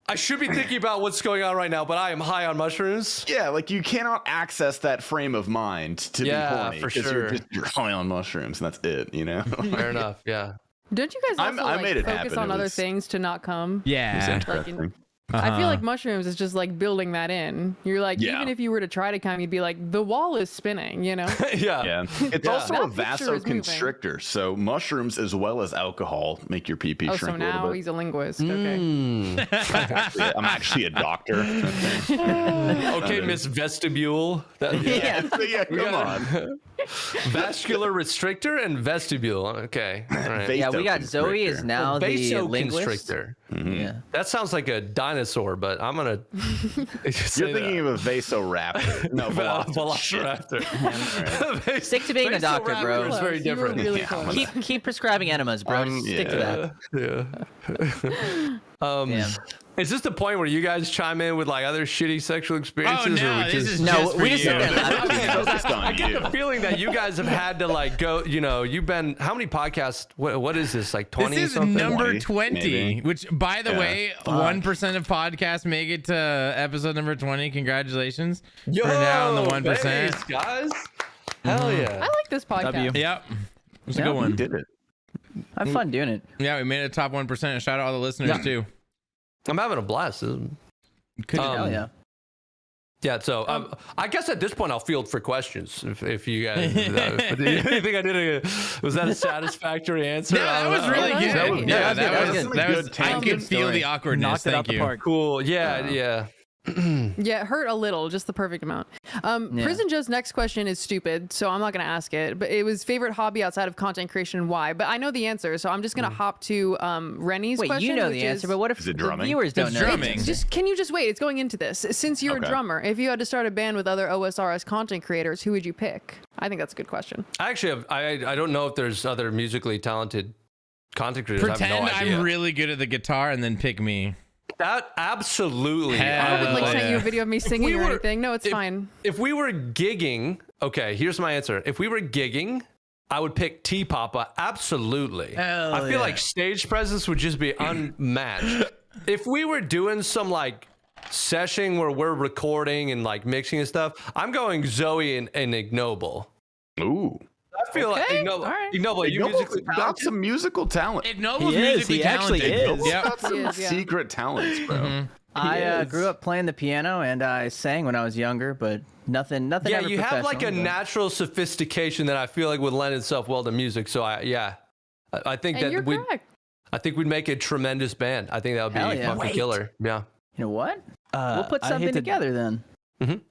I should be thinking about what's going on right now, but I am high on mushrooms." Yeah, like you cannot access that frame of mind to be horny for sure. You're high on mushrooms, and that's it. Fair enough. Yeah. Don't you guys also made it focus happen. on It other was- things to not come? Yeah. Interesting. I feel like mushrooms is just like building that in. You're like, Yeah. even if you were to try to come, you'd be like, the wall is spinning, Yeah. Yeah, it's also a That picture is moving. vasoconstrictor. So mushrooms as well as alcohol make your pee Oh, shrink so a little now bit. he's a linguist. Okay. I'm actually a doctor. Okay, Miss Vestibule. Yeah, come on. Vascular restrictor and vestibule. Okay. All right. Yeah, we got Zoe is now the linguist. Vasoconstrictor. Yeah. That sounds like a dinosaur, but I'm gonna. You're thinking of a vasoraptor. No, Velociraptor. Stick to being a doctor, bro. It's very You were different. really Yeah, close. Keep prescribing enemas, bro. Stick to that. Yeah. Is this the point where you guys chime in with like other shitty sexual experiences? Oh or no, we this just... is No, just for we just you. sit there and laugh. I get the feeling that you guys have had to like go. You've been how many podcasts? What is this like 20? This is something? number 20, 20, maybe. which, by the Yeah. way, 1% of podcasts make it to episode number 20. Congratulations. Yo, We're now on the 1%. thanks, guys. Hell yeah. I like this podcast. W. Yep. It's a Yeah, good We one. did it. I have fun doing it. Yeah, we made it top 1%. Shout out all the listeners too. I'm having a blast. Hell yeah. Yeah, so I guess at this point I'll field for questions if you guys. Do you think I did was that a satisfactory answer? Yeah, that was really good. That was I could feel the awkwardness. Knocked it out the park. Cool. Yeah. Yeah, it hurt a little, just the perfect amount. Prison Joe's next question is stupid, so I'm not going to ask it. But it was favorite hobby outside of content creation and why. But I know the answer, so I'm just going to hop to Rennie's question. Wait, you know the answer, but what if the viewers don't know? Drumming. Can you just wait? It's going into this. Since you're a drummer, if you had to start a band with other OSRS content creators, who would you pick? I think that's a good question. Actually, I don't know if there's other musically talented content creators. Pretend I have no idea. I'm really good at the guitar and then pick me. That absolutely. I would Hell send you a video of me singing or were- anything. No, it's fine. If we were gigging, okay, here's my answer. If we were gigging, I would pick T Papa. Absolutely. I feel like stage presence would just be unmatched. If we were doing some like seshing where we're recording and like mixing and stuff, I'm going Zoe and Ignoble. Ooh. I feel like Ignoble. right. Ignoble, you Ignoble's musically got talented? some musical talent. Ignoble's He is. musically He actually talented. is. Ignoble's Yep. got some He is, yeah. secret talents, bro. I grew up playing the piano and I sang when I was younger, but nothing. Yeah, ever you have like a professional, but- natural sophistication that I feel like would lend itself well to music. So I think And that you're correct. I think we'd make a tremendous band. I think that would be Hell yeah. fucking killer. Yeah. You know what? We'll put I hate something to- together then.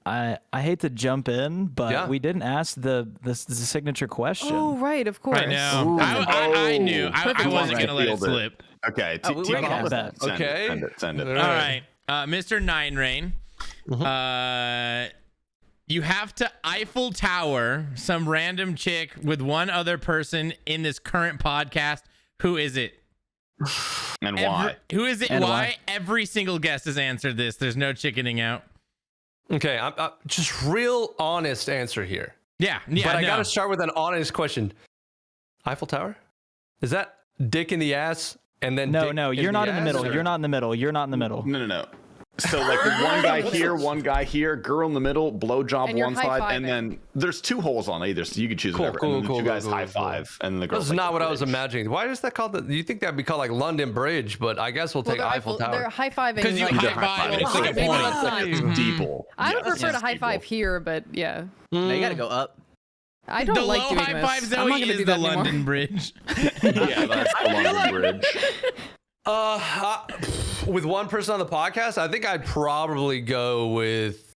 I hate to jump in, but Yeah. we didn't ask the signature question. Oh, right, of course. I know. Ooh. I knew. I wasn't going to let it Field it. slip. Okay. we can have that. Send it. All right. Mr. Nine Rain. You have to Eiffel Tower some random chick with one other person in this current podcast. Who is it? And why? Who is it? And Why? why? Every single guest has answered this. There's no chickening out. Okay, I'm just real honest answer here. Yeah. But I got to start with an honest question. Eiffel Tower? Is that dick in the ass and then No, dick you're not in the ass, middle. or- You're not in the middle. You're not in the middle. No. So like one guy here, girl in the middle, blowjob And you're one side, high-fiving. and then there's two holes on either, so you could choose Cool, whatever. cool, and then cool, the two guys cool, high cool. five, and then the girls. That's not what I was bridge. imagining. Why is that called? You think that'd be called like London Bridge? But I guess we'll take They're Eiffel Tower. They're high fiving. Because you Either high five and it's high-five. like a Maybe point. not time. It's deeple. I would Yes, prefer to it's high five deeple. here, but yeah. No, you gotta go up. I don't The like low doing high this. five I'm not Zoe gonna is do the that anymore. London Bridge. Yeah, that's the London Bridge. With one person on the podcast, I think I'd probably go with.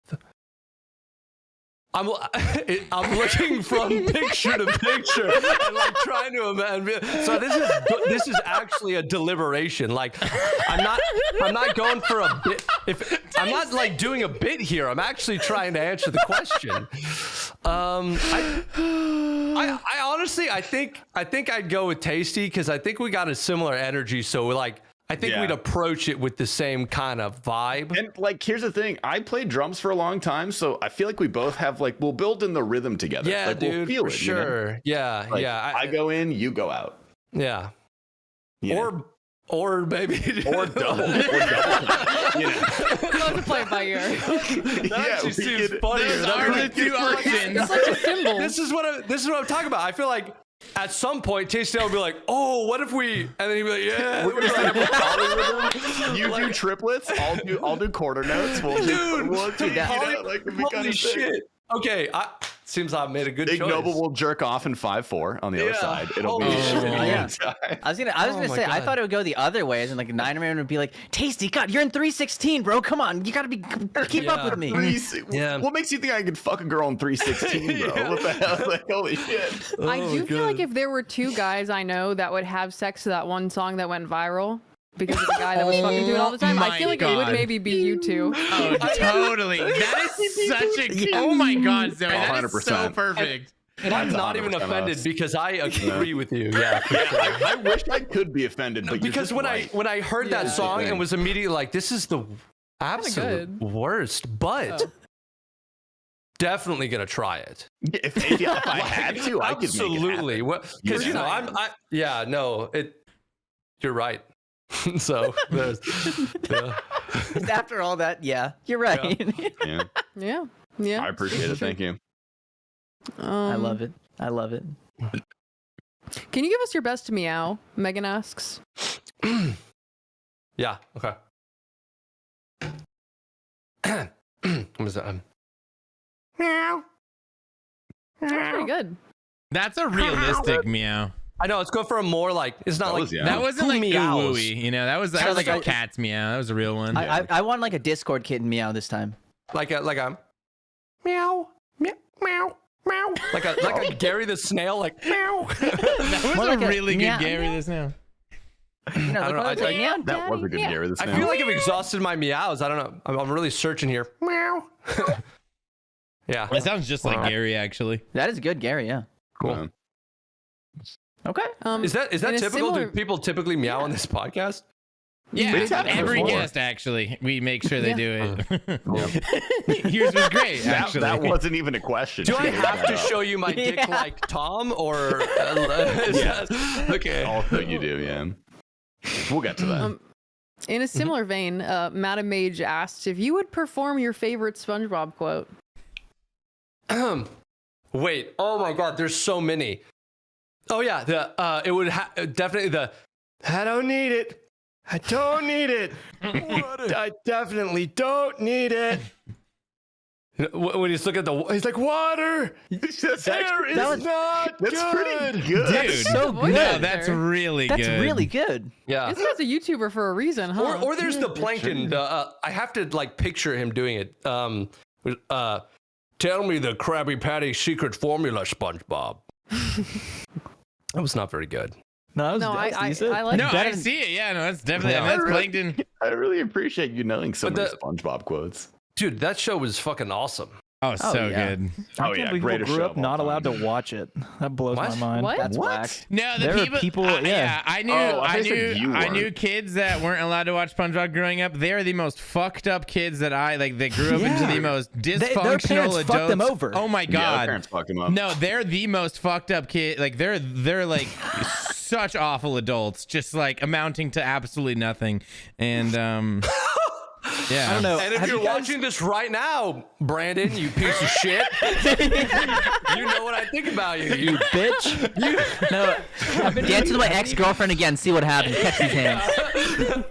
I'm looking from picture to picture and like trying to imagine. So this is actually a deliberation. Like I'm not going for a bit. I'm not like doing a bit here. I'm actually trying to answer the question. I honestly I think I'd go with Tasty because I think we got a similar energy. So like. I think we'd approach it with the same kind of vibe. And like, here's the thing: I played drums for a long time, so I feel like we both have like we'll build in the rhythm together. Yeah, like, dude, we'll feel for it, you know? sure. Yeah, Like, yeah. I go in, you go out. Yeah. You know? Or maybe or double. You know? Love to play it by ear. That actually we seems could- funnier. Those That are the would- two options. It's like a symbol. This is what I'm talking about. I feel like at some point Tasty will be like, "Oh, what if we?" And then he'd be like, "Yeah." We're gonna set up a polyrhythm. You do triplets. I'll do quarter notes. We'll Dude, do Holy- like it'd be holy kinda sick. shit. Okay, seems I've made a good choice. Ignoble will jerk off in 5/4 on the other Yeah. side. It'll be Holy shit. shit. Yeah. Time. I was gonna Oh my say I God. thought it would go the other way, as in like Nine Man would be like, "Tasty, God, you're in 316, bro. Come on, you gotta keep up Yeah. with me." Yeah. What makes you think I could fuck a girl in 316, bro? Yeah. What the hell? Like, holy shit. I do feel like God. if there were two guys I know that would have sex to that one song that went viral because of the guy that was fucking doing it all the time, I my feel like it would God. maybe be you two. Oh, totally. That is such a. Oh my God, Zoe. That is so 100%. perfect. And I'm That's not even 100% offended us. because I agree with you. Yeah. for sure. I wish I could be offended, but you're Because just right. when I heard that Yeah. song and was immediately like, this is the good. absolute worst, but definitely gonna try it. if I had to, I could Absolutely. make it Because You know. you're right. So there's yeah. After all that, yeah, you're right. happen. Yeah. Yeah. I appreciate it. Thank you. I love it. I love it. Can you give us your best meow? Megan asks. Yeah. Okay. What was that? Meow. That's pretty good. That's a realistic meow. I know. Let's go for a more like. It's not like yeah. That wasn't like meows. ooey, you know. That was Sounds like like a cat's meow. That was a real one. I want like a Discord kitten meow this time. like a meow meow meow meow like a Gary the snail like meow. That was More a like a really meow, good Gary meow. this now. You know, I don't know, like, I- meow, That was a good daddy, Gary. This I now. feel like I've exhausted my meows. I don't know. I'm really searching here. Meow. Yeah. That sounds just like Gary, actually. That is good, Gary. Yeah. Cool. Okay. Is that in a typical? similar- Do people typically meow on this podcast? Yeah, It's happened every before. guest actually, we make sure they Yeah. do it. Yours was great, actually. That wasn't even a question. Do I She made have that to up. show you my dick Yeah. like Tom or? Okay. Also, you do, yeah. We'll get to that. In a similar vein, Madam Mage asked if you would perform your favorite SpongeBob quote. Wait. Oh my God. There's so many. Oh yeah. It would definitely the. I don't need it. I don't need it. I definitely don't need it. When he's looking at he's like, water. That's There is not That's good. pretty good. Dude, so good. no, that's really That's good. really good. Yeah. This guy's a YouTuber for a reason, huh? Or there's the plankton. I have to like picture him doing it. Tell me the Krabby Patty secret formula, SpongeBob. That was not very good. No, No, that was I decent. like No, Better I than- see it. Yeah, no, that's definitely. Yeah. I mean, that's I really- plankton. I really appreciate you knowing some But of the SpongeBob quotes. Dude, that show was fucking awesome. Oh, so yeah. good. I Oh, can't yeah, believe greatest people grew show up of all not allowed time. to watch it. That blows What? my mind. What? That's What? whack. No, the There are people. people- yeah. I knew. Oh, I I thought you said knew. you I knew weren't. kids that weren't allowed to watch SpongeBob growing up. They are the most fucked up kids that I like. They grew up into the most their dysfunctional parents adults. fucked them over. Oh my Yeah, their god. parents fucked him up. No, they're the most fucked up kid. Like they're like such awful adults, just like amounting to absolutely nothing. And yeah, I don't know. And if Have you're you guys- watching this right now, Brandon, you piece of shit, you know what I think about you. you bitch. No, Dance with my ex-girlfriend again. See what happens. Catch these hands.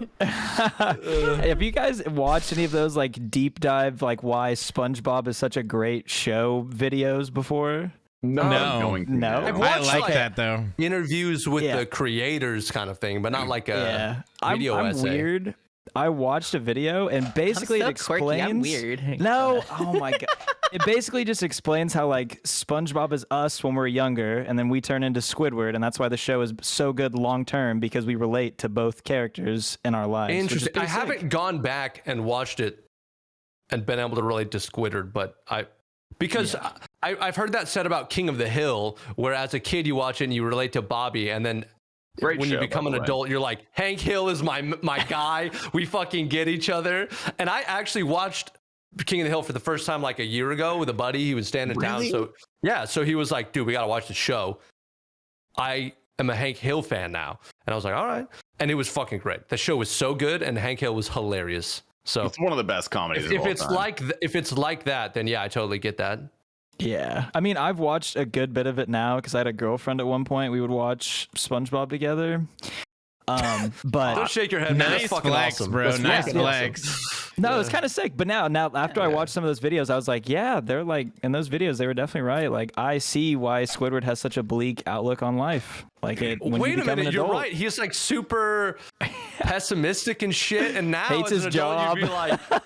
have you guys watched any of those like deep dive like why SpongeBob is such a great show videos before? No. No. Going to No. now. I've I watched, like like, that though. Interviews with Yeah. the creators kind of thing, but not like a video I'm essay. weird. I watched a video and basically I'm it so explains. quirky. I'm weird. No, oh my god. It basically just explains how like SpongeBob is us when we're younger and then we turn into Squidward, and that's why the show is so good long term because we relate to both characters in our lives. which is Interesting. I pretty sick. haven't gone back and watched it and been able to relate to Squidward, but I've heard that said about King of the Hill, where as a kid you watch it and you relate to Bobby, and then Great when show, you become by an the way. adult, you're like, Hank Hill is my guy. We fucking get each other. And I actually watched King of the Hill for the first time like a year ago with a buddy. He was staying in town. Really? So yeah, so he was like, dude, we gotta watch the show. I am a Hank Hill fan now. And I was like, all right. And it was fucking great. The show was so good and Hank Hill was hilarious. So It's one of the best comedies of if all it's time. if it's like that, then yeah, I totally get that. Yeah. I mean, I've watched a good bit of it now because I had a girlfriend at one point. We would watch SpongeBob together. But Don't shake your head, man. Nice That's fucking flex, awesome. bro. That's Nice fucking flex. no, it's kind of sick. But now after I watched some of those videos, I was like, yeah, they're like in those videos, they were definitely right. Like I see why Squidward has such a bleak outlook on life. Like it. When Wait you a become minute, an you're adult. right. He's like super pessimistic and shit, and now Hates as his an adult, you'd be job. like,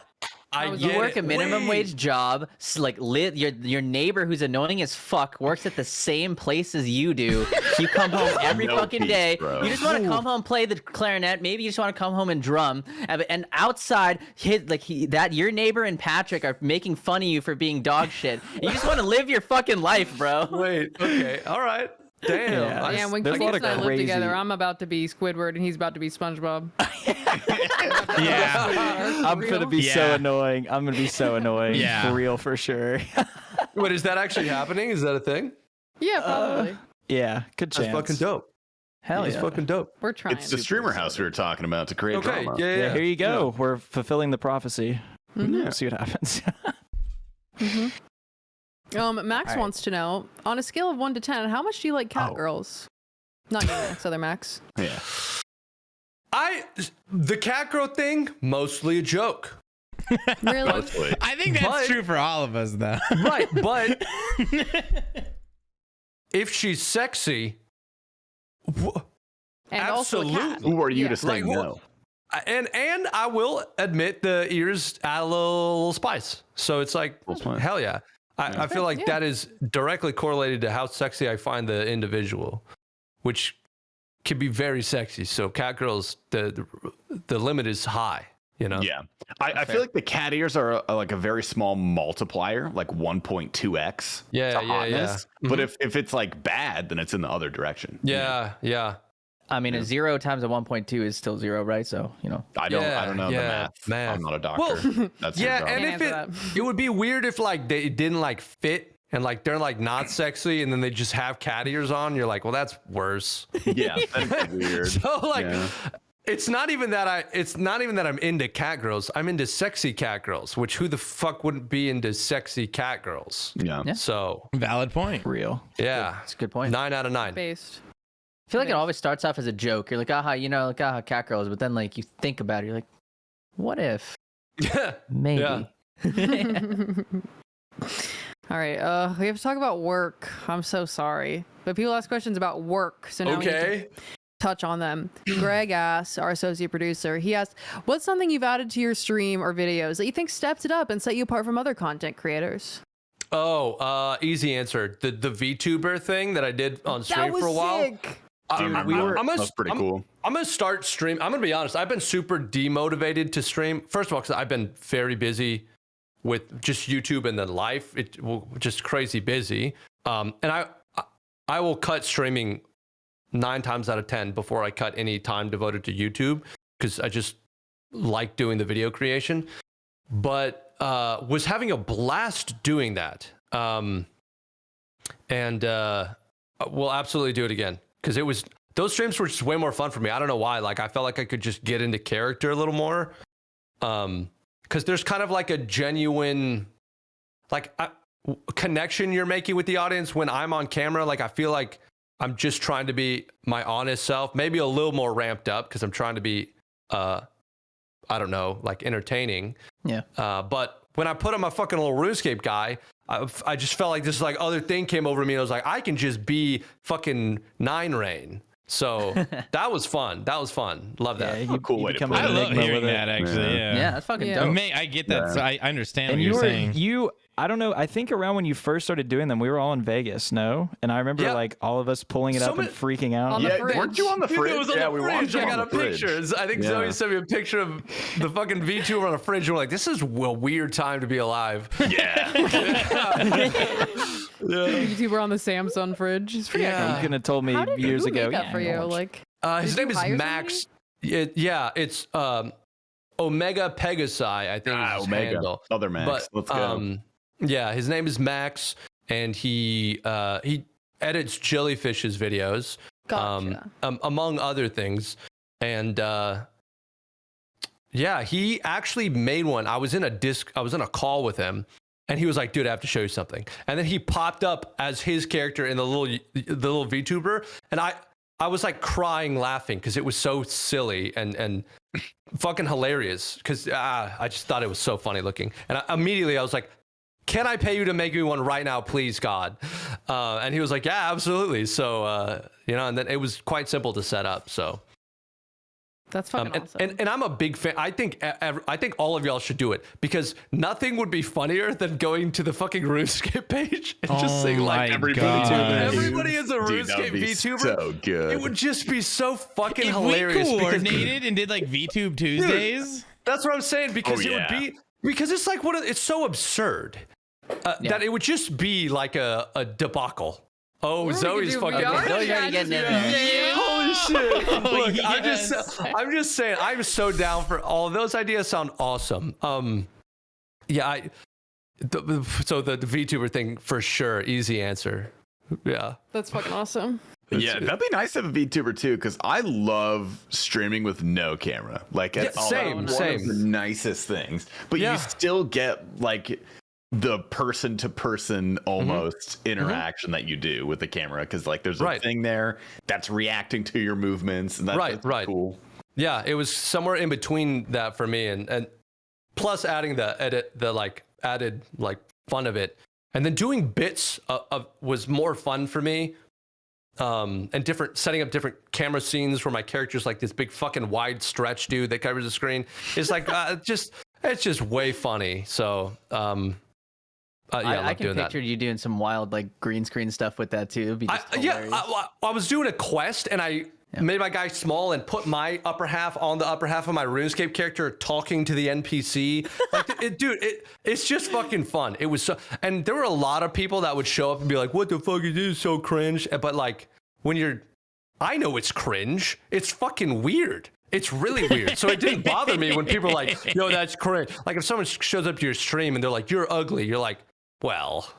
I You get You work it. a minimum Wait. wage job. Like your neighbor who's annoying as fuck works at the same place as you do. You come home every No fucking peace, day. bro. You just want to come home, play the clarinet. Maybe you just want to come home and drum. And outside, your neighbor and Patrick are making fun of you for being dog shit. You just want to live your fucking life, bro. Wait, okay, all right. Damn. Yeah. I- Damn, when there's a lot Keith of and I live crazy- together, I'm about to be Squidward and he's about to be SpongeBob. Yeah. I'm gonna be so Yeah. annoying. I'm gonna be so annoying. Yeah. For real, for sure. Wait, is that actually happening? Is that a thing? Yeah, probably. Yeah, good That's chance. fucking dope. Hell That's yeah. fucking dope. We're trying. It's the streamer house we were talking about to create Okay, drama. yeah, Yeah, here you go. We're fulfilling the prophecy. Mm-hmm. Yeah. We'll see what happens. Max Alright. wants to know, on a scale of 1 to 10, how much do you like cat Oh. girls? Not you, Max. Other Max. Yeah. The cat girl thing, mostly a joke. Really? Mostly. I think that's true for all of us, though. Right, but if she's sexy, And also a cat. absolutely. Who are you Yeah. to say Like, no? And I will admit the ears add a little spice. So it's like, hell yeah. I feel like that is directly correlated to how sexy I find the individual, which can be very sexy. So cat girls, the limit is high, you know? Yeah. I feel like the cat ears are like a very small multiplier, like 1.2x. Yeah, to yeah, hotness. yeah. But if it's like bad, then it's in the other direction. Yeah, yeah. I mean, a 0 times a 1.2 is still 0, right? So, you know. I don't know the math. Man. I'm not a doctor. Well, That's your yeah, job. and Can't if answer it would be weird if like they didn't like fit and like they're like not sexy and then they just have cat ears on. You're like, well, that's worse. Yeah, that's weird. So like, Yeah. it's not even that I'm into cat girls. I'm into sexy cat girls. Which who the fuck wouldn't be into sexy cat girls? Yeah. Yeah. So Valid point. Real. yeah, That's a good point. 9 out of 9. Based. I feel like it Nice. always starts off as a joke. You're like, aha, you know, like, aha, cat girls. But then, like, you think about it. You're like, what if? Yeah. Maybe. Yeah. All right. We have to talk about work. I'm so sorry, but people ask questions about work, so now we need to Okay. touch on them. Greg asks, our associate producer, he asked, what's something you've added to your stream or videos that you think stepped it up and set you apart from other content creators? Oh, easy answer. The VTuber thing that I did on stream for a while. sick. That's pretty cool. I'm gonna start stream. I'm gonna be honest. I've been super demotivated to stream. First of all, because I've been very busy with just YouTube and then life. It just crazy busy. And I will cut streaming 9 times out of 10 before I cut any time devoted to YouTube because I just like doing the video creation. But was having a blast doing that. And we'll absolutely do it again because those streams were just way more fun for me. I don't know why. Like I felt like I could just get into character a little more. Because there's kind of like a genuine connection you're making with the audience when I'm on camera. Like I feel like I'm just trying to be my honest self, maybe a little more ramped up because I'm trying to be I don't know, like entertaining. Yeah. But when I put on my fucking little RuneScape guy, I just felt like this like other thing came over me. And I was like, I can just be fucking 9 Rain. So that was fun. That was fun. Love that. Yeah, Cool way to become put an I love enigma hearing with it. that, actually. Yeah. Yeah, that's fucking Yeah. dope. I get that. So I understand And what you're saying. I don't know. I think around when you first started doing them, we were all in Vegas, no? And I remember Yeah. like all of us pulling it up and freaking out. On the Yeah, fridge. weren't you on the fridge? It was on yeah, the we fridge. watched you I on got the a fridge. picture. I think Yeah. Zoe sent me a picture of the fucking VTuber on a fridge. We're like, this is a weird time to be alive. Yeah. YouTuber on the Samsung fridge. It's pretty Yeah. iconic. You could have told me How did years who ago. made that yeah, for I you? watched. Like, His Did name you is hire Max. Yeah, it's Omega Pegasi, I think is his Omega. handle. Other Max. Let's go. Yeah, his name is Max, and he edits Jellyfish's videos, Gotcha. among other things. And yeah, he actually made one. I was in a call with him, and he was like, "Dude, I have to show you something." And then he popped up as his character in the little VTuber, and I was like crying laughing because it was so silly and fucking hilarious because I just thought it was so funny looking. And immediately I was like, can I pay you to make me one right now, please, God? And he was like, yeah, absolutely. So, and then it was quite simple to set up. So, That's fucking awesome. and I'm a big fan. I think all of y'all should do it because nothing would be funnier than going to the fucking RuneScape page and just saying like, my everybody God. everybody is a Dude, that would RuneScape be VTuber. so good. It would just be so fucking If hilarious. we because- coordinated and did like VTube Tuesdays, That's what I'm saying because Oh, it would be because it's like it's so absurd that it would just be like a debacle. Oh, Or we could Zoe's do fucking. VR. Zoe's already getting in there. Holy shit! Look, yes. I'm just saying, I'm so down for all those ideas. Sound awesome. Yeah, so the VTuber thing for sure, easy answer. Yeah. That's fucking awesome. Yeah, that'd be nice to have a VTuber too, because I love streaming with no camera. Like, it's same. one of the nicest things. But Yeah. you still get like the person to person almost interaction that you do with the camera, because like there's a thing there that's reacting to your movements, and that's cool. Yeah, it was somewhere in between that for me, and plus adding the added fun of it, and then doing bits was more fun for me. And setting up different camera scenes where my character's like this big fucking wide stretch dude that covers the screen. It's like it's just way funny. So I can picture you doing some wild like green screen stuff with that too. It'd be just hilarious. I was doing a quest and I made my guy small and put my upper half on the upper half of my RuneScape character talking to the NPC. Like, it's just fucking fun. It was so, and there were a lot of people that would show up and be like, "What the fuck is this? So cringe." But like I know it's cringe. It's fucking weird. It's really weird. So it didn't bother me when people are like, "Yo, that's cringe." Like if someone shows up to your stream and they're like, "You're ugly," you're like, well,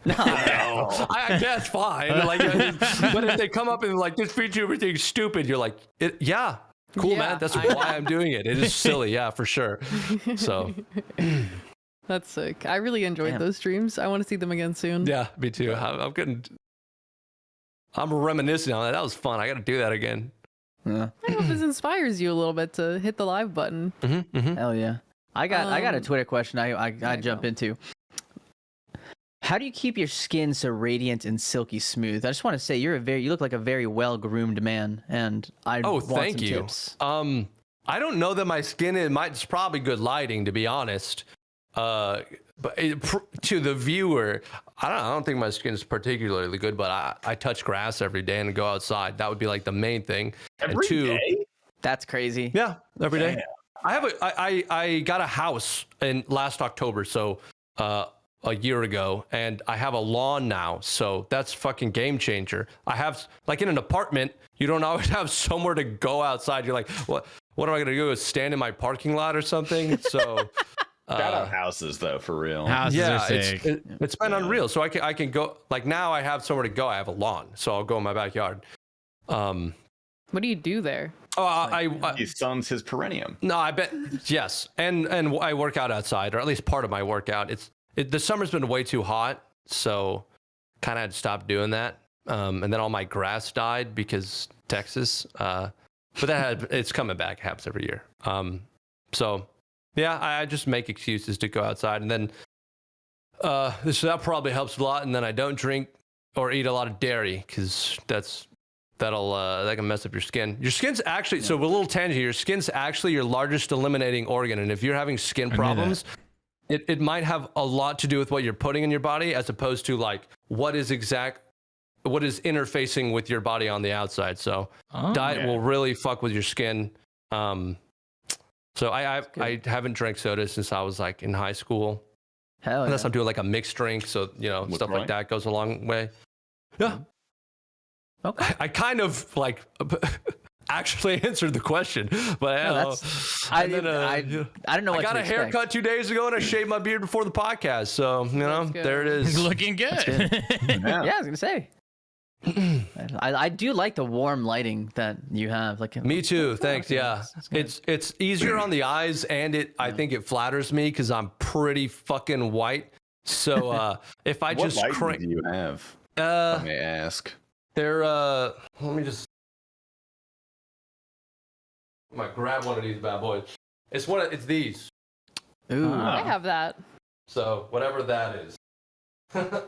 no, I guess fine. Like, but if they come up and like, this feature everything's stupid, you're like, yeah, cool, man. That's why I'm doing it. It is silly, yeah, for sure. So that's sick. I really enjoyed those streams. I want to see them again soon. Yeah, me too. I'm reminiscing on that. That was fun. I got to do that again. Yeah. I hope this inspires you a little bit to hit the live button. Hell yeah. I got a Twitter question. I jump into. How do you keep your skin so radiant and silky smooth? I just want to say you look like a very well groomed man, and thank you. Tips. I don't know that my skin it's probably good lighting, to be honest. But to the viewer, I don't think my skin is particularly good, but I touch grass every day and go outside. That would be like the main thing. Every day? That's crazy. Yeah, every day. I got a house in last October, so a year ago, and I have a lawn now, so that's fucking game changer. I have, like, in an apartment, you don't always have somewhere to go outside. You're like, what am I gonna do? Is stand in my parking lot or something? So shout out houses though, for real. Houses are sick. It's been unreal. So I can go, like, now I have somewhere to go. I have a lawn, so I'll go in my backyard. What do you do there? He suns his perennium. No, I bet yes, and I work out outside, or at least part of my workout. The summer's been way too hot, so kind of had to stop doing that. And then all my grass died because Texas. But it's coming back. It happens every year. So yeah, I just make excuses to go outside, and then so that probably helps a lot. And then I don't drink or eat a lot of dairy, because that can mess up your skin. Your skin's actually, so a little tangent here, your skin's actually your largest eliminating organ, and if you're having skin problems, it might have a lot to do with what you're putting in your body, as opposed to like what is interfacing with your body on the outside. So diet will really fuck with your skin. So I haven't drank soda since I was like in high school. Hell Unless I'm doing like a mixed drink, so stuff like that goes a long way. Yeah. Okay. I kind of like actually answered the question, but I don't know. I got a haircut 2 days ago and I shaved my beard before the podcast, so there it is. He's looking good. Yeah, I was gonna say. I do like the warm lighting that you have. Like me too. Thanks. Yeah, it's easier on the eyes, and I think it flatters me because I'm pretty fucking white. So if I just crank, do you have? Let me ask. They're let me just. I'm gonna grab one of these bad boys. It's these. Ooh. I have that. So whatever that is. And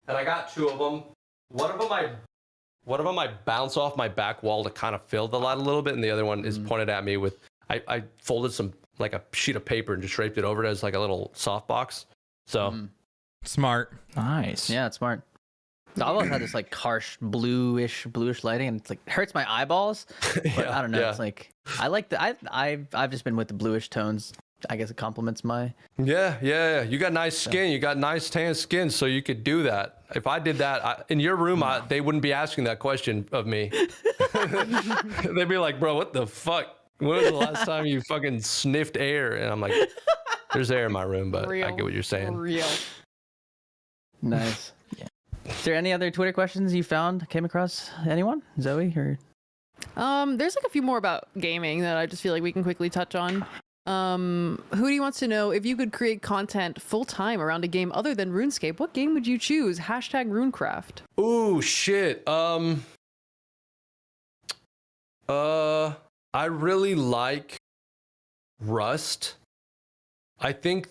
I got two of them. One of them I bounce off my back wall to kind of fill the light a little bit, and the other one is pointed at me with I folded some like a sheet of paper and just draped it over it as like a little softbox. So smart. Nice. Yeah, it's smart. I always had this like harsh bluish lighting, and it's like hurts my eyeballs. But I don't know. It's like I like I've just been with the bluish tones. I guess it complements my. Yeah. You got nice skin. You got nice tan skin, so you could do that. If I did that in your room, they wouldn't be asking that question of me. They'd be like, "Bro, what the fuck? When was the last time you fucking sniffed air?" And I'm like, "There's air in my room, but I get what you're saying." Real. Nice. Yeah. Is there any other Twitter questions you came across? Anyone? Zoe or? There's like a few more about gaming that I just feel like we can quickly touch on. Hootie wants to know, if you could create content full-time around a game other than RuneScape, what game would you choose? Hashtag RuneCraft. Ooh, shit. I really like Rust. I think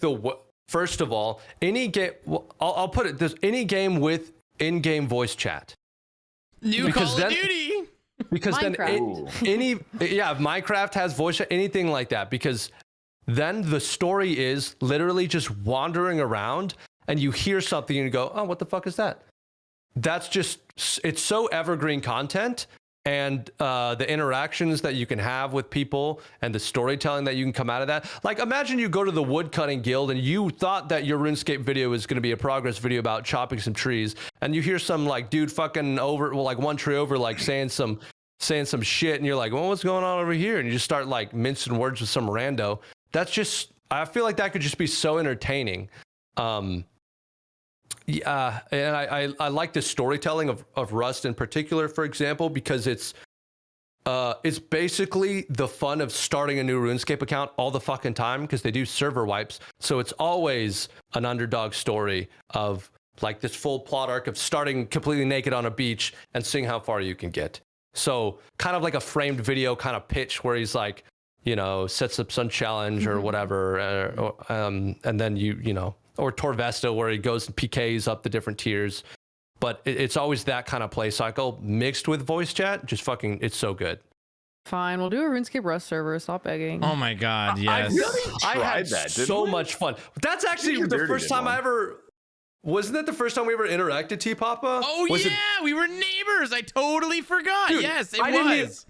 first of all, any game, I'll put it this, any game with in-game voice chat. New Call of Duty. Because Minecraft. then Minecraft has voice chat, anything like that, because then the story is literally just wandering around and you hear something and you go, oh, what the fuck is that? That's just, it's so evergreen content. And the interactions that you can have with people and the storytelling that you can come out of that. Like, imagine you go to the woodcutting guild and you thought that your RuneScape video is going to be a progress video about chopping some trees, and you hear some like dude fucking over, well, like one tree over, like saying some shit, and you're like, well, what's going on over here? And you just start like mincing words with some rando. That's just, I feel like that could just be so entertaining. Yeah, and I like the storytelling of Rust in particular, for example, because it's basically the fun of starting a new RuneScape account all the fucking time, because they do server wipes. So it's always an underdog story of like this full plot arc of starting completely naked on a beach and seeing how far you can get. So kind of like a framed video kind of pitch where he's like, you know, sets up some challenge or whatever, and then you know. Or Torvesta, where he goes and PKs up the different tiers. But it's always that kind of play cycle mixed with voice chat. Just fucking, it's so good. Fine, we'll do a RuneScape Rust server. Stop begging. Oh my God, yes. I had so much fun. That's actually the first time I ever... Wasn't that the first time we ever interacted, T-Papa? Oh, we were neighbors. I totally forgot. Dude, yes, it was.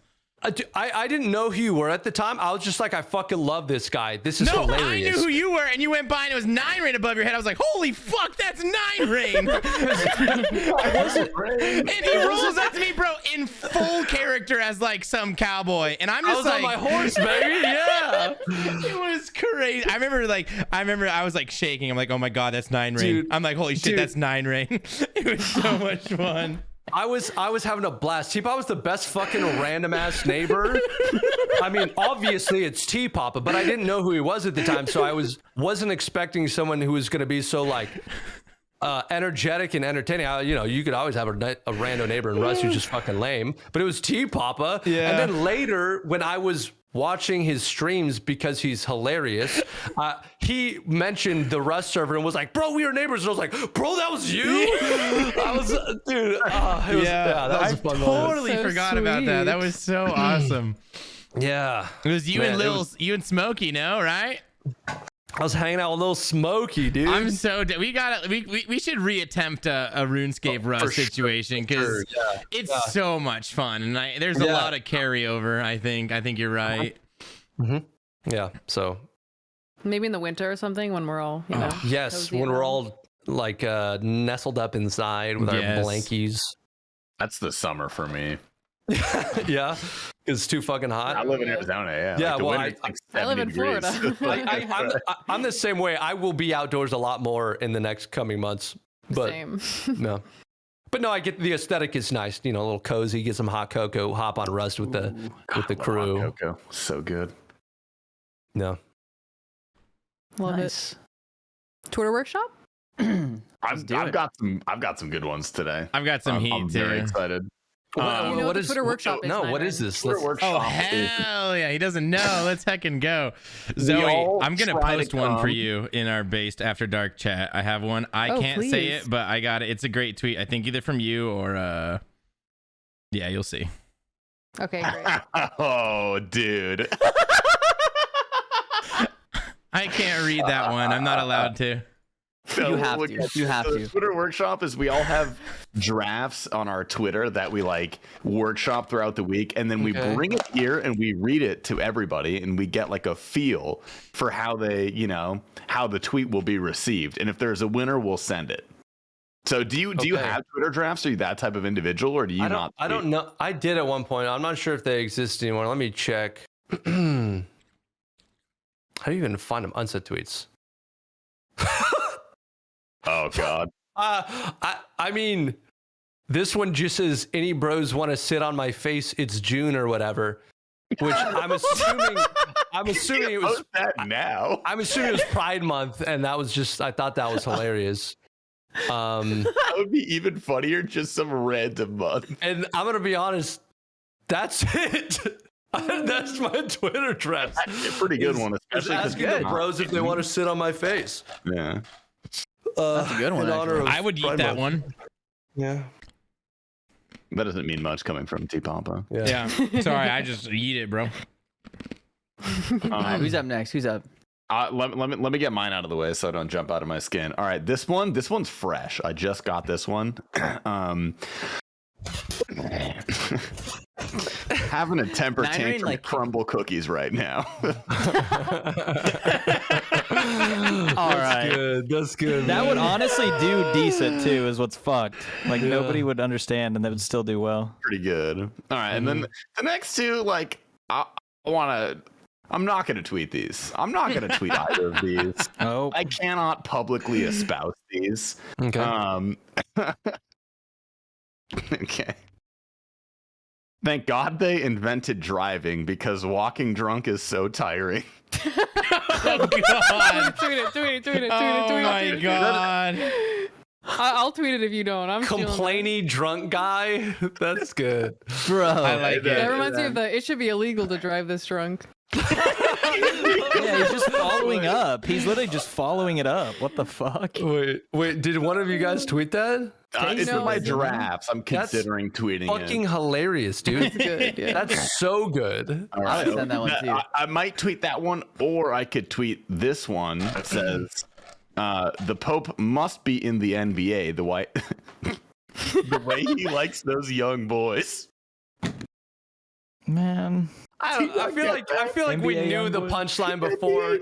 I didn't know who you were at the time. I was just like, I fucking love this guy. This is hilarious. I knew who you were, and you went by and it was 9 Rain above your head. I was like, holy fuck, that's 9 Rain. And he rolls up to me, bro, in full character as like some cowboy. And I'm just I was on my horse, baby. Yeah. It was crazy. I remember I was like shaking. I'm like, oh my God, that's 9 Rain. Dude, I'm like, holy shit, that's 9 Rain. It was so much fun. I was having a blast. T-Papa was the best fucking random ass neighbor. I mean, obviously it's T-Papa, but I didn't know who he was at the time, so I wasn't expecting someone who was going to be so like energetic and entertaining. You could always have a rando neighbor in Rust who's just fucking lame, but it was T-Papa. Yeah. And then later, when I was watching his streams because he's hilarious, he mentioned the Rust server and was like, bro, we were neighbors. And I was like, bro, that was you? I was, dude. That was a fun moment. Totally forgot about that. That was so awesome. Yeah. It was you and you and Smokey, no, right? I was hanging out with little Smokey, dude. I'm so we should reattempt a RuneScape Rust situation, because it's so much fun, and there's a lot of carryover. I think you're right. Yeah. So maybe in the winter or something when we're all yes, when we're all like nestled up inside with our blankies. That's the summer for me. Yeah, it's too fucking hot. I live in Arizona. Yeah. Like I live in Florida. I'm the same way. I will be outdoors a lot more in the next coming months. But Same. no. But no, I get the aesthetic is nice. You know, a little cozy, get some hot cocoa, hop on Rust with the crew. Hot cocoa. So good. No. Love it. Twitter workshop? I've got some good ones today. I've got some heat I'm too. very excited. What is Twitter workshop? What is this? Oh hell yeah, he doesn't know. Let's heckin' go. Zoe, I'm gonna post one for you in our Based After Dark chat. I have one. I can't say it, but I got it. It's a great tweet. I think either from you or yeah, you'll see. Okay, great. Oh, dude. I can't read that one. I'm not allowed to. So you have to. The Twitter workshop is we all have drafts on our Twitter that we like workshop throughout the week, and then we bring it here and we read it to everybody, and we get like a feel for how how the tweet will be received, and if there's a winner, we'll send it. So do you have Twitter drafts? Are you that type of individual, or do you not? I don't know. I did at one point. I'm not sure if they exist anymore. Let me check. How do you even find them? Unset tweets. Oh God. I mean, this one just says, any bros want to sit on my face? It's June or whatever, which I'm I'm assuming it was that now. I'm assuming it was Pride Month, and that was just I thought that was hilarious. That would be even funnier, just some random month. And I'm gonna be honest, that's it. That's my Twitter address. That's a pretty good one, especially asking the bros if they want to sit on my face. Yeah, That's a good one. In honor of I would eat Pride that Month. one. Yeah. that doesn't mean much coming from T Papa. Yeah. Sorry, I just eat it, bro. All right, who's up next? Who's up? Let me get mine out of the way so I don't jump out of my skin. All right, this one's fresh. I just got this one. Having a temper tantrum like crumble cookies right now. All right. Good. That's good. That would honestly do decent too, is what's fucked. Like nobody would understand, and they would still do well. Pretty good. All right, and then the next two, like I'm not gonna tweet these. I'm not gonna tweet either of these. Oh, I cannot publicly espouse these. Okay. Okay. Thank God they invented driving because walking drunk is so tiring. Oh God. Tweet it. Oh my God. I'll tweet it if you don't. I'm stealing that. Complainy drunk guy. That's good. bro. I like That it. reminds me of it should be illegal to drive this drunk. Yeah, he's just following up. He's literally just following it up. What the fuck? Wait. Did one of you guys tweet that? It's No, in my it's- drafts. I'm That's considering tweeting Fucking it. hilarious, dude. Good, yeah. That's so good. All I'll send that one too. I might tweet that one, or I could tweet this one that says, "The Pope must be in the NBA. The way he likes those young boys." Man. I feel like we NBA knew the youngboy. punchline before.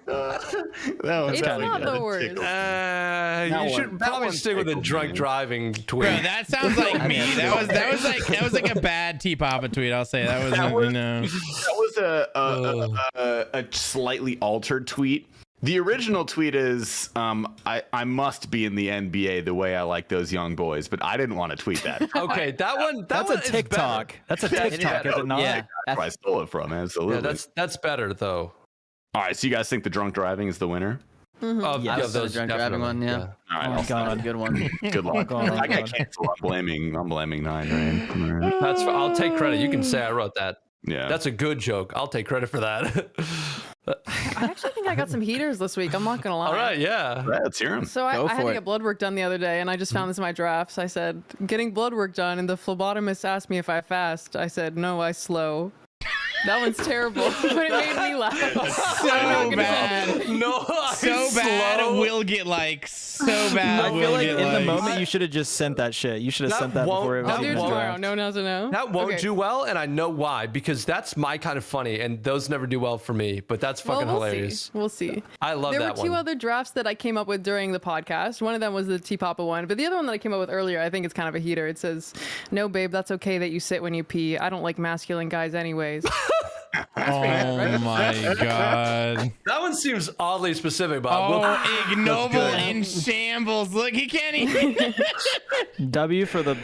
That one's It's probably not the gonna worst. tickle. You should probably one stick with a tickled drunk me. driving tweet. Bro, that sounds like me. That was like a bad T Papa tweet. I'll say that was That was- you know. That was a slightly altered tweet. The original tweet is, I must be in the NBA the way I like those young boys, but I didn't want to tweet that. Okay, that one. That's one a is TikTok. better. That's a TikTok, is it not? Yeah. That's where I stole it from, absolutely. Yeah, that's better though. All right, so you guys think the drunk driving is the winner? Of, Yeah, of the those drunk driving definitely, one, yeah. All right, Oh, I'll God. That's a good one. good luck. Oh, I got God. canceled. I'm blaming Nine Rain. All right. I'll take credit. You can say I wrote that. Yeah. That's a good joke. I'll take credit for that. I actually think I got some heaters this week. I'm not gonna lie. All right, yeah. Right, let's hear him. So I Go had for to it. get blood work done the other day, and I just found this in my drafts. I said, getting blood work done, and the phlebotomist asked me if I fast. I said, no, I slow. That one's terrible, but it made me laugh. So bad. No, So bad will get likes. So bad I will feel like get in the likes. moment you should have just sent that shit. You should have That sent that won't- before it was that I'll do it even won't- tomorrow. draft. No, no, no. That won't Okay. do well, and I know why, because that's my kind of funny, and those never do well for me. But that's fucking we'll hilarious. See. We'll see. I love There were that two one. other drafts that I came up with during the podcast. One of them was the T Papa one, but the other one that I came up with earlier, I think it's kind of a heater. It says, "No, babe, that's okay that you sit when you pee. I don't like masculine guys, anyways." Oh my God. That one seems oddly specific, but Oh, ignoble in shambles. Look, he can't even. W for the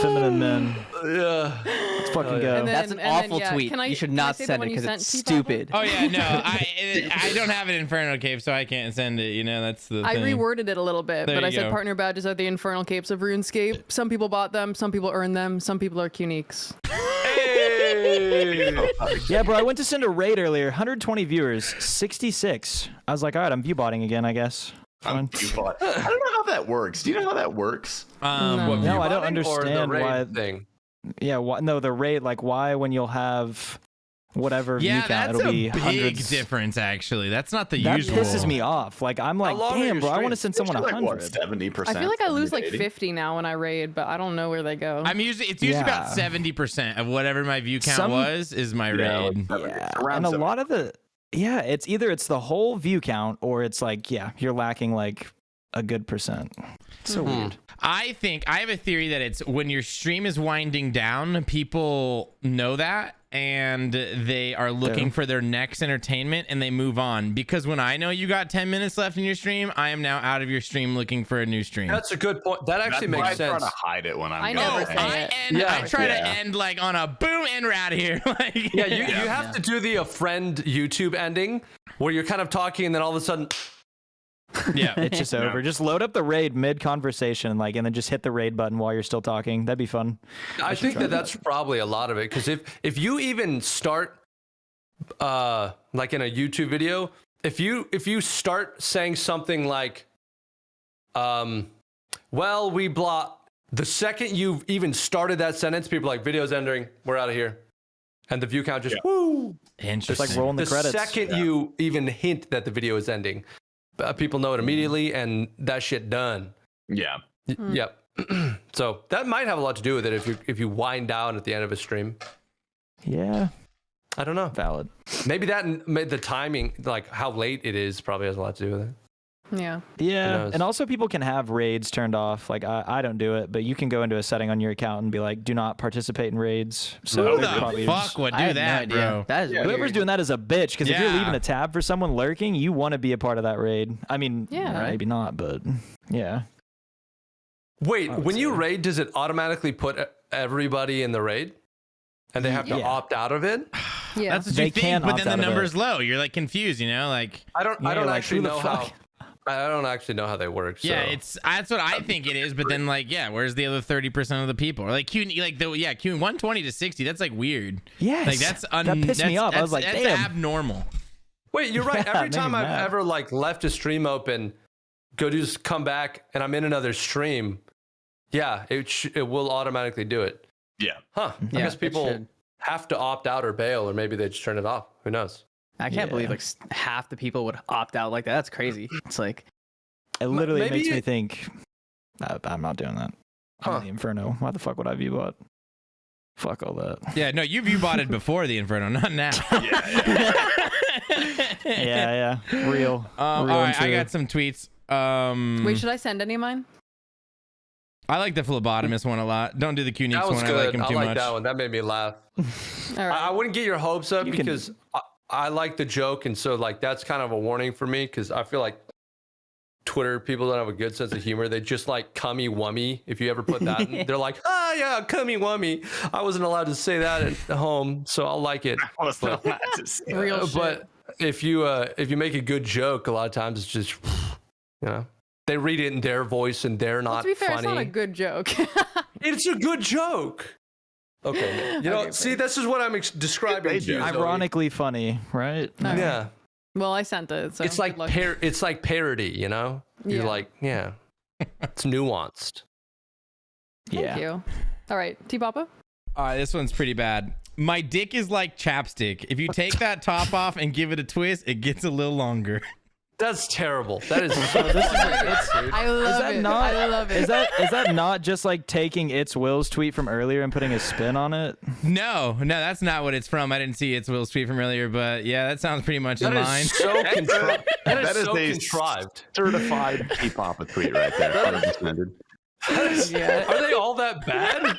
feminine men. yeah. Let's fucking go. And then- That's an and then, awful yeah, tweet. can I- You should can I not say the send one it you because it's sent, T-Papa? stupid. Oh yeah, no, I don't have an Inferno cape, so I can't send it. You know, that's the I thing. reworded it a little bit, There but you I said go. partner badges are the infernal capes of RuneScape. Some people bought them, some people earned them, some people are Qniques. Hey. Yeah, bro, I went to send a raid earlier. 120 viewers, 66. I was like, all right, I'm viewbotting again, I guess. Fine. I don't know how that works. Do you know how that works? No. No, I don't Viewbotting or the understand raid why- thing. Yeah, no, the raid, like, why when you'll have whatever view Yeah, count, that's it'll a be big hundreds. difference. Actually, that's not the That usual. pisses me off. Like, I'm like, long are damn, your bro, I want to streams? send someone Like, what, 100. 70%? I feel like I lose like 70, 50 now when I raid, but I don't know where they go. I'm usually it's usually about Yeah. 70% of whatever my view count is my Yeah, raid. Yeah, around and a 70. lot of it's either it's the whole view count or it's like, yeah, you're lacking like a good percent. So weird. I think I have a theory that it's when your stream is winding down, people know that and they are looking for their next entertainment and they move on. Because when I know you got 10 minutes left in your stream, I am now out of your stream looking for a new stream. That's a good point. That actually makes sense. I try to hide it when I'm I going. never say it. I try to end like on a boom and we're out of here. Like, Yeah, you have to do the friend YouTube ending where you're kind of talking and then all of a sudden, yeah. It's just over. Just load up the raid mid conversation, like, and then just hit the raid button while you're still talking. That'd be fun. I think that's probably a lot of it. Because if you even start, like in a YouTube video, if you start saying something like, well, we blah, the second you've even started that sentence, people are like, video's ending, we're out of here. And the view count just, woo. Just like rolling the credits. The second you even hint that the video is ending, people know it immediately, and that shit done. Yeah. Yep. So that might have a lot to do with it if you wind down at the end of a stream. Yeah. I don't know. Valid. Maybe the timing, like how late it is, probably has a lot to do with it. Yeah. Yeah, and also people can have raids turned off. Like I don't do it, but you can go into a setting on your account and be like, do not participate in raids. So Who the fuck would do that, bro? That is whoever's weird. doing that is a bitch, because if you're Yeah. leaving a tab for someone lurking, you want to be a part of that raid. I mean, Yeah. maybe not, but yeah. Wait, when you raid, does it automatically put everybody in the raid? And they have to Yeah. opt out of it? Yeah. That's what They you think, can but opt then out the of it. number's low. You're like confused, you know? Like, I don't Yeah, like, actually who the know how. fuck? I don't actually know how they work. So. yeah, that's what I think it is. But then, like, yeah, where's the other 30% of the people? Or like Q 120 to 60. That's like weird. Yes. Like that pissed me off. I was like, that's damn. abnormal. Wait, you're right. Yeah, Every it made time me I've mad. ever like left a stream open, just come back, and I'm in another stream. Yeah, it will automatically do it. Yeah. Huh? I Yeah, guess it people should. have to opt out or bail, or maybe they just turn it off. Who knows? I can't believe Yeah. like half the people would opt out like that. That's crazy. It's like, It literally maybe makes me it- think, I'm not doing that. I'm Huh. in the Inferno. Why the fuck would I view bot? Fuck all that. Yeah, no, you botted before the Inferno, not now. Yeah. Real. All Real and right, I true. got some tweets. Wait, should I send any of mine? I like the phlebotomist one a lot. Don't do the Q-Neeks That was one. good. I like him too much. that one. That made me laugh. All I right. wouldn't get your hopes up You can- because I like the joke, and so like that's kind of a warning for me because I feel like Twitter people don't have a good sense of humor. They just like cummy wummy. If you ever put that, in, they're like, yeah, cummy wummy. I wasn't allowed to say that at home, so I'll like it. I was not allowed to say that. Real shit. But if you make a good joke, a lot of times it's just they read it in their voice and they're Well, not to be fair, funny. it's not a good joke. It's a good joke. Okay, you know, Okay, see, this is what I'm describing to you. Zoe. Ironically funny, right? Alright. Yeah, Well, I sent it. So it's like good luck. it's like parody. You know, you're Yeah. like, yeah, it's nuanced. Thank you. All right, T Papa. All right, this one's pretty bad. My dick is like chapstick. If you take that top off and give it a twist, it gets a little longer. That's terrible. That is so. I love that it. not- I love it. Is that not just like taking It's Will's tweet from earlier and putting a spin on it? No, that's not what it's from. I didn't see it's Will's tweet from earlier, but yeah, that sounds pretty much in That line. is so contrived. That is so a contrived. certified T-Papa tweet right there. 100%. Yeah. Are they all that bad?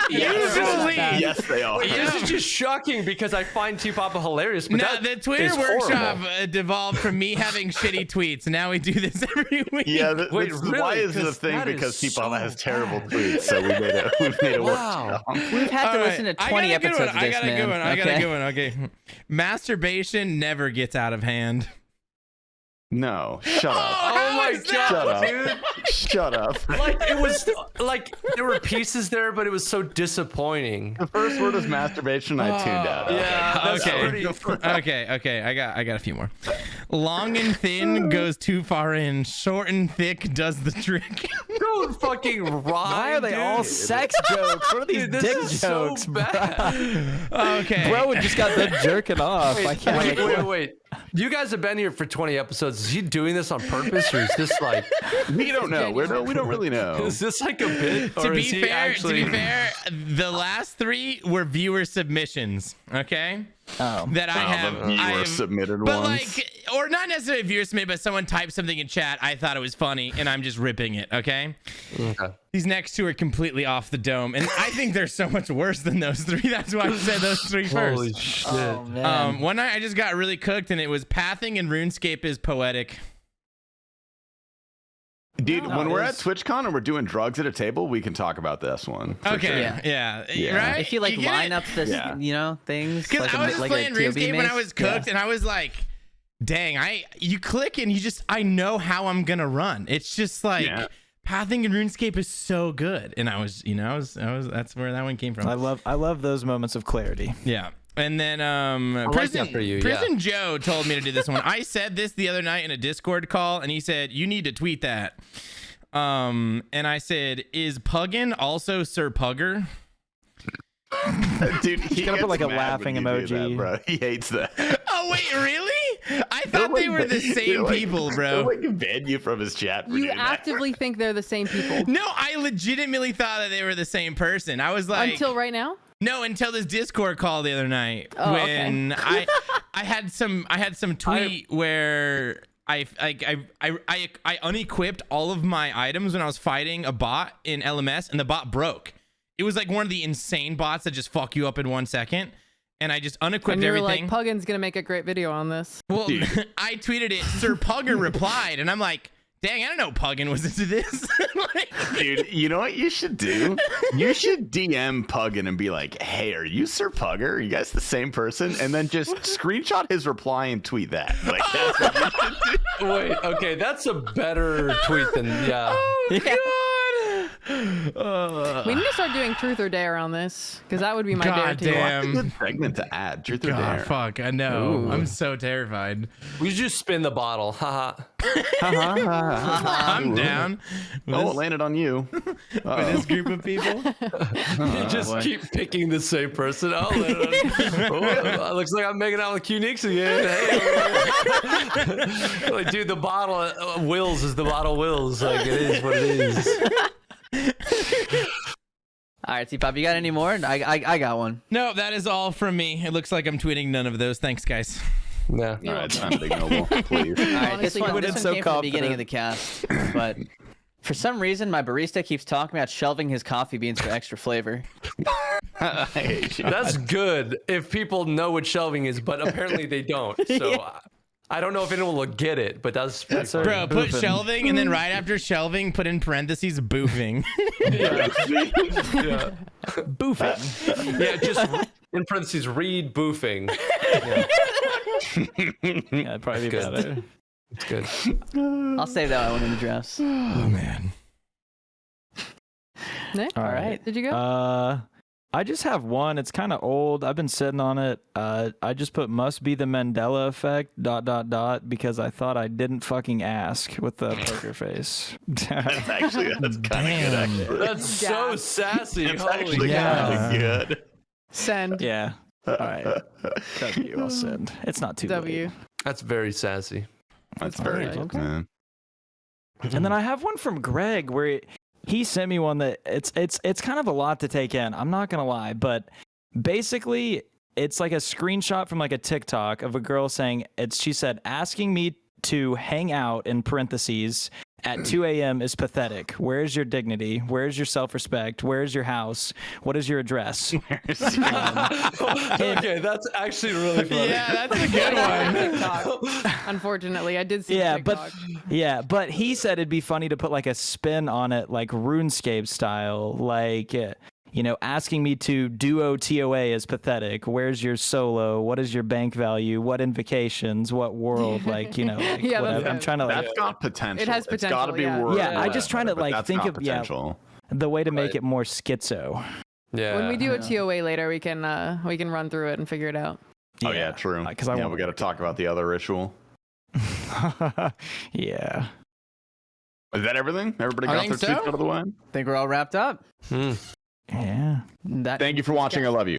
Usually. Yes, they are. This is just shocking because I find T-Papa hilarious. But No, that the Twitter is workshop horrible. Devolved from me having shitty tweets. Now we do this every week. Yeah, Wait, this is really? why is it a 'Cause thing? that is Because T-Papa so has terrible bad. tweets, so we made a Wow. workshop. we've had to All listen right, to I 20 got a good episodes one. of this, I got a man. good one. I got a Okay? good one. Okay. Masturbation never gets out of hand. No, shut up. Oh my is that? Shut up. dude! Shut up. Like it was like there were pieces there, but it was so disappointing. The first word is masturbation. I tuned out. Yeah, that's Okay. pretty. Okay. I got a few more. Long and thin goes too far in. Short and thick does the trick. Don't fucking rhyme. Why are they all sex jokes? What are these Dude, this dick is jokes, so bad. Okay. bro? Just got done jerking off. I can't. Wait. You guys have been here for 20 episodes. Is he doing this on purpose, or is this like? We don't know. We don't really know. Is this like a bit? to Or be fair, the last three were viewer submissions. Okay. that I have. The I viewer have submitted but ones. like, or not necessarily a viewer submitted, but someone typed something in chat. I thought it was funny, and I'm just ripping it. Okay. These next two are completely off the dome, and I think they're so much worse than those three. That's why I said those three first. Holy shit. Oh man. One night I just got really cooked, and it was pathing in RuneScape is poetic. Dude, No, when it we're is. at TwitchCon and we're doing drugs at a table, we can talk about this one. for Okay, sure. yeah, Yeah. right. If you like get line it? up this, Yeah. you know, things. Because like I was just like playing TOB RuneScape when I mace. was cooked, and I was like, "Dang, you click and I know how I'm gonna run." It's just like pathing in RuneScape is so good, and I was that's where that one came from. I love those moments of clarity. Yeah. And then like that for you, Prison Joe told me to do this one. I said this the other night in a Discord call, and he said, "You need to tweet that." And I said, "Is Puggin also Sir Pugger?" Dude, he's gonna put, like, a laughing emoji. bro. He hates that. Oh wait, really? I thought they were the same people, bro. Like ban you from his chat. For You doing that. actively think they're the same people No, I legitimately thought that they were the same person. I was like, until right now. no, until this Discord call the other night Oh, when I had some tweet where I unequipped all of my items when I was fighting a bot in LMS, and the bot broke. It was like one of the insane bots that just fuck you up in 1 second. And I just unequipped And you were everything. like, Puggin's gonna make a great video on this. Well, I tweeted it. Sir Pugger replied, and I'm like, dang, I don't know Puggin was into this. Like, Dude, you know what you should do? You should DM Puggin and be like, "Hey, are you Sir Pugger? Are you guys the same person?" And then just screenshot his reply and tweet that. Like, that's what you should do. Wait, okay, that's a better tweet than We need to start doing truth or dare on this, because that would be my dare God too. That's a damn. good segment to add. Truth or God, dare. fuck, I know. Ooh. I'm so terrified. We should just spin the bottle. Haha. I'm down with, Oh, it this, landed on you. with this group of people. You just keep picking the same person. Oh, looks like I'm making out with Q-Nix again. Hey. Like, dude, the bottle wills is the bottle wills. Like, it is what it is. All right, T-Pop, you got any more? I got one. No, that is all from me. It looks like I'm tweeting none of those. Thanks, guys. Yeah. All right, time to ignore, please. All right, this Honestly, one, no. this one So came from the beginning confident. of the cast, but for some reason, my barista keeps talking about shelving his coffee beans for extra flavor. I hate you. That's good if people know what shelving is, but apparently they don't. So I don't know if anyone will get it, but that's pretty funny. Bro, put Boofing. shelving, and then right after shelving, put in parentheses boofing. Yeah. Boofing. Yeah, just in parentheses, read boofing. Yeah, it'd probably be Good. better. It's good. I'll save that one in the drafts. Oh, man. Nick, All right. did you go? I just have one. It's kind of old. I've been sitting on it. I just put "must be the Mandela effect ... because I thought I didn't fucking ask with the poker face. That's kind of good, actually. That's so sassy. That's Holy actually yeah. kind of good. Send. Yeah. All right. W. I'll send. It's not too W. late. That's very sassy. That's very Alright. good, man. And then I have one from Greg where he sent me one that it's kind of a lot to take in. I'm not gonna lie, but basically it's like a screenshot from like a TikTok of a girl saying she said asking me to hang out in parentheses at 2 a.m. is pathetic. Where's your dignity? Where's your self-respect? Where's your house? What is your address? Okay, that's actually really funny. Yeah, that's a good one. TikTok. Unfortunately, I did see the TikTok. But he said it'd be funny to put like a spin on it, like RuneScape style, like asking me to duo TOA is pathetic. Where's your solo? What is your bank value? What invocations? What world? Like Yeah, whatever. that's I'm trying to like That's got potential. It has It's got to potential, be yeah. word. Yeah, I just trying to, but like, that's think got of- potential. the way to make it more schizo. Yeah. When we do a TOA later, we can run through it and figure it out. Oh yeah, true. Because I want we got to talk about the other ritual. Yeah. Is that everything? Everybody I got think their tweets so. out of the way? I think we're all wrapped up. Hmm. Yeah. That Thank you for watching. I love you.